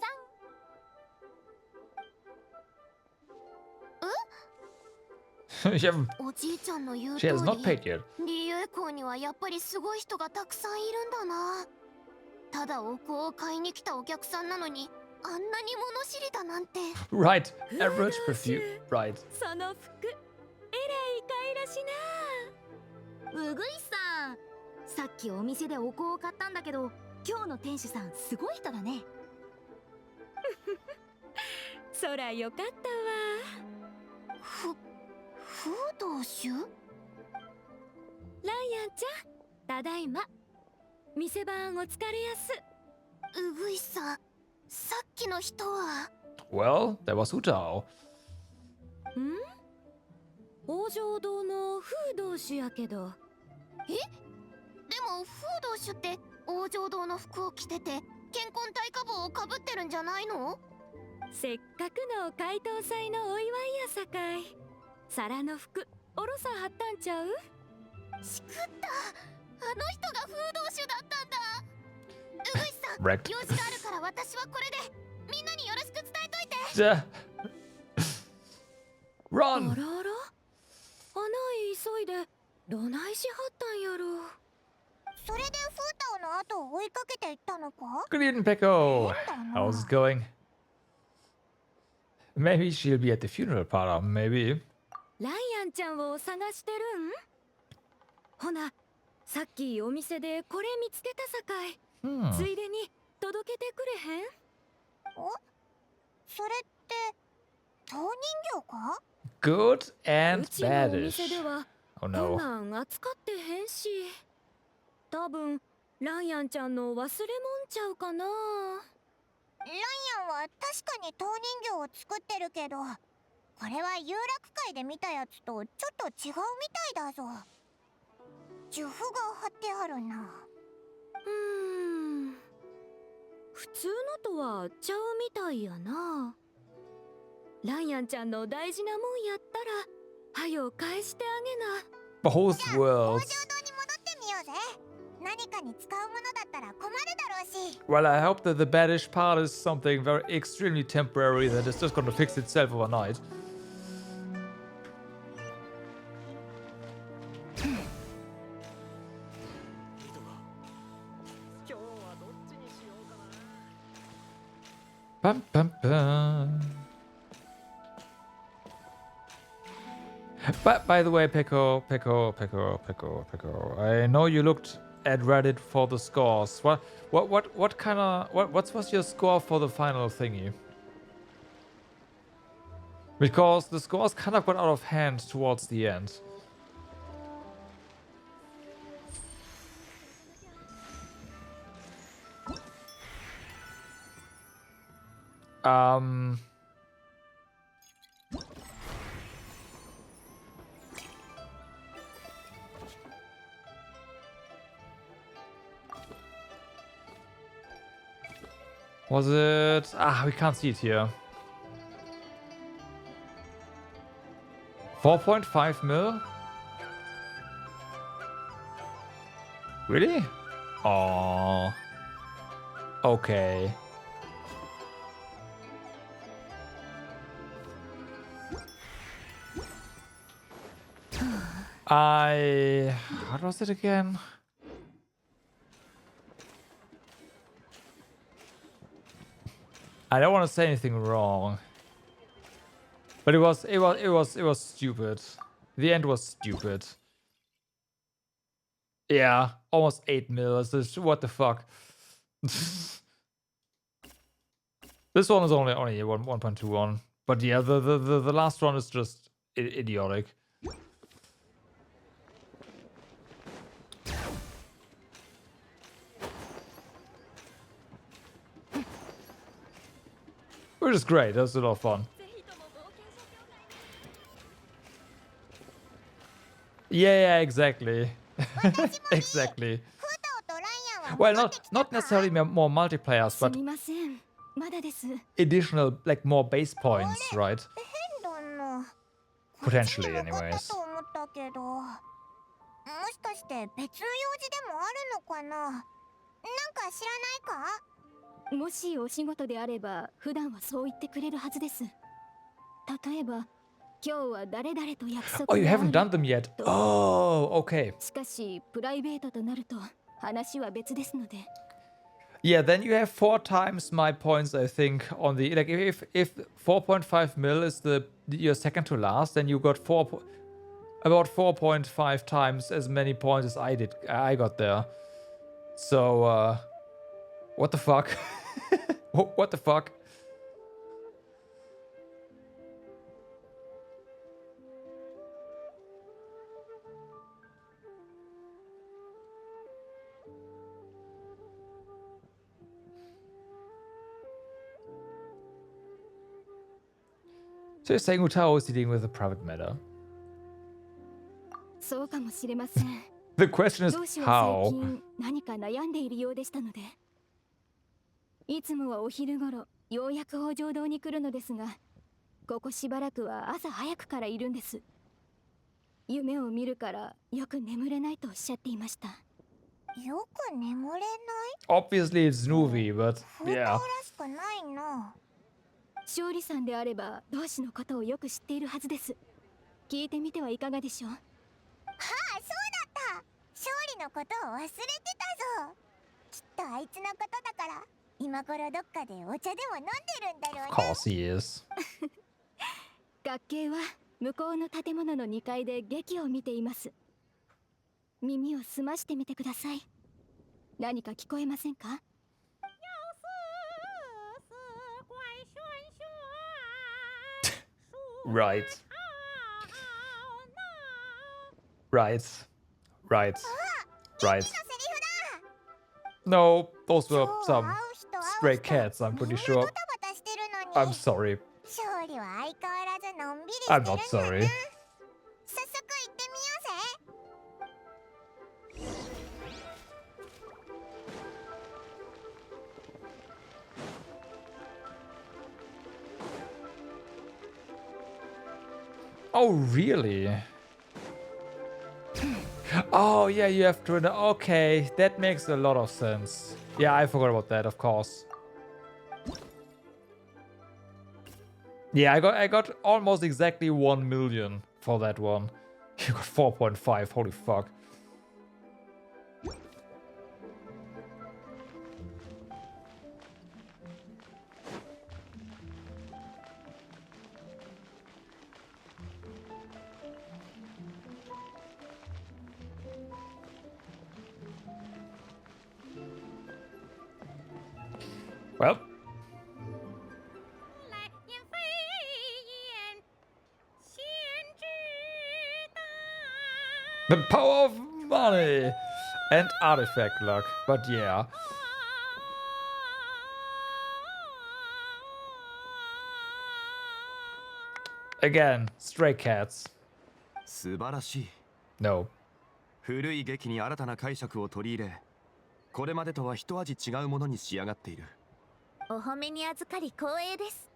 You haven't. おじいちゃんの言う She 通 has not り、 paid yet. リユエコーにはやっぱりすごい人がたくさんいるんだな。ただお香を買いに来たお客さんなのに、あんなに物知りだなんて。 Right. Average perfume. Right. その服えらいかいらしな。うぐいさん、さっきお店でお香を買ったんだけど、今日の店主さんすごい人だね。そらよかったわ。フードシュ？ライアンちゃん、ただいま。店番お疲れやす。うぐいさん、さっきの人は？ Well, that was Utao. 王城堂のフードシュやけど。でもフードシュって王城堂の服を着てて健康体化帽をかぶってるんじゃないの？せっかくの開頭祭のお祝いやさかい。皿の服おろさはったんちゃう？しくった、あの人がフードシュだったんだ。うぐいさん、 Wrecked. 用事があるから私はこれで。みんなによろしく伝えといて。あ Run! らあら、あない急いでどないしはったんやろ。それでフータオの後を追いかけていったのか？ Good evening, Peko. How's it going? Maybe she'll be at the funeral parlor. Maybe. ライアンちゃんを探してるん？ほな、さっきお店でこれ見つけたさかい。Hmm. ついでに届けてくれへん？それって陶人形か？ Good う and ちのお badish. 店では Oh こん no. なん扱ってへんし。多分ライアンちゃんの忘れもんちゃうかな。ライアンは確かに陶人形を作ってるけど、これは有楽会で見たやつとちょっと違うみたいだぞ。呪符が貼ってあるな。普通のとはちゃうみたいやな。ライアンちゃんの大事なもんやったらはよ返してあげな。 Both 王 worlds. 城堂に戻ってみようぜ。何かに使うものだったら困るだろうし。 Well, I hope that the badish part is something very extremely temporary that is just gonna fix itself overnight. 今日はどっちにしようかな。 Bum, bum, bum. But by the way, Peko, I know you looked at Reddit for the scores. What kind of what was your score for the final thingy? Because the scores kind of got out of hand towards the end. Was it? Ah, we can't see it here. 4.5 mil? Really? Oh. Okay. What was it again? I don't want to say anything wrong. But it was stupid. The end was stupid. Yeah, almost 8 mil. What the fuck? This one is only 1.21. But yeah, the last one is just idiotic. Which is great. That's a lot of fun. Yeah, exactly. Exactly. Well, not necessarily more multiplayers, す but みませんまだです additional, like more base points, right? 変だな Potentially, こっちに向かった anyways. と思ったけどもしかして別の用事でもあるのかななんか知らないかもしお仕事であれば普段はそう言ってくれるはずです例えば今日は誰々と約束 Oh, you があ haven't る done them yet. Oh, okay. しかしプライベートとなると話は別ですので Yeah, then you have 4 times my points, I think, on the like if 4.5 mil is your second to last, then you got about 4.5 times as many points as I got there. So what the fuck? What the fuck? So you're saying Utao is dealing with a private matter? そうかもしれません The question is 上司は how? 最近何か悩んでいるようでしたのでいつもはお昼頃ようやく北条堂に来るのですがここしばらくは朝早くからいるんです夢を見るからよく眠れないとおっしゃっていましたよく眠れない Obviously it's Nuvi, but 風 yeah. らしくないな勝利さんであれば同志のことをよく知っているはずです聞いてみてはいかがでしょうああそうだった勝利のことを忘れてたぞきっとあいつのことだから今頃どっかでお茶でも飲んでるんだろう Of な course he is. 学系は向こうの建物の2階で劇を見ています耳を澄ましてみてください何か聞こえませんか Right. Right. Right. セ Right. リフだ No, those were 今日 some 会う人 stray cats, I'm みん pretty な sure. ドタバタしてるの I'm に sorry. 勝利は相変わらずのんびりしてる I'm んだ not な sorry. 早速行ってみようぜ Oh, really? Oh, yeah, you have to... Okay, that makes a lot of sense. Yeah, I forgot about that, of course. Yeah, I got almost exactly 1 million for that one. You got 4.5, holy fuck. Well, the power of money and artifact luck, but yeah. Again, stray cats. 素晴らしい No. 古い劇に新たな解釈を取り入れこれまでとは一味違うものに仕上がっているお褒めに預かり光栄です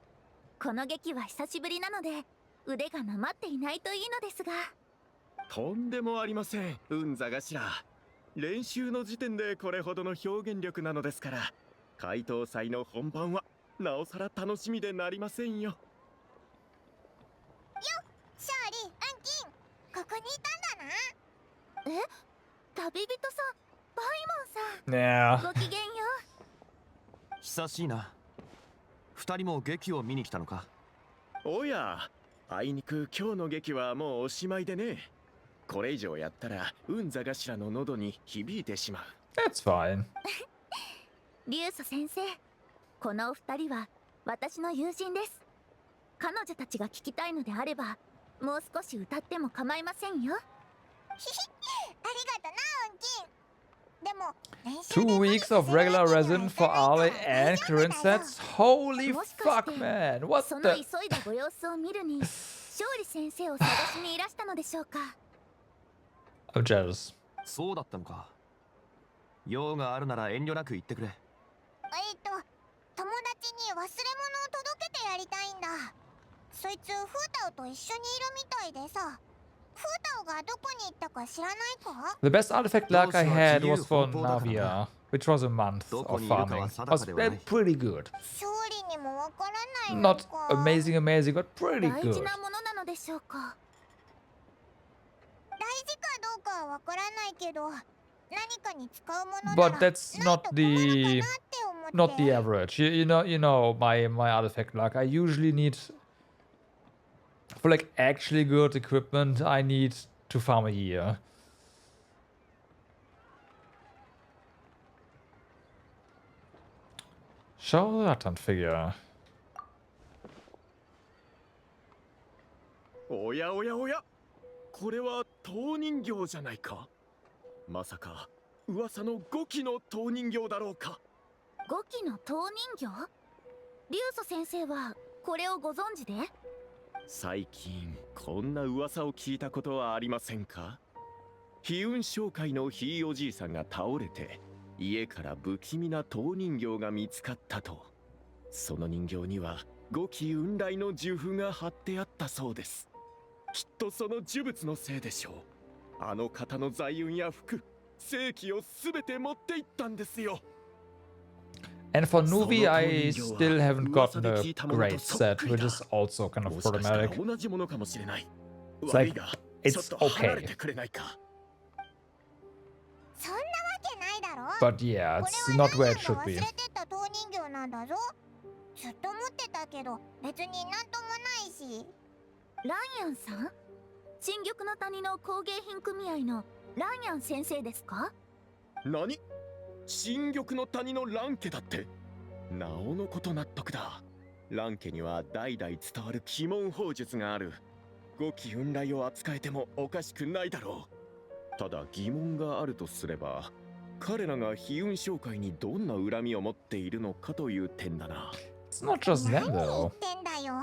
この劇は久しぶりなので腕がなまっていないといいのですがとんでもありません運座頭練習の時点でこれほどの表現力なのですから解答祭の本番はなおさら楽しみでなりませんよ勝利アンキンここにいたんだなえ旅人さんバイモン Yeah. さんごきげんよ久しいな二人も劇を見に来たのかおやあいにく今日の劇はもうおしまいでね。これ以上やったら運座頭の喉に響いてしまう。 That's fine. リュウソ先生、このお二人は私の友人です。彼女たちが聞きたいのであれば、もう少し歌っても構いませんよ。ひひ、ありがとな、ウンキン。でも、練習 2 で weeks of regular resin for Ali and Corinne sets. Holy fuck, man. What その the? 急いだご様子を見るに、勝利先生を探しにいらしたのでしょうか。I'm jealous. そうだったのか。用があるなら遠慮なく言ってくれ。友達に忘れ物を届けてやりたいんだ。そいつフータオと一緒にいるみたいでさ。フータオがどこに行ったか知らないか？ The best artifact luck I had was for Navia, which was a month of farming. Was pretty good. 勝利にもわからないの Not か。 amazing, but pretty 大 good. 事なものなのでしょうか。大事かどうかはわからないけど、何かに使うものな But ら that's ない not と困るか the なって思って。 not the average. You know my artifact luck. I usually need for like actually good equipment. I need to farm a year. Charlatan figure. おやおやおや、これは陶人形じゃないか。まさか噂の5機の陶人形だろうか。5機の陶人形？リュウソ先生はこれをご存知で？最近こんな噂を聞いたことはありませんか？飛雲商会のひいおじいさんが倒れて、家から不気味な陶人形が見つかったと。その人形には5機雲来の呪符が貼ってあったそうです。きっとその呪物のせいでしょう。あの方の財運や福、正気をすべて持っていったんですよ。 And for Nuvi, I still haven't gotten a great set, which is also kind of もしかしたら problematic. 同じものかもしれない。 It's 悪い like が、 it's ちょっと離れ okay. てくれないか。そんなわけないだろ。 But yeah, it's not where it should 忘 be. れてた陶人形なんだぞ。ずっと持ってたけど別になんともないし。ランヤンさん？新玉の谷の工芸品組合のランヤン先生ですか？何？新玉の谷の蘭家だって。なおのこと納得だ。蘭家には代々伝わる鬼門法術がある。5機雲来を扱えてもおかしくないだろう。ただ疑問があるとすれば、彼らが飛雲商会にどんな恨みを持っているのかという点だな。 It's not just them 何言 though. ってんだよ。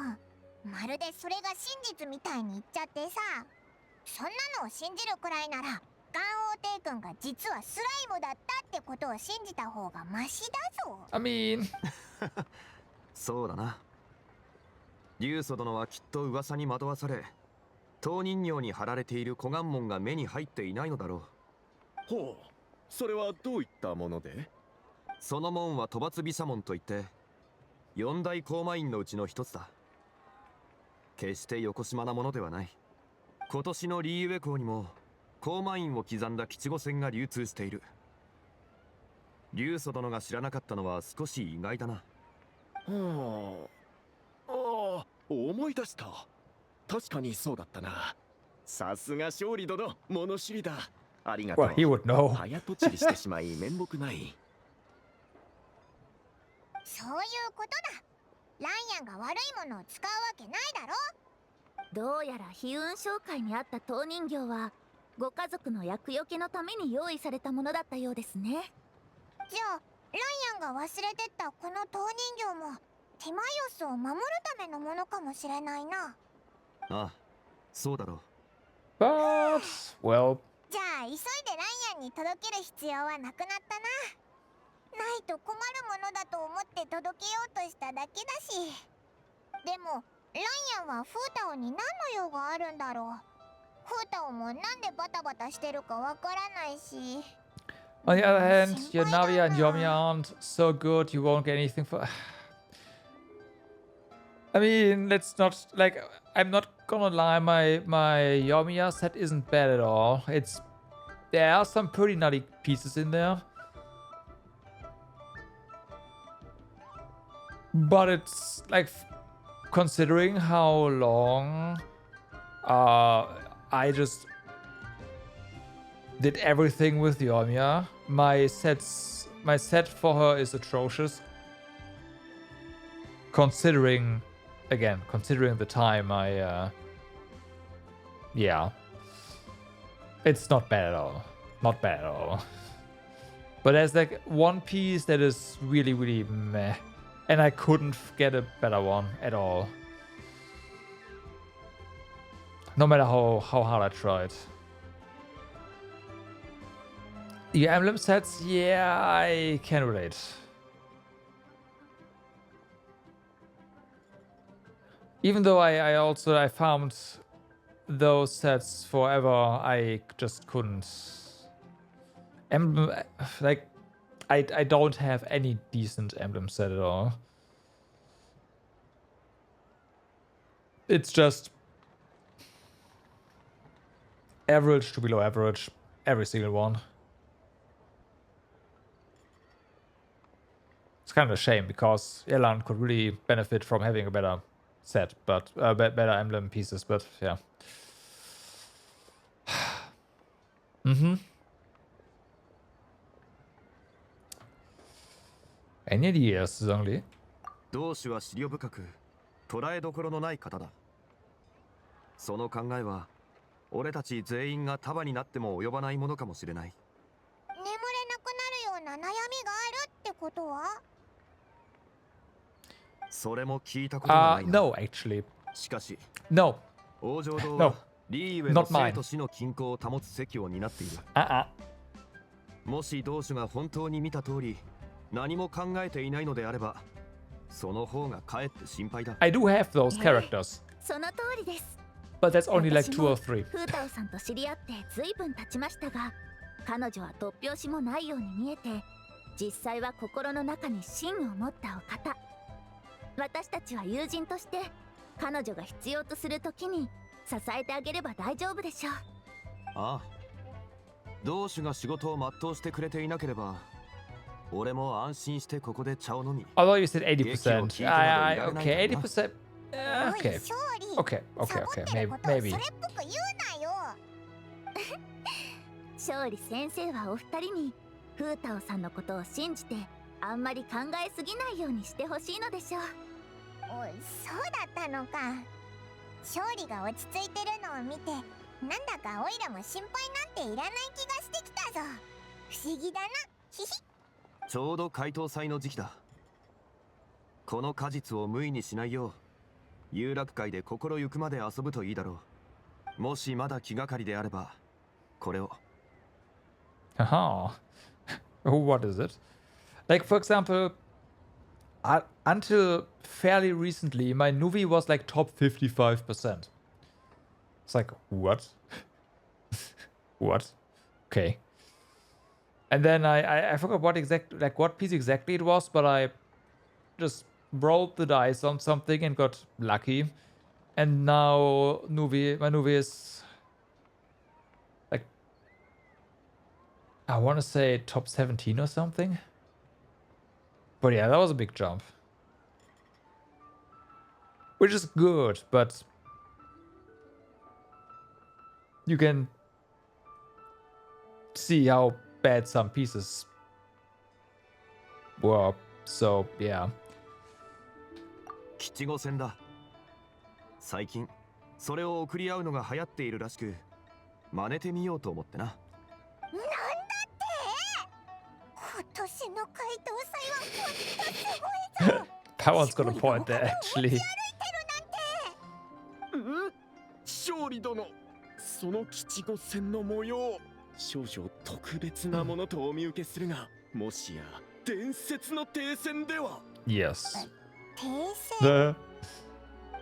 まるでそれが真実みたいに言っちゃってさ。そんなのを信じるくらいなら、ガン王帝君が実はスライムだったってことを信じた方がマシだぞ。I mean, そうだな。竜祖殿はきっと噂に惑わされ、陶人形に貼られている古岩門が目に入っていないのだろう。ほう、それはどういったもので？その門は討伐毘沙門といって、四大公務員のうちの一つだ。決して横島なものではない。今年のリーウェ港にも公務員を刻んだ吉五船が流通している。竜祖殿が知らなかったのは少し意外だな。はあ、ああ、思い出した。確かにそうだったな。さすが勝利殿、物知りだ。ありがとう。 well, he would know. 早とちりしてしまい面目ない。そういうことだ。ライアンが悪いものを使うわけないだろ。どうやら飛雲商会にあった陶人形はご家族の厄除けのために用意されたものだったようですね。じゃあライアンが忘れてったこの陶人形もティマイオスを守るためのものかもしれないな。ああ、そうだろう。 But, well, じゃあ急いでライアンに届ける必要はなくなったな。ないと困るものだと思って届けようとしただけだし。でもライアンはフータオに何の用があるんだろう。フータオもなんでバタバタしてるかわからないし。 on the other hand, your Navia and Yomi aren't so good, you won't get anything for. I mean, let's not like. I'm not gonna lie, my Yomiya set isn't bad at all. There are some pretty nutty pieces in there, but it's like considering how long I just did everything with Yoimiya, my set for her is atrocious. Considering the time yeah. It's not bad at all. Not bad at all. But there's like one piece that is really, really meh. And I couldn't get a better one at all. No matter how hard I tried. The emblem sets, yeah, I can relate. Even though I found those sets forever, I just couldn't. Emblem, like, I don't have any decent emblem set at all. It's just average to below average, every single one. It's kind of a shame because Elan could really benefit from having a better set, but better emblem pieces, but yeah. Any ideas, Zhongli? 同志は思慮深く捉えどころのない方だ。その考えは俺たち全員が束になっても及ばないものかもしれない。眠れなくなるような悩みがあるってことは？それも聞いたことがないな。No, actually. しかし、No. 王城堂 No. はリーウェの生と死の均衡を保つ責を担っている。もし同志が本当に見た通り何も考えていないのであれば、その方がかえって心配だ。I do have those characters. その通りです。 But that's only like 2 or 3. フータオさんと知り合ってずいぶん経ちましたが、彼女は突拍子もないように見えて、実際は心の中に芯を持ったお方。私たちは友人として彼女が必要とする時に支えてあげれば大丈夫でしょう。ああ、同志が仕事を全うしてくれていなければ、俺も安心してここで茶を飲み。Although you said 80%. Okay, 80%. Okay. Okay, maybe. 勝利先生はお二人にフータオさんのことを信じてあんまり考えすぎないようにしてほしいのでしょう。おい、そうだったのか。勝利が落ち着いてるのを見て、なんだかオイラも心配なんていらない気がしてきたぞ。不思議だな。ひひ。ちょうど解凍祭の時期だ。この果実を無意にしないよう、有楽会で心ゆくまで遊ぶといいだろう。もしまだ気がかりであれば、これを。Aha. What is it? Like, for example, until fairly recently, my Nuvi was like top 55%. It's like, what? What? Okay. And then I forgot what piece exactly it was, but I just rolled the dice on something and got lucky. And now my Nuvi is like, I want to say top 17 or something. But yeah, that was a big jump. Which is good, but you can see how bad some pieces were. So, yeah. 吉五戦だ。最近それを送り合うのが流行っているらしく、真似てみようと思ってな。なんだって今年の解凍祭はほんとすごいぞ。That one's got a point there, actually. 勝利殿、その吉五戦の模様、少々特別なものとお見受けするが、もしや伝説の停戦では？ Yes. 停戦？あ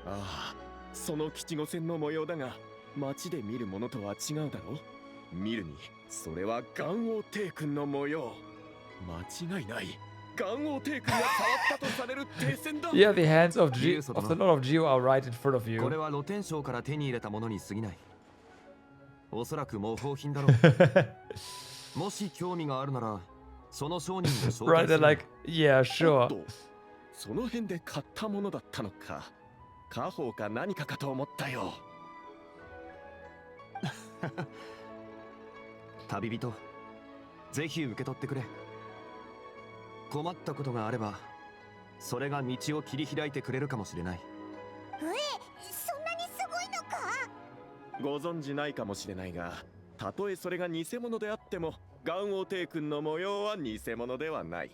あ、その吉五戦の模様だが、街で見るものとは違うだろう。見るに、それは元王帝君の模様。間違いない。元王帝君が触ったとされる停戦だ。Yeah, the hands of the Lord of Geo are right in front of you. これは露天商から手に入れたものに過ぎない。おそらく模倣品だろう。もし興味があるなら、その商人を紹介 Right, they're like, yeah, sure. その辺で買ったものだったのか。家宝か何かかと思ったよ。旅人、ぜひ受け取ってくれ。困ったことがあれば、それが道を切り開いてくれるかもしれない。そんなにすごいのか？ご存じないかもしれないが、たとえそれが偽物であっても、元王帝君の模様は偽物ではない。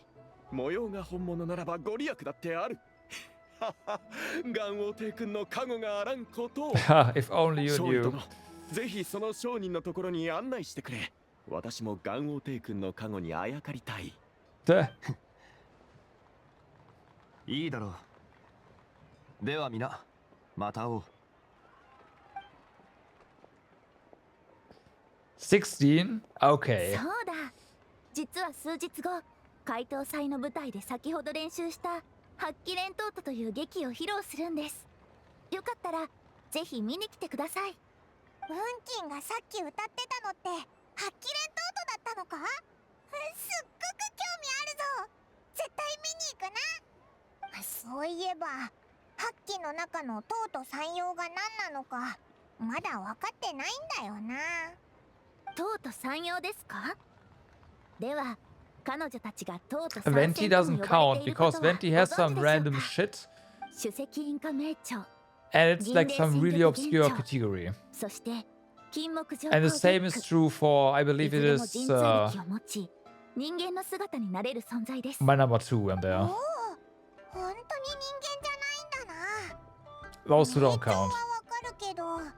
模様が本物ならばご利益だってある。元王帝君の加護があらんことを。If only you 勝利 knew. 殿、ぜひその商人のところに案内してくれ。私も元王帝君の加護にあやかりたい。いいだろう。では皆、また会おう。16? Okay. そうだ。実は数日後、怪盗祭の舞台で先ほど練習した発揮連闘という劇を披露するんです。よかったらぜひ見に来てください。運金がさっき歌ってたのって発揮連闘とだったのか？すっごく興味あるぞ。絶対見に行くな。そういえば発揮の中の唐と山陽が何なのかまだ分かってないんだよな。唐と山陽ですか？では彼女たちが唐と Venti doesn't count because Venti has some random shit 首席インカ名著 and it's like some really obscure category. そして金木上 And the same is true for, I believe it is 人間の姿になれる存在です。 my number 2 in there. 本当に人間じゃないんだな。 Those who don't 名 count. 称はわかるけど、幻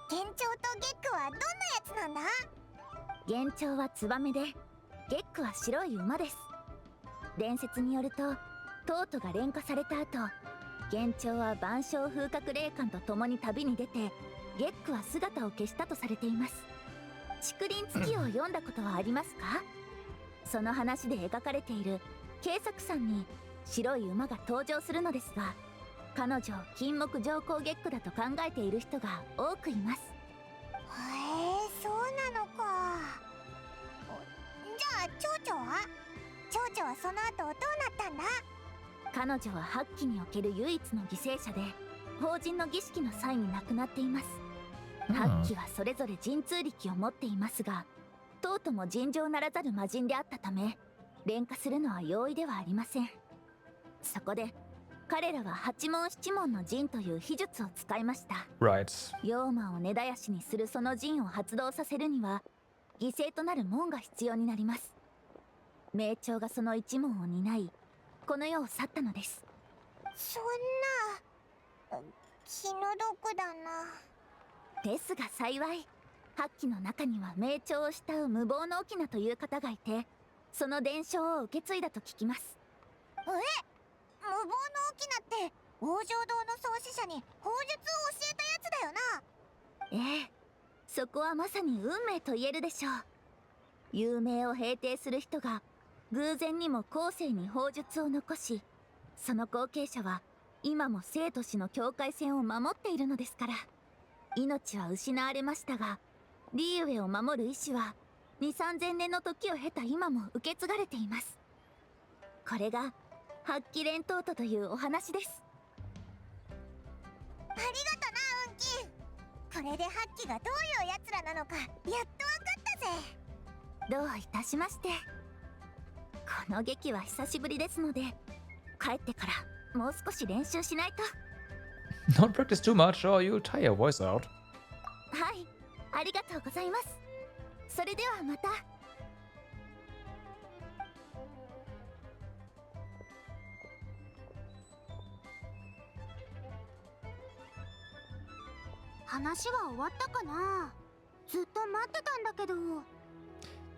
鳥とゲックはどんなやつなんだ？幻鳥はツバメで、ゲックは白い馬です。伝説によると、トートが錬化された後、幻鳥は万象風格霊感と共に旅に出て、ゲックは姿を消したとされています。竹林月を読んだことはありますか？その話で描かれている慶作山に白い馬が登場するのですが、彼女を金木上皇ゲックだと考えている人が多くいます。へえ、そうなのか。じゃあ蝶々は？蝶々はその後どうなったんだ？彼女は8期における唯一の犠牲者で、法人の儀式の際に亡くなっています。8期はそれぞれ神通力を持っていますが、とうとも尋常ならざる魔人であったため、錬化するのは容易ではありません。そこで彼らは八文七文の陣という秘術を使いました。 Right. 妖魔を根絶やしにするその陣を発動させるには、犠牲となる門が必要になります。名鳥がその一門を担い、この世を去ったのです。そんな気の毒だな。ですが幸い、8期の中には名鳥を慕う無謀の翁という方がいて、その伝承を受け継いだと聞きます。無謀の翁って王城堂の創始者に法術を教えたやつだよな。ええ、そこはまさに運命と言えるでしょう。有名を平定する人が偶然にも後世に法術を残し、その後継者は今も生と死の境界線を守っているのですから。命は失われましたが、リーウェを守る意志は2、3000年の時を経た今も受け継がれています。これが発揮連闘というお話です。ありがとな、運金。これで発揮がどういうやつらなのかやっとわかったぜ。どういたしまして。この劇は久しぶりですので、帰ってからもう少し練習しないと。Don't practice too much or you'll tire your voice out. はい、ありがとうございます。それではまた。話は終わったかな。ずっと待ってたんだけど。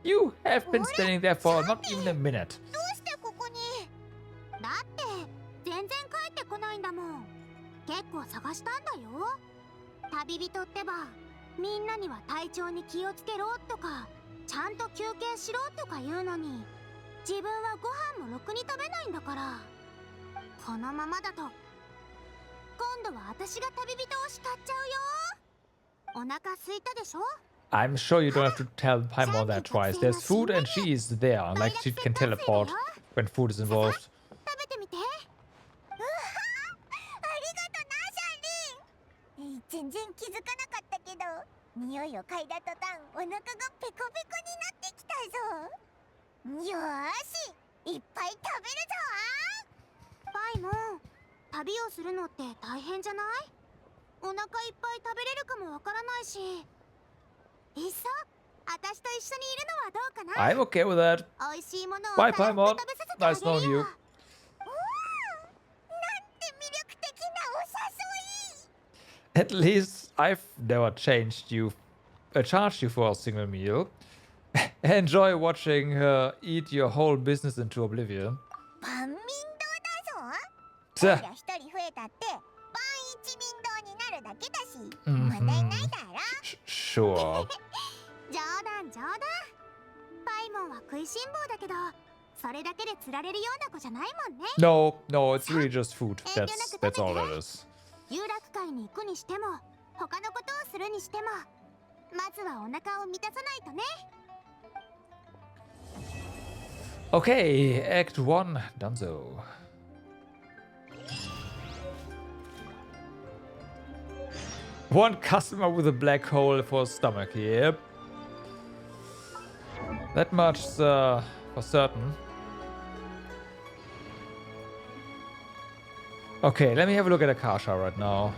You have been standing there for not even a minute. どうしてここに？だって全然帰ってこないんだもん。結構探したんだよ。旅人ってば、みんなには体調に気をつけろとか、ちゃんと休憩しろとか言うのに、自分はご飯もろくに食べないんだから。このままだと今度は私が旅人を叱っちゃうよ。お腹空いたでしょ？ I'm sure you don't have to tell Paimon that twice. There's food and she is there, like she can teleport when food is involved. 食べてみて。うわ、ありがとな、シャイ全然気づかなかったけど、匂いを嗅いだ途端お腹がペコペコになってきたぞ。よーし、いっぱい食べるぞ。パイモン、旅をするのって大変じゃない？お腹いっぱい食べれるかもわからないし。いっそ私と一緒にいるのはどうかな？ I'm okay with that. 美味しいものを Bye, たらふく Paimon. 食べさせてあ Nice げる knowing you. よ。おー、なんて魅力的なお誘い。 At least I've never charged you for a single meal. Enjoy watching her eat your whole business into oblivion. 万民堂だぞ。じゃあおいら一人増えたって万一民堂になるだけだし、問題ないだろ。Sure. 冗談冗談。パイモンは食いしん坊だけど、それだけで釣られるような子じゃないもんね。No, it's really just food. That's all it is. 遊楽会に行くにしても、他のことをするにしても、まずはお腹を満たさないとね。Okay, Act 1, donezo. One customer with a black hole for stomach, yep. That much for certain. Okay, let me have a look at Akasha right now.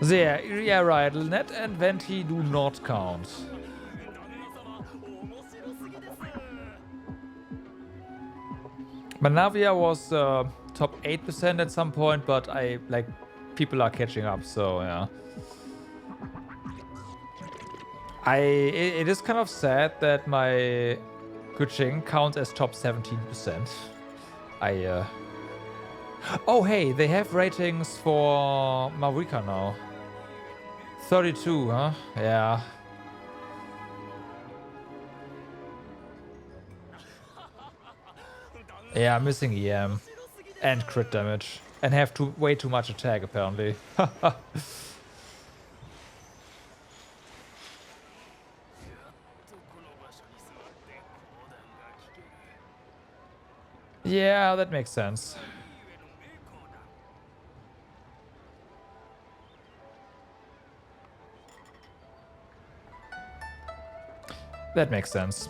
Yeah, right. Net and Venti do not count. Manavia was top 8% at some point, but people are catching up, so yeah. It is kind of sad that my Kuching counts as top 17%. Oh hey, they have ratings for Marika now. 32, huh? Yeah. Yeah, missing EM and crit damage and have way too much attack apparently. Yeah, that makes sense. That makes sense.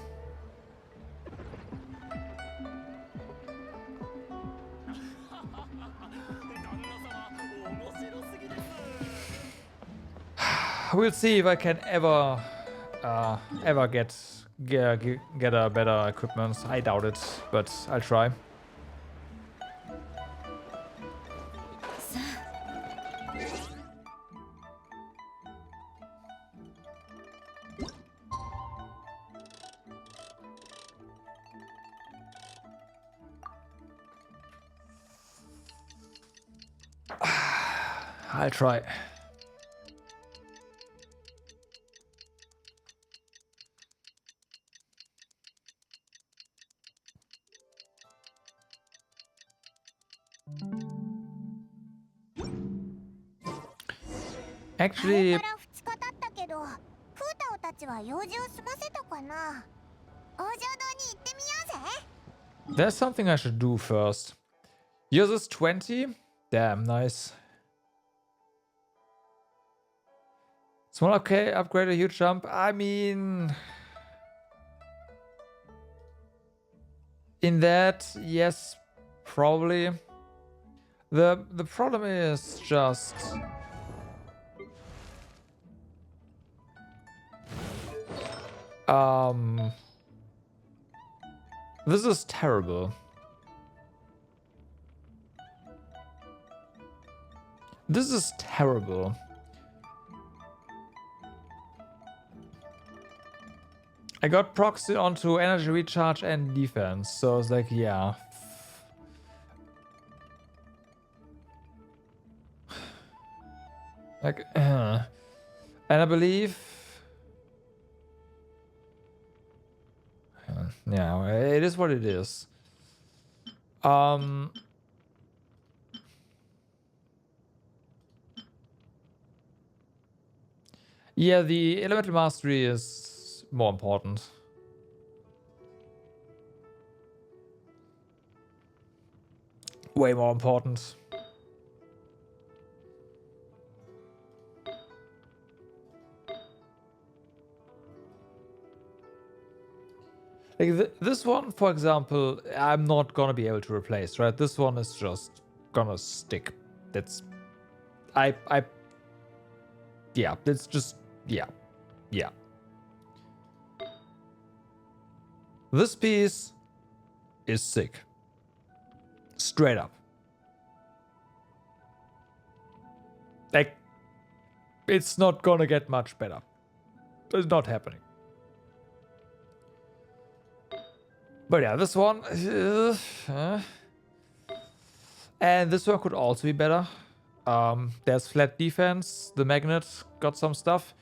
We'll see if I can ever get a better equipment. I doubt it, but I'll try. I'll try. Actually, there's something I should do first. Yours is 20? Damn, nice. Small upgrade, a huge jump. I mean, in that, yes, probably. The problem is just this is terrible. This is terrible. I got proxy onto energy recharge and defense, so it's like, yeah. Like, and I believe, yeah, it is what it is. Yeah, the elemental mastery is more important. way more important. Like this one, for example, I'm not gonna be able to replace, right? This one is just gonna stick. That's, yeah, that's just, yeah. This piece is sick. Straight up. Like, it's not gonna get much better. It's not happening. But yeah, this one... and this one could also be better. There's flat defense. The magnet got some stuff.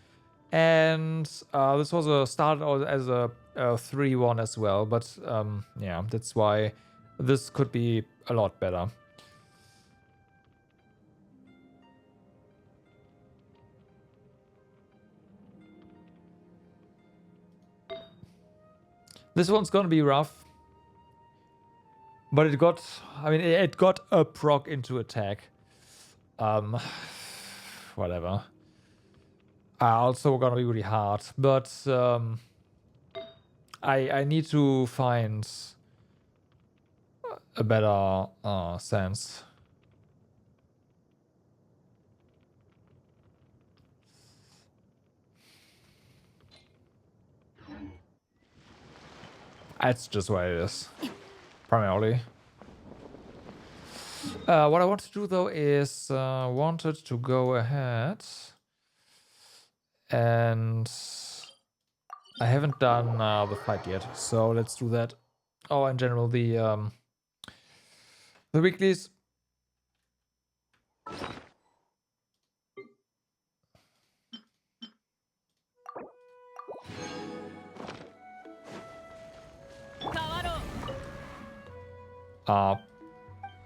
And this was started out as a 3-1 as well. But yeah, that's why this could be a lot better. This one's gonna be rough. But it got, I mean, it got a proc into attack. Whatever. Also gonna be really hard, but I need to find a better sense. That's just what it is, primarily. What I want to do though is wanted to go ahead, and I haven't done the fight yet, so let's do that. Oh, in general, the weeklies.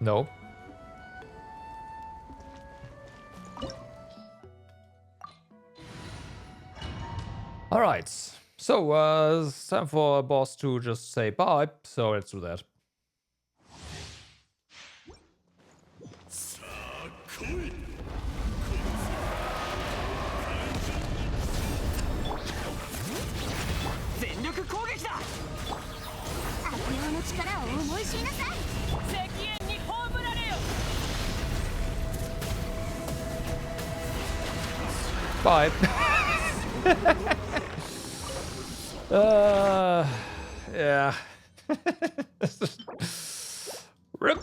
No. Alright, so it's time for a boss to just say bye, so let's do that. Bye. Yeah. Rip.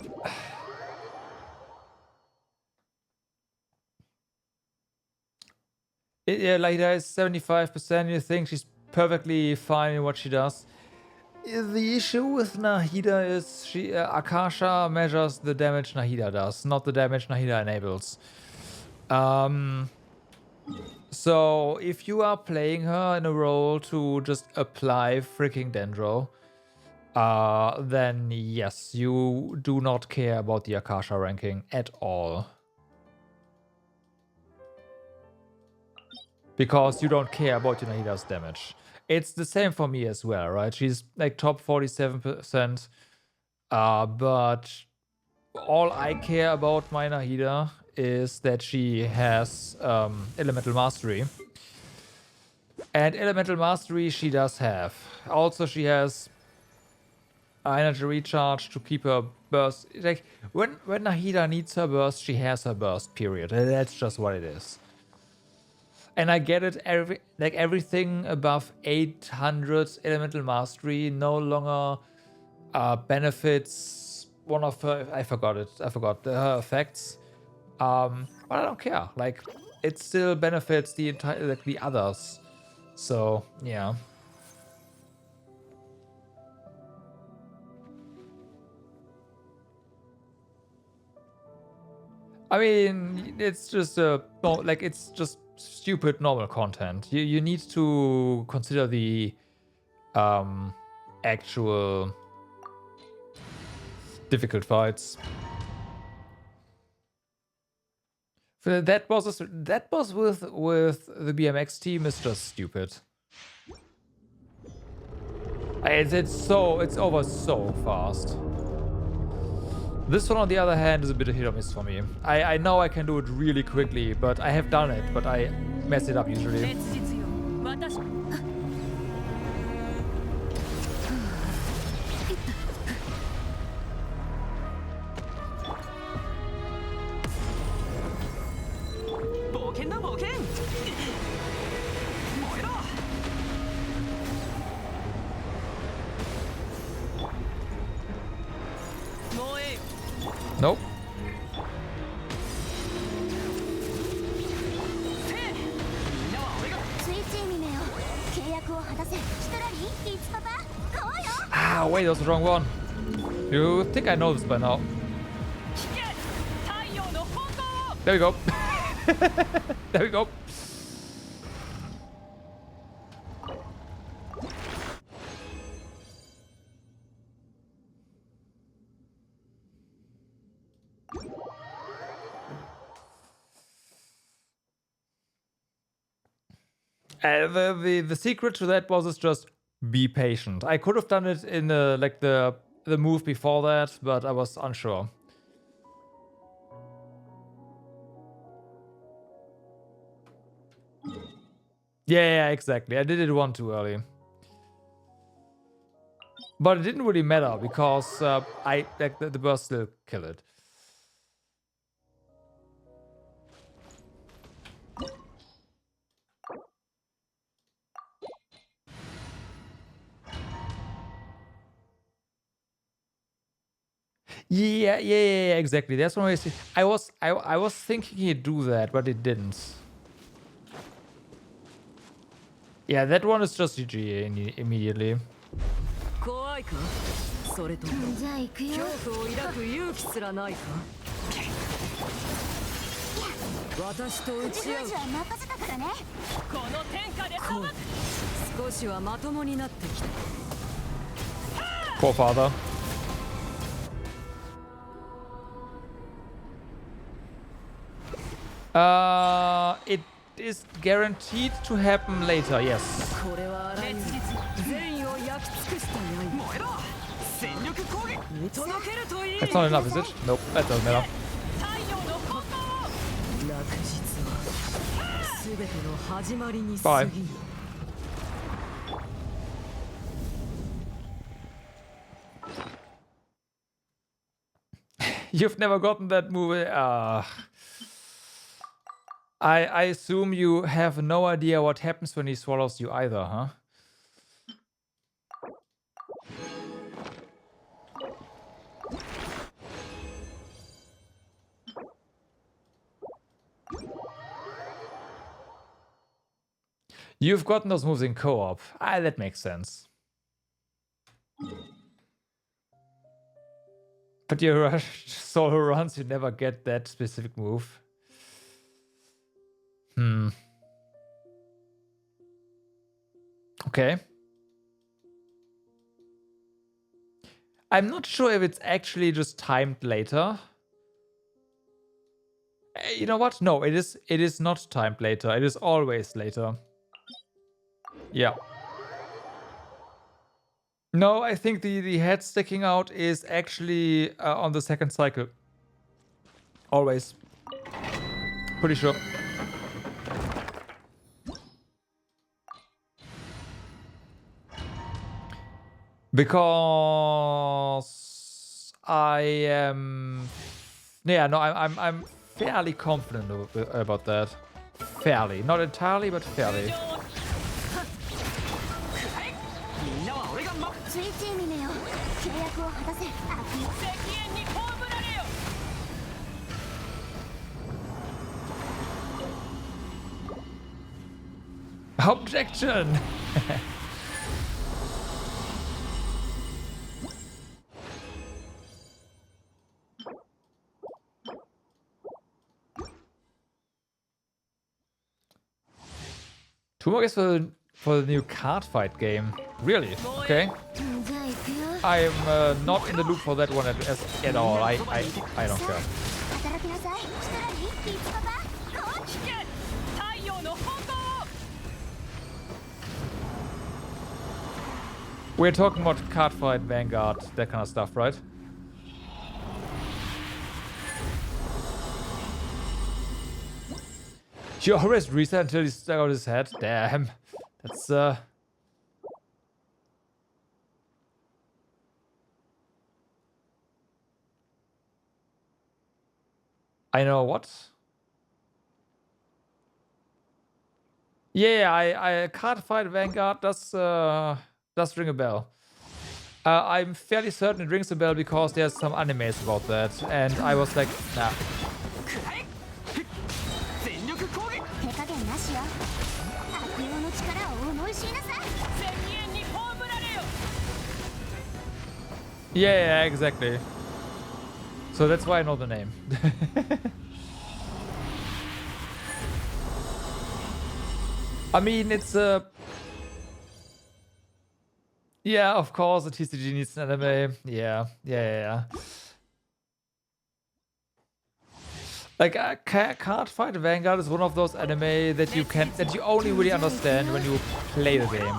Yeah, like that is 75%. You think she's perfectly fine in what she does. The issue with Nahida is she Akasha measures the damage Nahida does, not the damage Nahida enables. So if you are playing her in a role to just apply freaking Dendro, then yes, you do not care about the Akasha ranking at all. Because you don't care about Nahida's damage. It's the same for me as well, right? She's like top 47%, but all I care about my Nahida is that she has Elemental Mastery. And Elemental Mastery she does have. Also she has Energy Recharge to keep her burst. Like, when Nahida needs her burst, she has her burst, period. That's just what it is. And I get it, everything above 800 Elemental Mastery no longer benefits one of her, I forgot her effects. But I don't care, like, it still benefits the entire, like, the others. So, yeah. I mean, it's just it's just stupid normal content. You need to consider the actual difficult fights. That boss with the BMX team is just stupid. It's over so fast. This one, on the other hand, is a bit of hit or miss for me. I know I can do it really quickly, but I have done it, but I mess it up usually. 烈日よ私 冒険だ冒険燃えろ 燃えよ Nope. みんなは俺がスイッチミネよ契約を果たせシトラリーリッツパパこうよ Ah, wait, that was the wrong one. You think I know this by now? 聞け太陽の方向を There we go. There we go. The secret to that was just be patient. I could have done it in like the move before that, but I was unsure. Yeah, exactly. I did it one too early. But it didn't really matter because the burst still killed it. Yeah, exactly. That's what I was thinking he'd do that, but it didn't. Yeah, that one is just GG immediately. 怖いかそれともじゃあ行くよ恐怖を抱く勇気すらないか私と打ち合うじゃあ任せたからねこの天下で裁く少しはまともになってきた Poor father. It is guaranteed to happen later, yes. これはあらゆる善意を焼き尽くした刃燃えろ戦力攻撃見届けるといい That's not enough, is it? Nope, that doesn't matter. 太陽の方向落日は全ての始まりに過ぎ Bye. You've never gotten that movie? I assume you have no idea what happens when he swallows you either, huh? You've gotten those moves in co-op. Ah, that makes sense. But you rush solo runs, you never get that specific move. Okay. I'm not sure if it's actually just timed later. You know what? No, it is not timed later. It is always later. Yeah. No, I think the head sticking out is actually on the second cycle. Always. Pretty sure. Because I am... Yeah, no, I'm fairly confident about that. Fairly. Not entirely, but fairly. みんなは俺がスイッチミネよ契約を果たせ赤煙に葬られよ Objection! Two more guys for the new card fight game. Really? Okay. じゃあ行くよ I'm not in the loop for that one at all. I don't care. 働きなさいシトラリーリッツパパこう聞け太陽の方向を We're talking about card fight, Vanguard, that kind of stuff, right? You always reset until he stuck out his head. Damn. That's I know what? Yeah, I can't fight Vanguard. Does ring a bell. I'm fairly certain it rings a bell because there's some animes about that, and I was like, nah. Yeah, exactly. So that's why I know the name. I mean, it's a... Yeah, of course, the TCG needs an anime. Yeah. Like, Card Fight Vanguard is one of those anime that you only really understand when you play the game.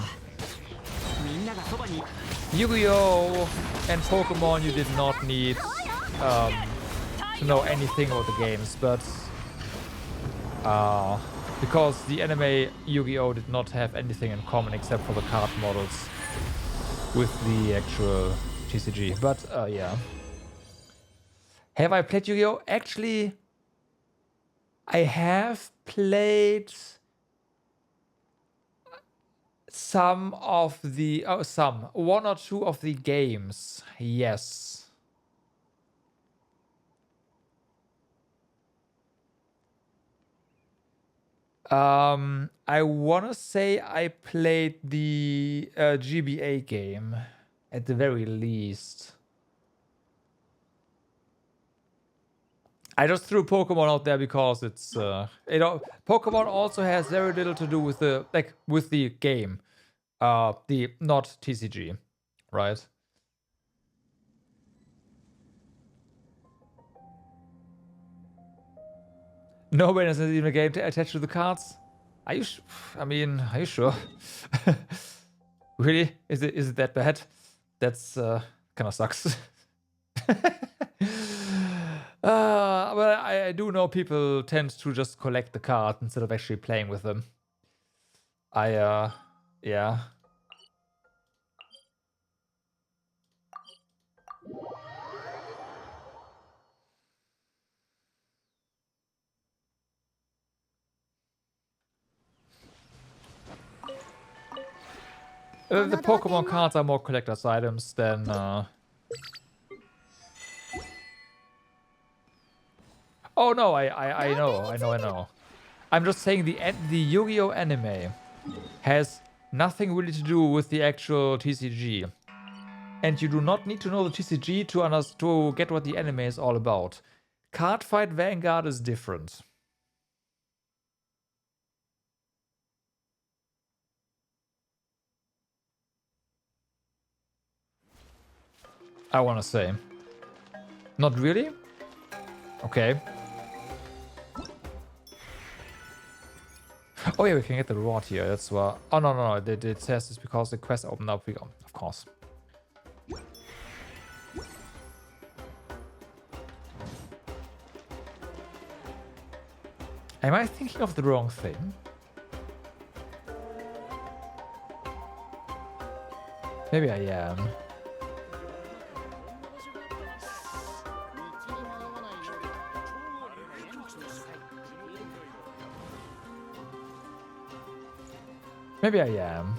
Yu-Gi-Oh! And Pokemon, you did not need to know anything about the games, but because the anime Yu-Gi-Oh! Did not have anything in common except for the card models with the actual TCG. But yeah. Have I played Yu-Gi-Oh? Actually, I have played some of the... one or two of the games. Yes. I want to say I played the GBA game at the very least. I just threw Pokemon out there because it's Pokemon also has very little to do with the game, the not TCG, right? No awareness is even a game attached to the cards. Are you? I mean, are you sure? Really? Is it that bad? That's kind of sucks. But I do know people tend to just collect the cards instead of actually playing with them. Yeah. The Pokemon cards are more collector's items than... Oh no, I know. I'm just saying the Yu-Gi-Oh! Anime has nothing really to do with the actual TCG. And you do not need to know the TCG to get what the anime is all about. Card Fight Vanguard is different. I want to say. Not really? Okay. Oh yeah, we can get the reward here. That's why. Oh no. It says it's because the quest opened up. Of course. Am I thinking of the wrong thing? Maybe I am. Maybe I am.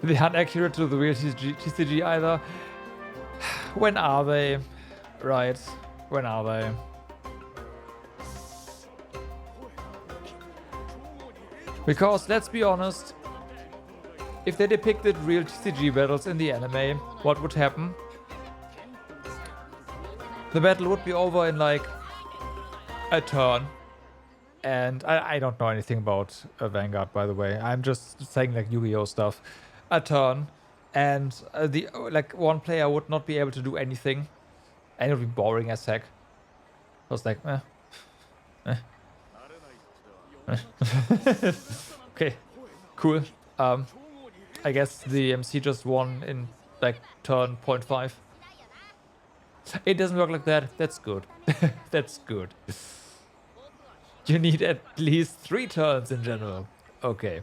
They aren't accurate to the real TCG either. When are they? Right. When are they? Because, let's be honest, if they depicted real TCG battles in the anime, what would happen? The battle would be over in like a turn. And I don't know anything about Vanguard, by the way. I'm just saying like Yu-Gi-Oh! Stuff. A turn. And one player would not be able to do anything. And it would be boring as heck. I was like, Okay, cool. I guess the MC just won in like turn 0.5. It doesn't work like that. That's good. That's good. You need at least 3 turns in general. Okay.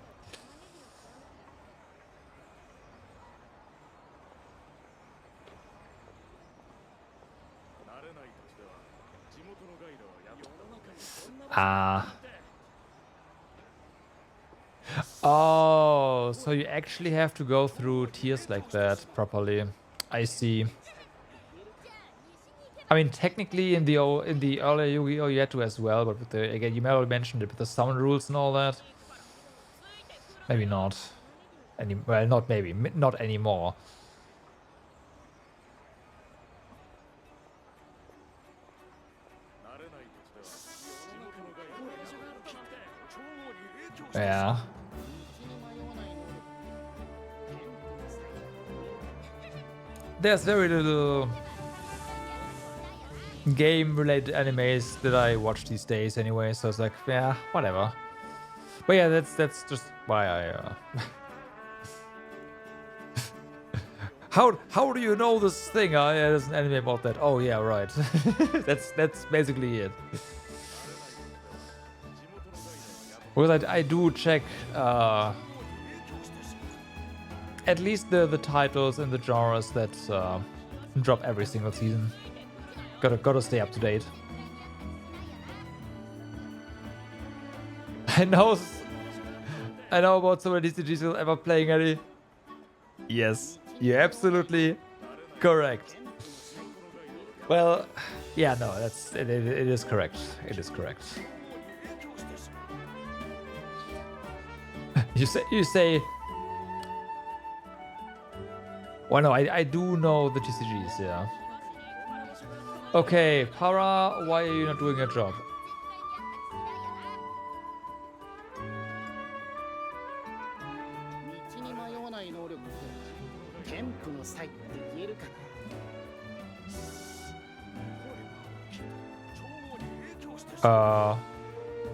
Ah. Oh, so you actually have to go through tiers like that properly. I see. I mean, technically in the earlier Yu-Gi-Oh you had to as well, but with the, again, you already mentioned it with the summon rules and all that. Maybe not. Well, not maybe, not anymore. Yeah. There's very little game-related animes that I watch these days anyway, so it's like, yeah, whatever. But yeah, that's just why I... How do you know this thing? Yeah, there's an anime about that. Oh yeah, right. that's basically it. Well, I do check at least the titles and the genres that drop every single season. Gotta stay up to date. I know about so many DCGs you'll ever playing any. Yes, you're absolutely correct. Well, yeah, no, it is correct. It is correct. You say. Well, no, I do know the TCGs, yeah. Okay, Para, why are you not doing your job?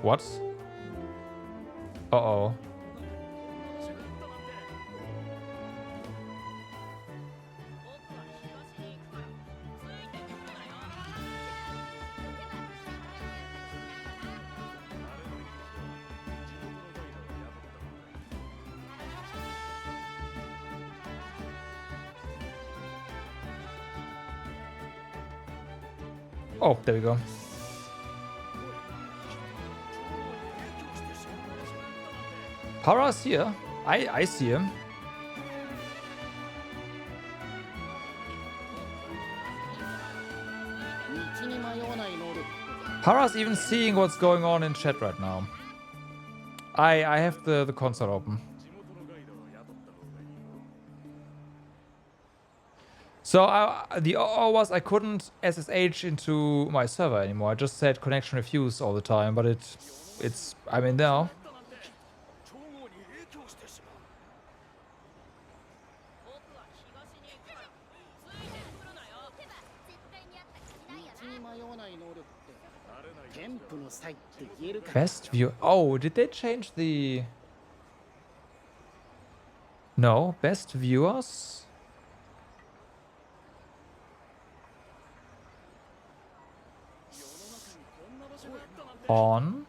What? Uh-oh. Oh, there we go. Para's here. I see him. Para's even seeing what's going on in chat right now. I have the console open. So the OO was I couldn't SSH into my server anymore. I just said connection refused all the time, but it's I'm in now. Best view. Oh, did they change the? No, best viewers. On.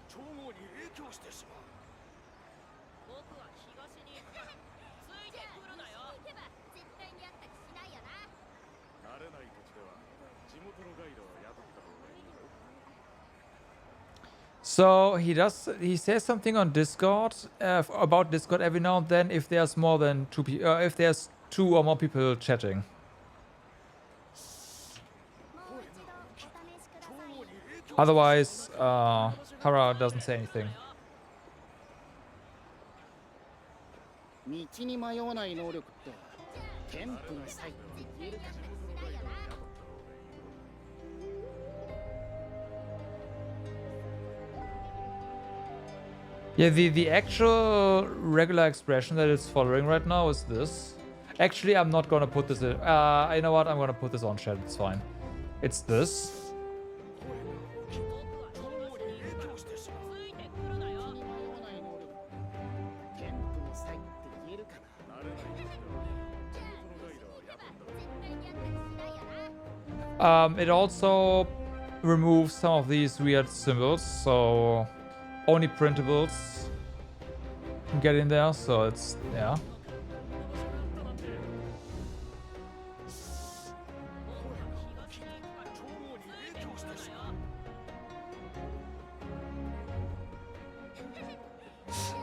So he says something on Discord about Discord every now and then if there's more than 2 people, if there's 2 or more people chatting. Otherwise, Hara doesn't say anything. Yeah, the actual regular expression that it's following right now is this. Actually, I'm not gonna put this in. You know what? I'm gonna put this on chat. It's fine. It's this. It also removes some of these weird symbols, so only printables can get in there, so it's, yeah.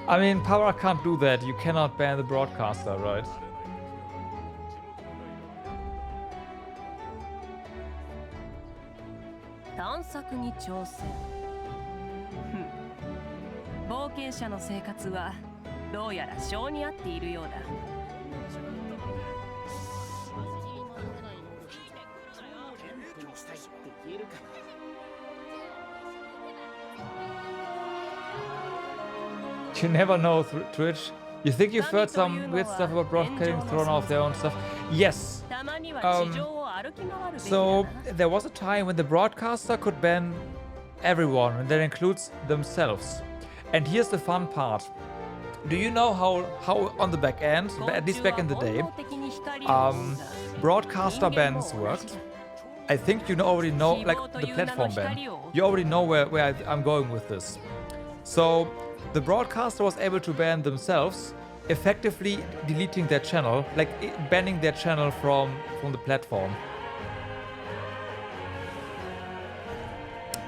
I mean, Power can't do that. You cannot ban the broadcaster, right? 探索に挑戦。冒険者の生活はどうやら性に合っているようだ。You never know, Twitch. You think you've heard some weird stuff about broadcasting thrown off their own stuff? Yes. So there was a time when the broadcaster could ban everyone, and that includes themselves. And here's the fun part. Do you know how on the back end, at least back in the day, broadcaster bans worked? I think you already know, like the platform ban. You already know where I'm going with this. So the broadcaster was able to ban themselves, effectively deleting their channel, like banning their channel from the platform.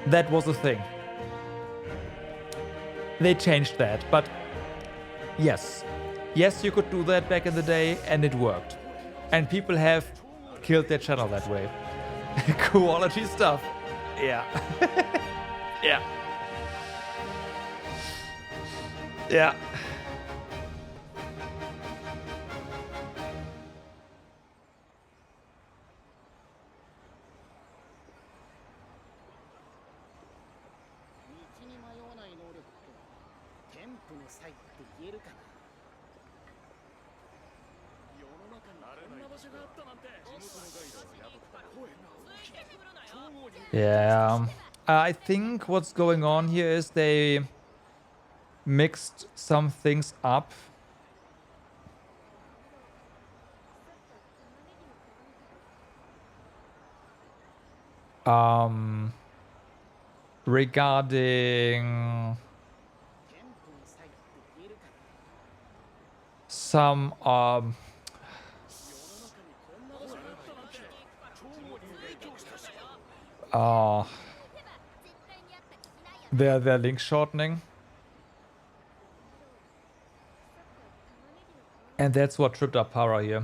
That was the thing. They changed that, but yes, you could do that back in the day, and it worked. And people have killed their channel that way. Quality stuff. Yeah. Yeah. Yeah. Yeah. I think what's going on here is they mixed some things up. Regarding some their link shortening. And that's what tripped up Para here.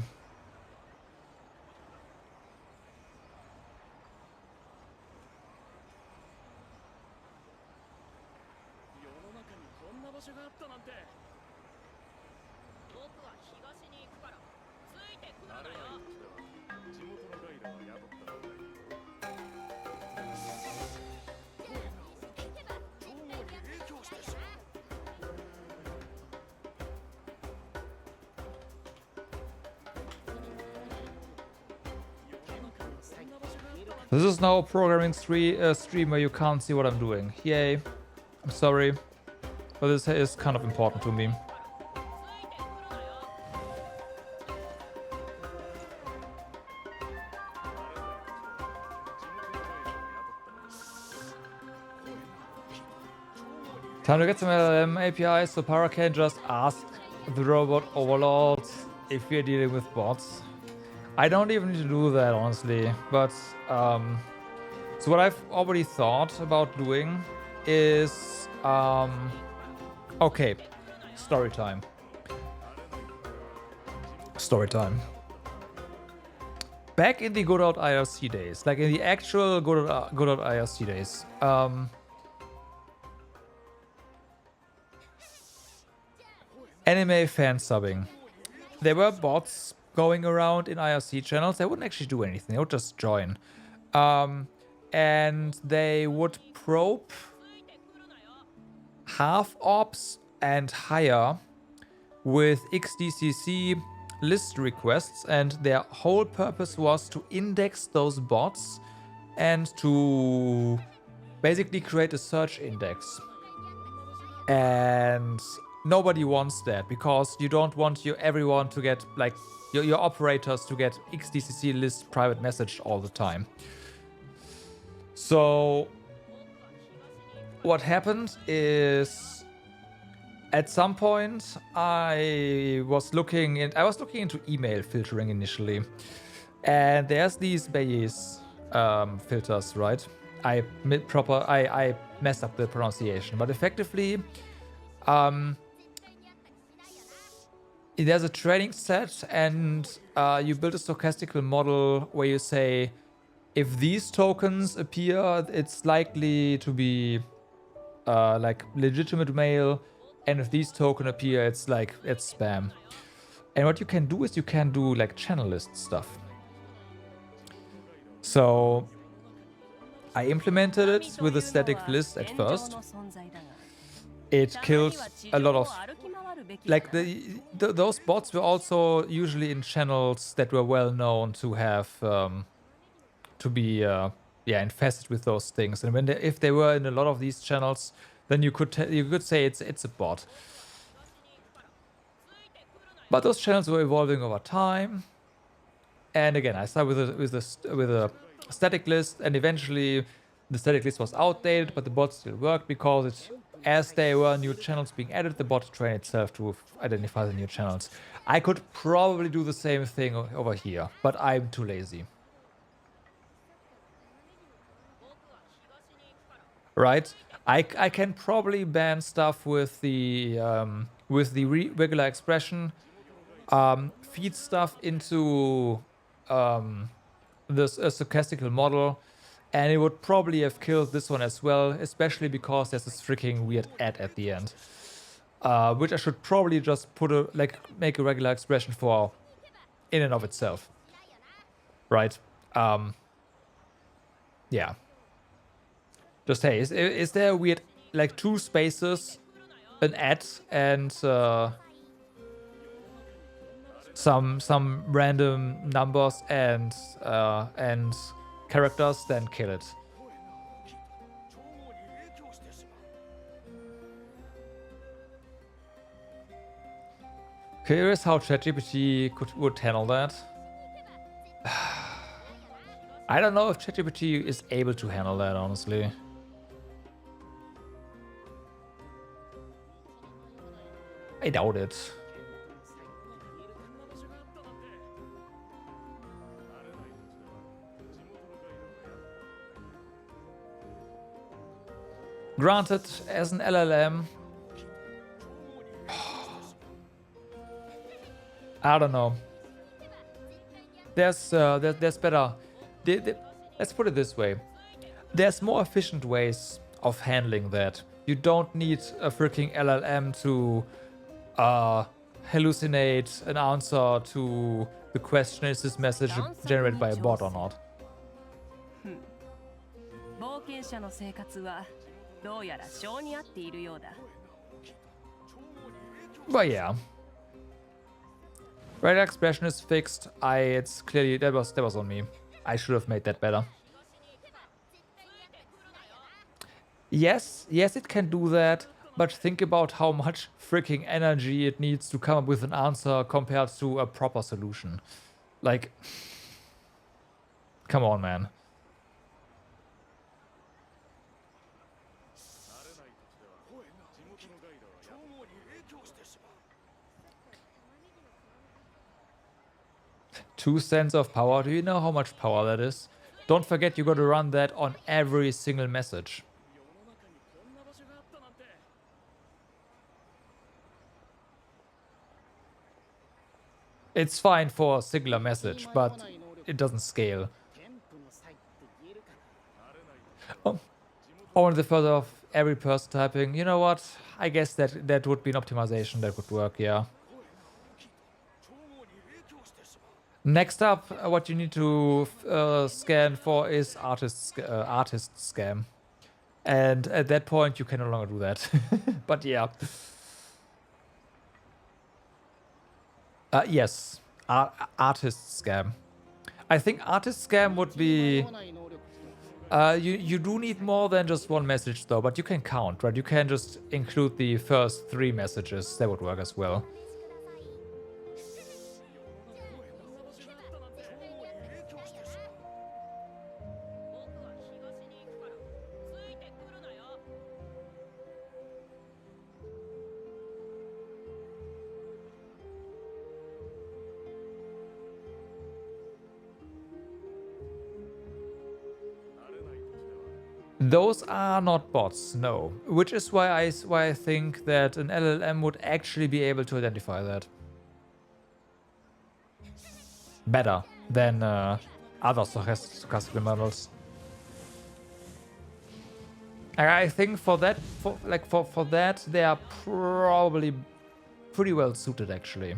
This is now a programming stream where you can't see what I'm doing. Yay. I'm sorry, but this is kind of important to me. Time to get some LLM APIs so Para can just ask the robot overlords if we're dealing with bots. I don't even need to do that, honestly, but so what I've already thought about doing is okay, story time. Back in the good old IRC days, like in the actual good old IRC days, anime fan subbing. There were bots going around in IRC channels. They wouldn't actually do anything. They would just join. And they would probe half ops and higher with XDCC list requests, and their whole purpose was to index those bots and to basically create a search index. And nobody wants that, because you don't want everyone to get, like, your operators to get XDCC list private messaged all the time. So what happened is at some point I was looking into email filtering initially, and there's these Bayes filters, right? I messed up the pronunciation, but effectively there's a training set, and you build a stochastical model where you say, if these tokens appear, it's likely to be like legitimate mail, and if these tokens appear, it's spam. And what you can do is you can do like channel list stuff. So I implemented it with a static list at first. It killed a lot of like those bots were also usually in channels that were well known to have to be infested with those things. And if they were in a lot of these channels, then you could say it's a bot. But those channels were evolving over time. And again, I started with a static list, and eventually the static list was outdated, but the bot still worked because as there were new channels being added, the bot trained itself to identify the new channels. I could probably do the same thing over here, but I'm too lazy. Right? I can probably ban stuff with the regular expression, feed stuff into this stochastical model, and it would probably have killed this one as well, especially because there's this freaking weird at the end, which I should probably just make a regular expression for in and of itself, right? Yeah. Just hey, is there a weird like two spaces, an at, and some random numbers and characters, then kill it. Curious how ChatGPT would handle that. I don't know if ChatGPT is able to handle that, honestly. I doubt it. Granted, as an LLM, I don't know. There's better. Let's put it this way. There's more efficient ways of handling that. You don't need a freaking LLM to hallucinate an answer to the question, is this message generated by a bot or not? But yeah. Right expression is fixed. It's clearly that was on me. I should have made that better. Yes, it can do that, but think about how much freaking energy it needs to come up with an answer compared to a proper solution. Like, come on, man. $0.02 of power. Do you know how much power that is? Don't forget, you got to run that on every single message. It's fine for a singular message, but it doesn't scale. Oh, on the further of every person typing. You know what? I guess that would be an optimization that would work, yeah. Next up, what you need to scan for is artist scam. And at that point, you can no longer do that. But yeah. Yes, artist scam. I think artist scam would be... you do need more than just one message though, but you can count, right? You can just include the first 3 messages. That would work as well. Those are not bots, no. Which is why I think that an LLM would actually be able to identify that better than other stochastic models. And I think for that, for that, they are probably pretty well suited actually.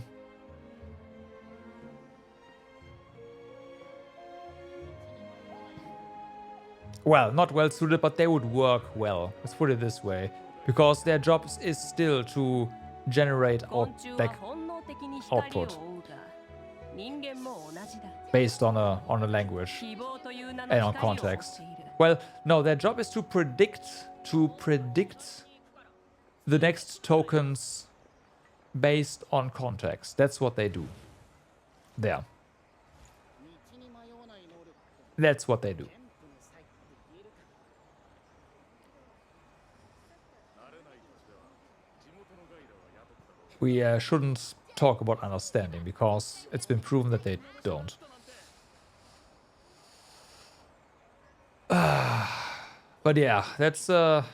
Well, not well suited, but they would work well. Let's put it this way, because their job is still to generate output based on a language and on context. Well, no, their job is to predict the next tokens based on context. That's what they do. There. That's what they do. We shouldn't talk about understanding because it's been proven that they don't. But yeah, that's that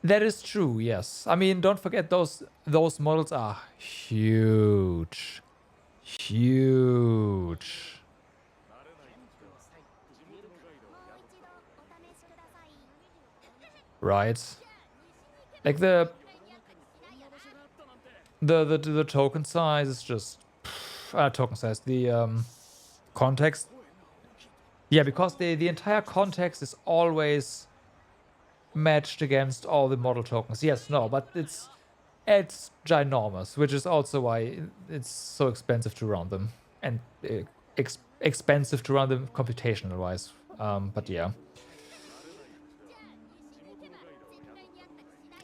is true, yes. I mean, don't forget those models are huge. Huge. Right? Like the token size is just token size, the context. Yeah, because the entire context is always matched against all the model tokens. Yes, no, but it's ginormous, which is also why it's so expensive to run them, and expensive to run them computational wise. But yeah.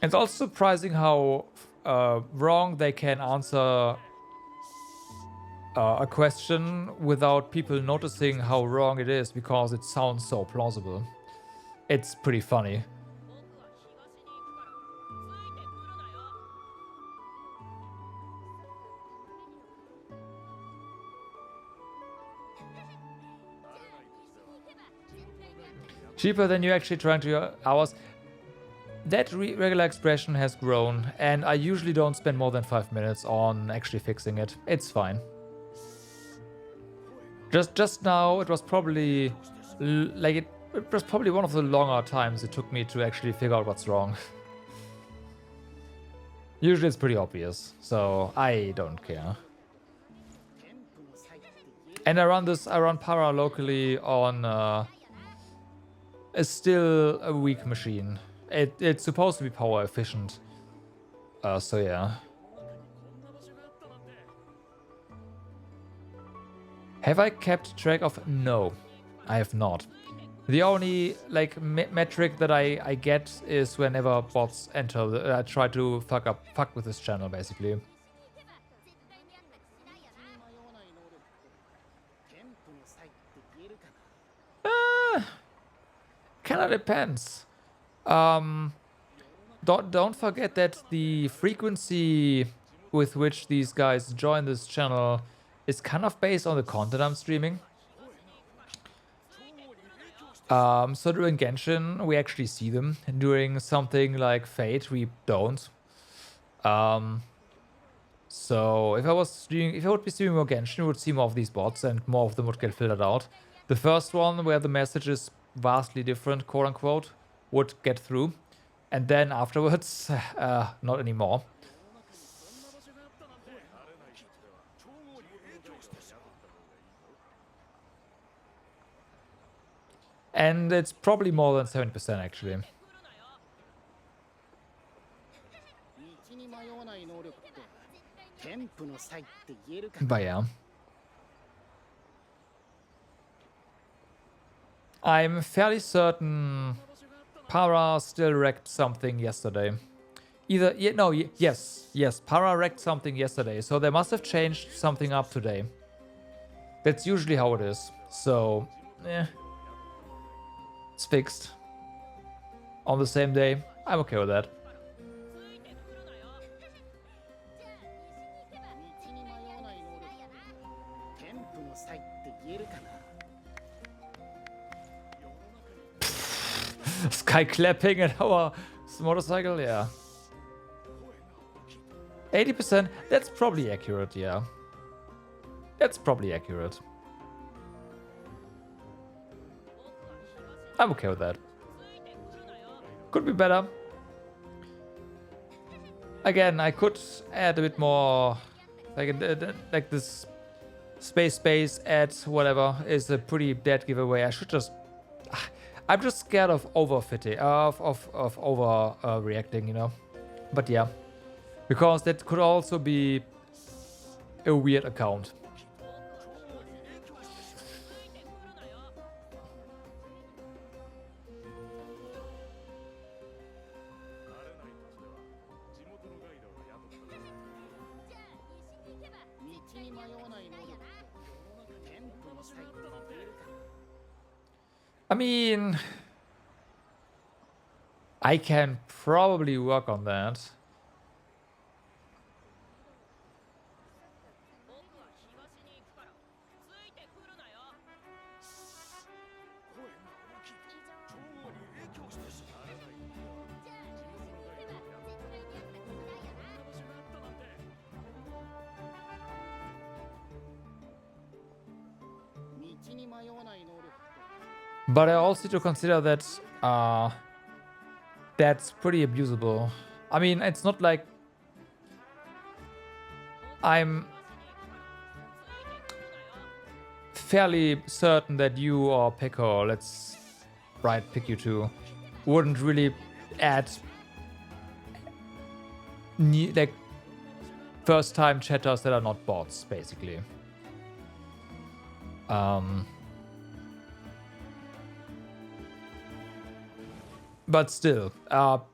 It's also surprising how wrong they can answer a question without people noticing how wrong it is, because it sounds so plausible. It's pretty funny. Cheaper than you actually trying to hours. That regular expression has grown, and I usually don't spend more than 5 minutes on actually fixing it. It's fine. Just now, it was probably it was probably one of the longer times it took me to actually figure out what's wrong. Usually it's pretty obvious, so I don't care. And I run Para locally on a still a weak machine. It's supposed to be power efficient, so yeah. Have I kept track of? No, I have not. The only metric that I get is whenever bots enter. I try to fuck with this channel basically. Kinda depends. Don't forget that the frequency with which these guys join this channel is kind of based on the content I'm streaming. So during Genshin, we actually see them. During something like Fate, we don't. So if I would be streaming more Genshin, you would see more of these bots, and more of them would get filtered out. The first one, where the message is vastly different, quote unquote, would get through, and then afterwards, not anymore. And it's probably more than 70% actually. But yeah. I'm fairly certain Para still wrecked something yesterday. Yes, Para wrecked something yesterday, so they must have changed something up today. That's usually how it is, so, it's fixed. On the same day, I'm okay with that. Sky clapping at our motorcycle, yeah. 80%, that's probably accurate, yeah. That's probably accurate. I'm okay with that. Could be better. Again, I could add a bit more, like this space add whatever is a pretty dead giveaway. I should just, I'm just scared of overfitting, of over reacting, you know. But yeah, because that could also be a weird account. I mean, I can probably work on that. But I also need to consider that that's pretty abusable. I mean, it's not like I'm fairly certain that you or Pico, let's pick you two, wouldn't really add like first time chatters that are not bots, basically. But still,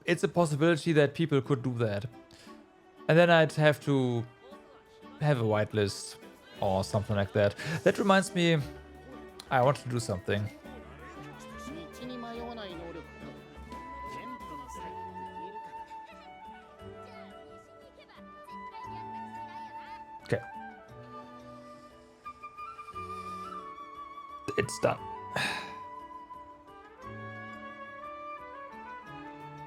it's a possibility that people could do that. And then I'd have to have a whitelist or something like that. That reminds me, I want to do something. Okay. It's done.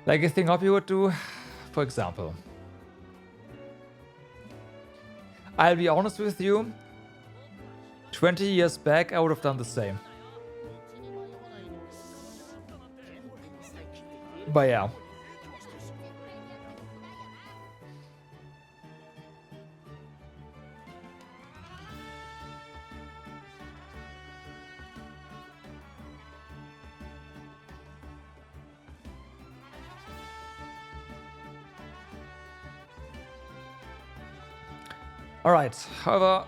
Like a thing Oppie would do, for example. I'll be honest with you, 20 years back I would have done the same. But yeah. All right. However,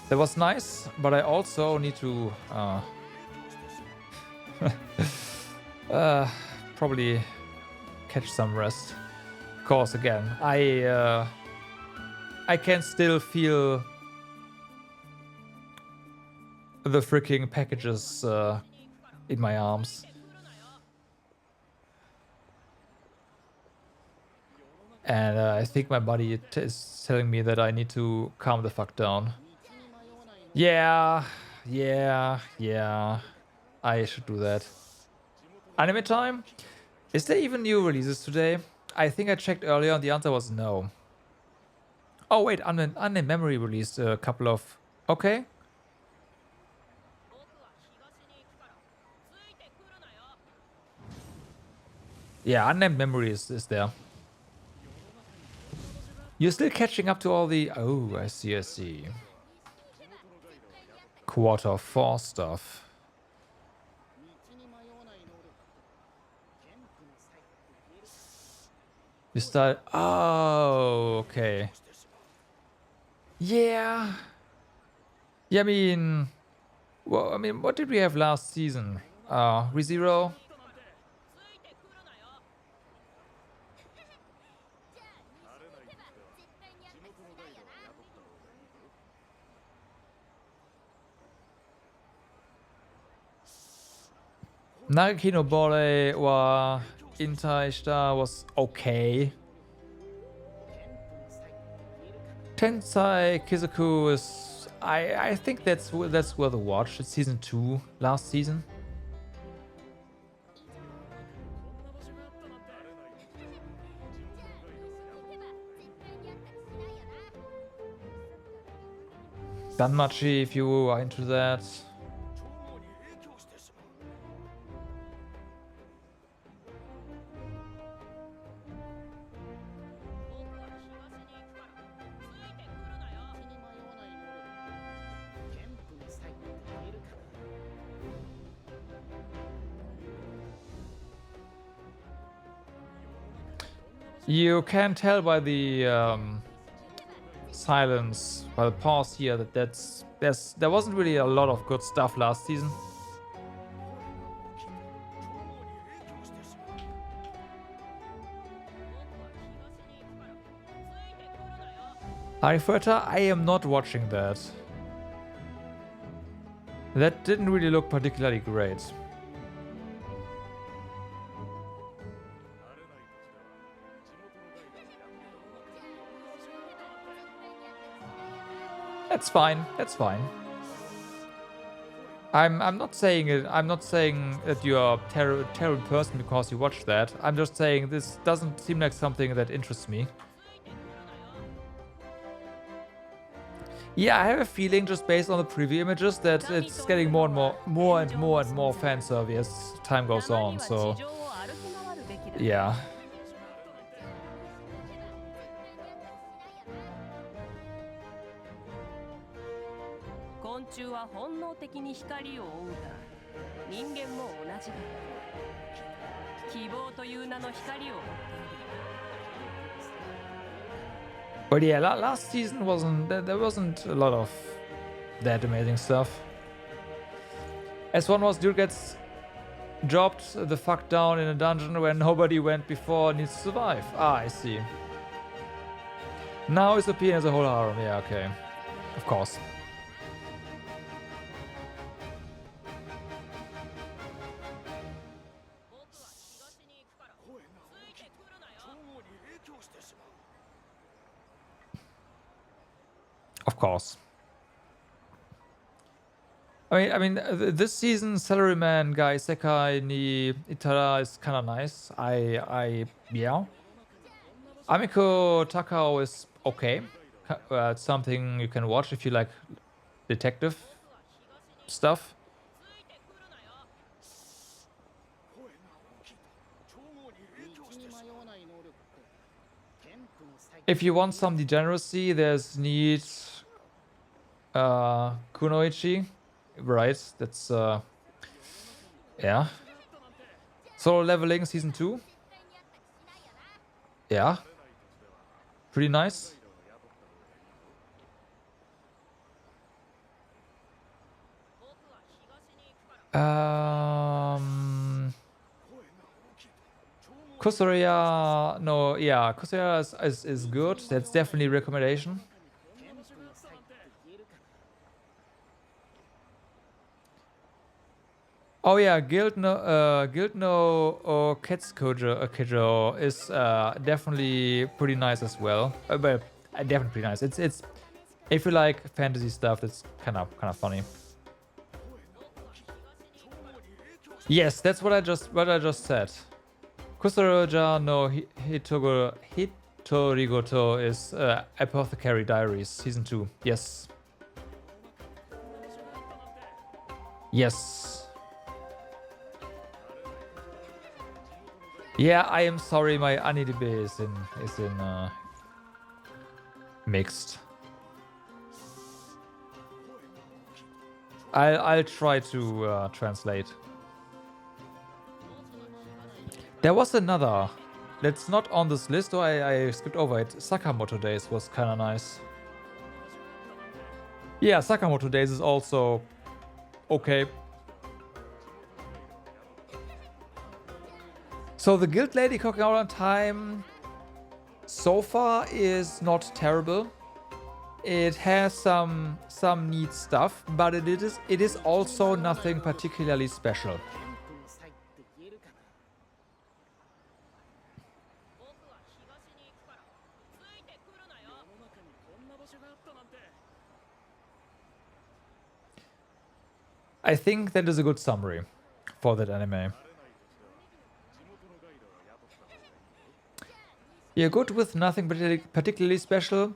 that was nice, but I also need to probably catch some rest. Because again, I can still feel the freaking packages in my arms. And I think my body is telling me that I need to calm the fuck down. Yeah. I should do that. Anime time? Is there even new releases today? I think I checked earlier and the answer was no. Oh wait, Unnamed Memory released a couple of... Okay. Yeah, Unnamed Memory is there. You're still catching up to all the... Oh, I see. Quarter 4 stuff. You start... Oh, okay. Yeah. Yeah, I mean... Well, I mean, what did we have last season? ReZero? Nagaki no Bore wa Intai shita was okay. Tensai Kizoku is I think that's worth a watch. It's season 2, last season. Danmachi, if you are into that. You can tell by the silence, by the pause here, that there wasn't really a lot of good stuff last season. Harifurta, I am not watching that. That didn't really look particularly great. That's fine. That's fine. I'm not saying it. I'm not saying that you are a terrible person because you watch that. I'm just saying this doesn't seem like something that interests me. Yeah, I have a feeling just based on the preview images that it's getting more and more fan service as time goes on. So yeah. But yeah, last season there wasn't a lot of that amazing stuff. As one was, dude gets dropped the fuck down in a dungeon where nobody went before, needs to survive. Ah, I see. Now it's appearing as a whole harem. Yeah, okay. Of course. Of course. I mean, this season, Salaryman guy Sekai ni Itara is kind of nice. Yeah. Amiko Takao is okay. It's something you can watch if you like detective stuff. If you want some degeneracy, there's Need Kunoichi. Right, that's yeah. Solo leveling season 2. Yeah. Pretty nice. Kusoria, no, yeah, Kusoria is good. That's definitely a recommendation. Oh yeah, Guild no Ketsukojo is definitely pretty nice as well. But definitely pretty nice. It's if you like fantasy stuff, it's kind of funny. Yes, that's what I just said. Kusoroja no Hitorigoto is Apothecary Diaries season 2. Yes. Yes. Yeah, I am sorry, my AniDB is in mixed. I'll try to translate. There was another that's not on this list, or I skipped over it. Sakamoto Days was kind of nice. Yeah, Sakamoto Days is also okay. So the Guild Lady cooking out on time so far is not terrible. It has some neat stuff, but it is also nothing particularly special. I think that is a good summary for that anime. You're good with nothing particularly special,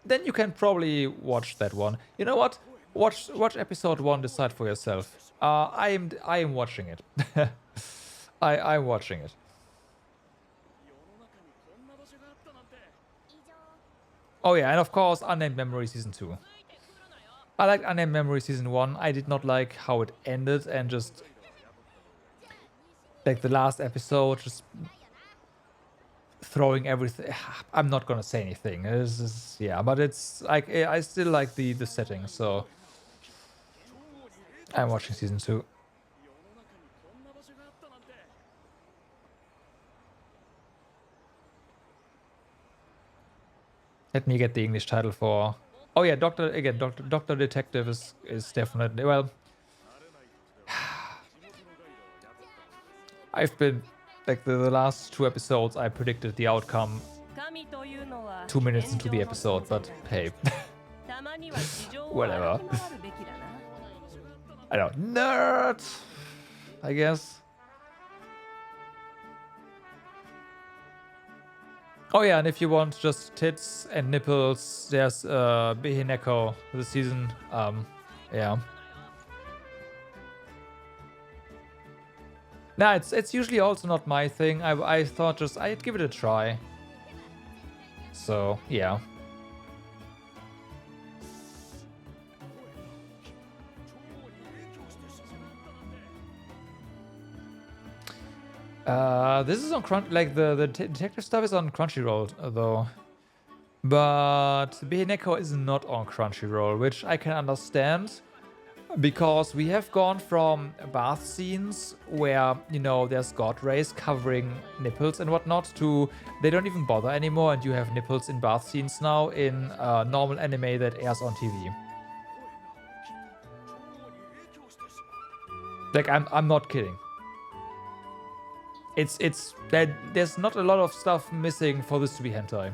then you can probably watch that one. You know what? Watch episode 1, decide for yourself. I am watching it. I'm watching it. Oh yeah, and of course Unnamed Memory Season 2. I liked Unnamed Memory Season 1. I did not like how it ended and just like the last episode just throwing everything. I'm not gonna say anything. Yeah, but it's like I still like the setting, so I'm watching Season 2. Let me get the English title for. Oh yeah, Doctor Detective is definitely, well. I've been like the last 2 episodes. I predicted the outcome 2 minutes into the episode, but hey, whatever. I don't nerd. I guess. Oh yeah, and if you want just tits and nipples, there's Behineko this season. Yeah. Nah, it's usually also not my thing. I thought just I'd give it a try. So yeah. This is on the detective stuff is on Crunchyroll though, but Behineko is not on Crunchyroll, which I can understand because we have gone from bath scenes where there's god rays covering nipples and whatnot to they don't even bother anymore, and you have nipples in bath scenes now in normal anime that airs on TV. Like I'm not kidding. It's that there's not a lot of stuff missing for this to be hentai.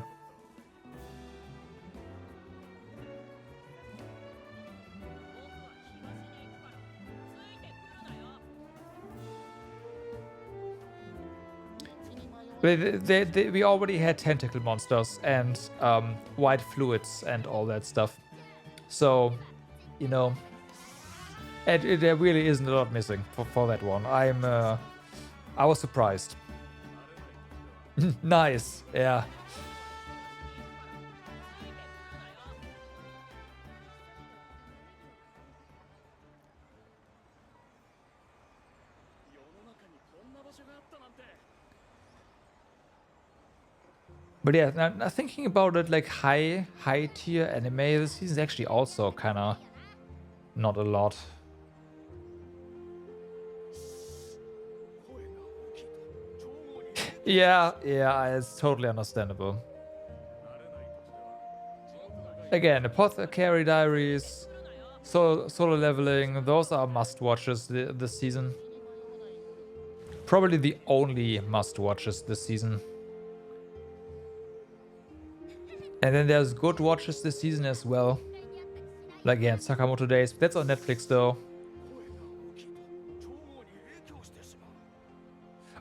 We already had tentacle monsters and white fluids and all that stuff. So, and there really isn't a lot missing for that one. I was surprised. Nice, yeah. But yeah, now thinking about it, like high tier anime, this season is actually also kind of not a lot. Yeah, it's totally understandable. Again, Apothecary Diaries, Solo Leveling, those are must-watches this season. Probably the only must-watches this season. And then there's good watches this season as well. Like, again, Sakamoto Days. That's on Netflix, though.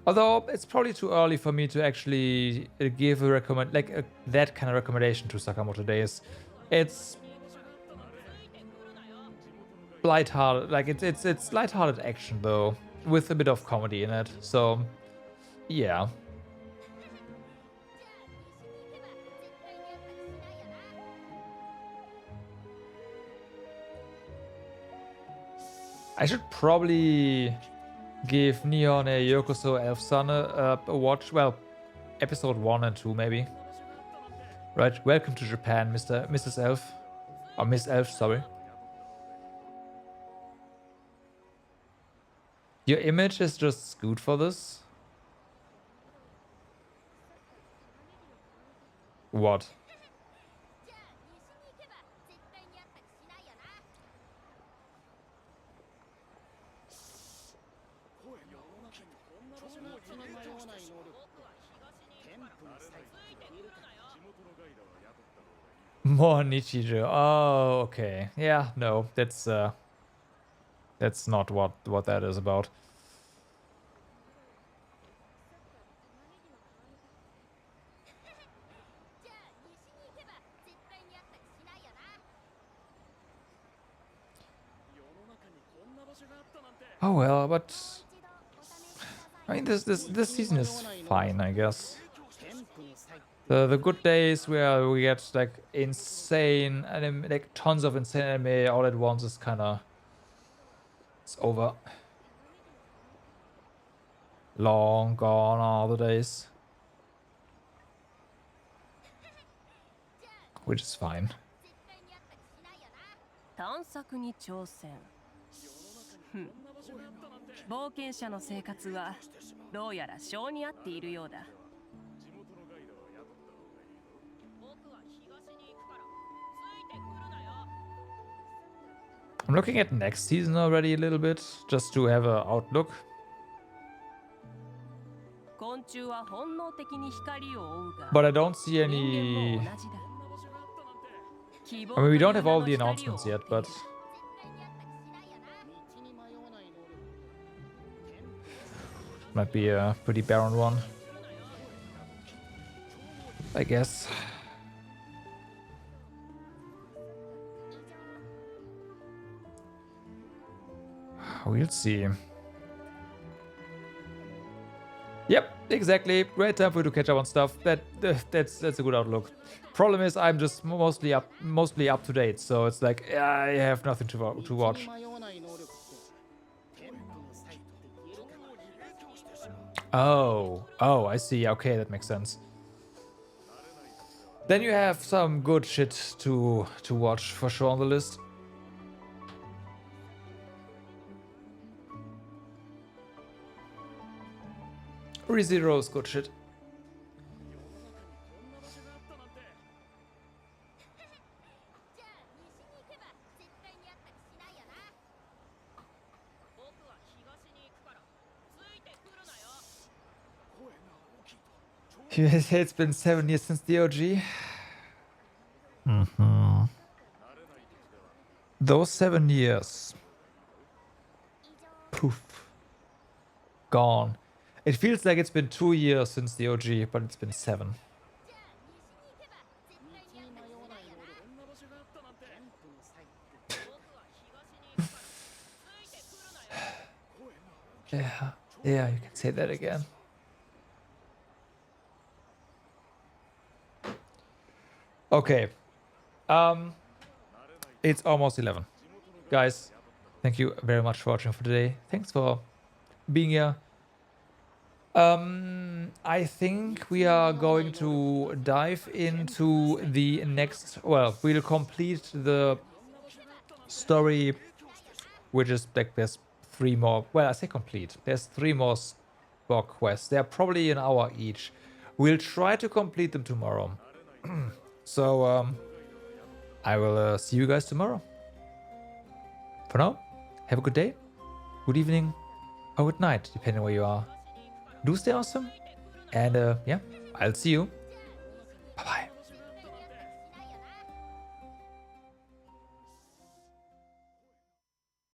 Although, it's probably too early for me to actually give a that kind of recommendation to Sakamoto Days. It's lighthearted, like it's lighthearted action, though, with a bit of comedy in it. So, yeah. I should probably give Neon a Yokoso Elf Sun a watch. Well, episode 1 and 2 maybe. Right, welcome to Japan, Mrs. Elf. Or Miss Elf, sorry. Your image is just good for this? What? More Nichijou. Oh, okay. Yeah, no, that's That's not what that is about. Oh well, but I mean this season is fine, I guess. The good days where we get like insane anime, like tons of insane anime all at once is kinda, it's over. Long gone are the days. Which is fine. 探索に挑戦。冒険者の生活はどうやら性に合っているようだ。 I'm looking at next season already a little bit, just to have an outlook. 昆虫は本能的に光を追うが、 But I don't see 人 any... 間も同じだ。 I mean, we don't have all the announcements yet, but... Might be a pretty barren one, I guess. We'll see. Yep, exactly. Great time for you to catch up on stuff. That's a good outlook. Problem is, I'm just mostly up to date, so it's like I have nothing to watch. Oh, I see. Okay, that makes sense. Then you have some good shit to watch for sure on the list. ReZero's good shit. You say it's been 7 years since the OG. Those 7 years. Poof. Gone. It feels like it's been 2 years since the OG, but it's been 7. Yeah, you can say that again. Okay. It's almost 11. Guys, thank you very much for watching for today. Thanks for being here. I think we are going to dive into the next... Well, we'll complete the story, which is like there's 3 more... Well, I say complete. There's 3 more spot quests. They're probably an hour each. We'll try to complete them tomorrow. So, I will see you guys tomorrow. For now, have a good day, good evening, or good night, depending where you are. Do stay awesome, and yeah, I'll see you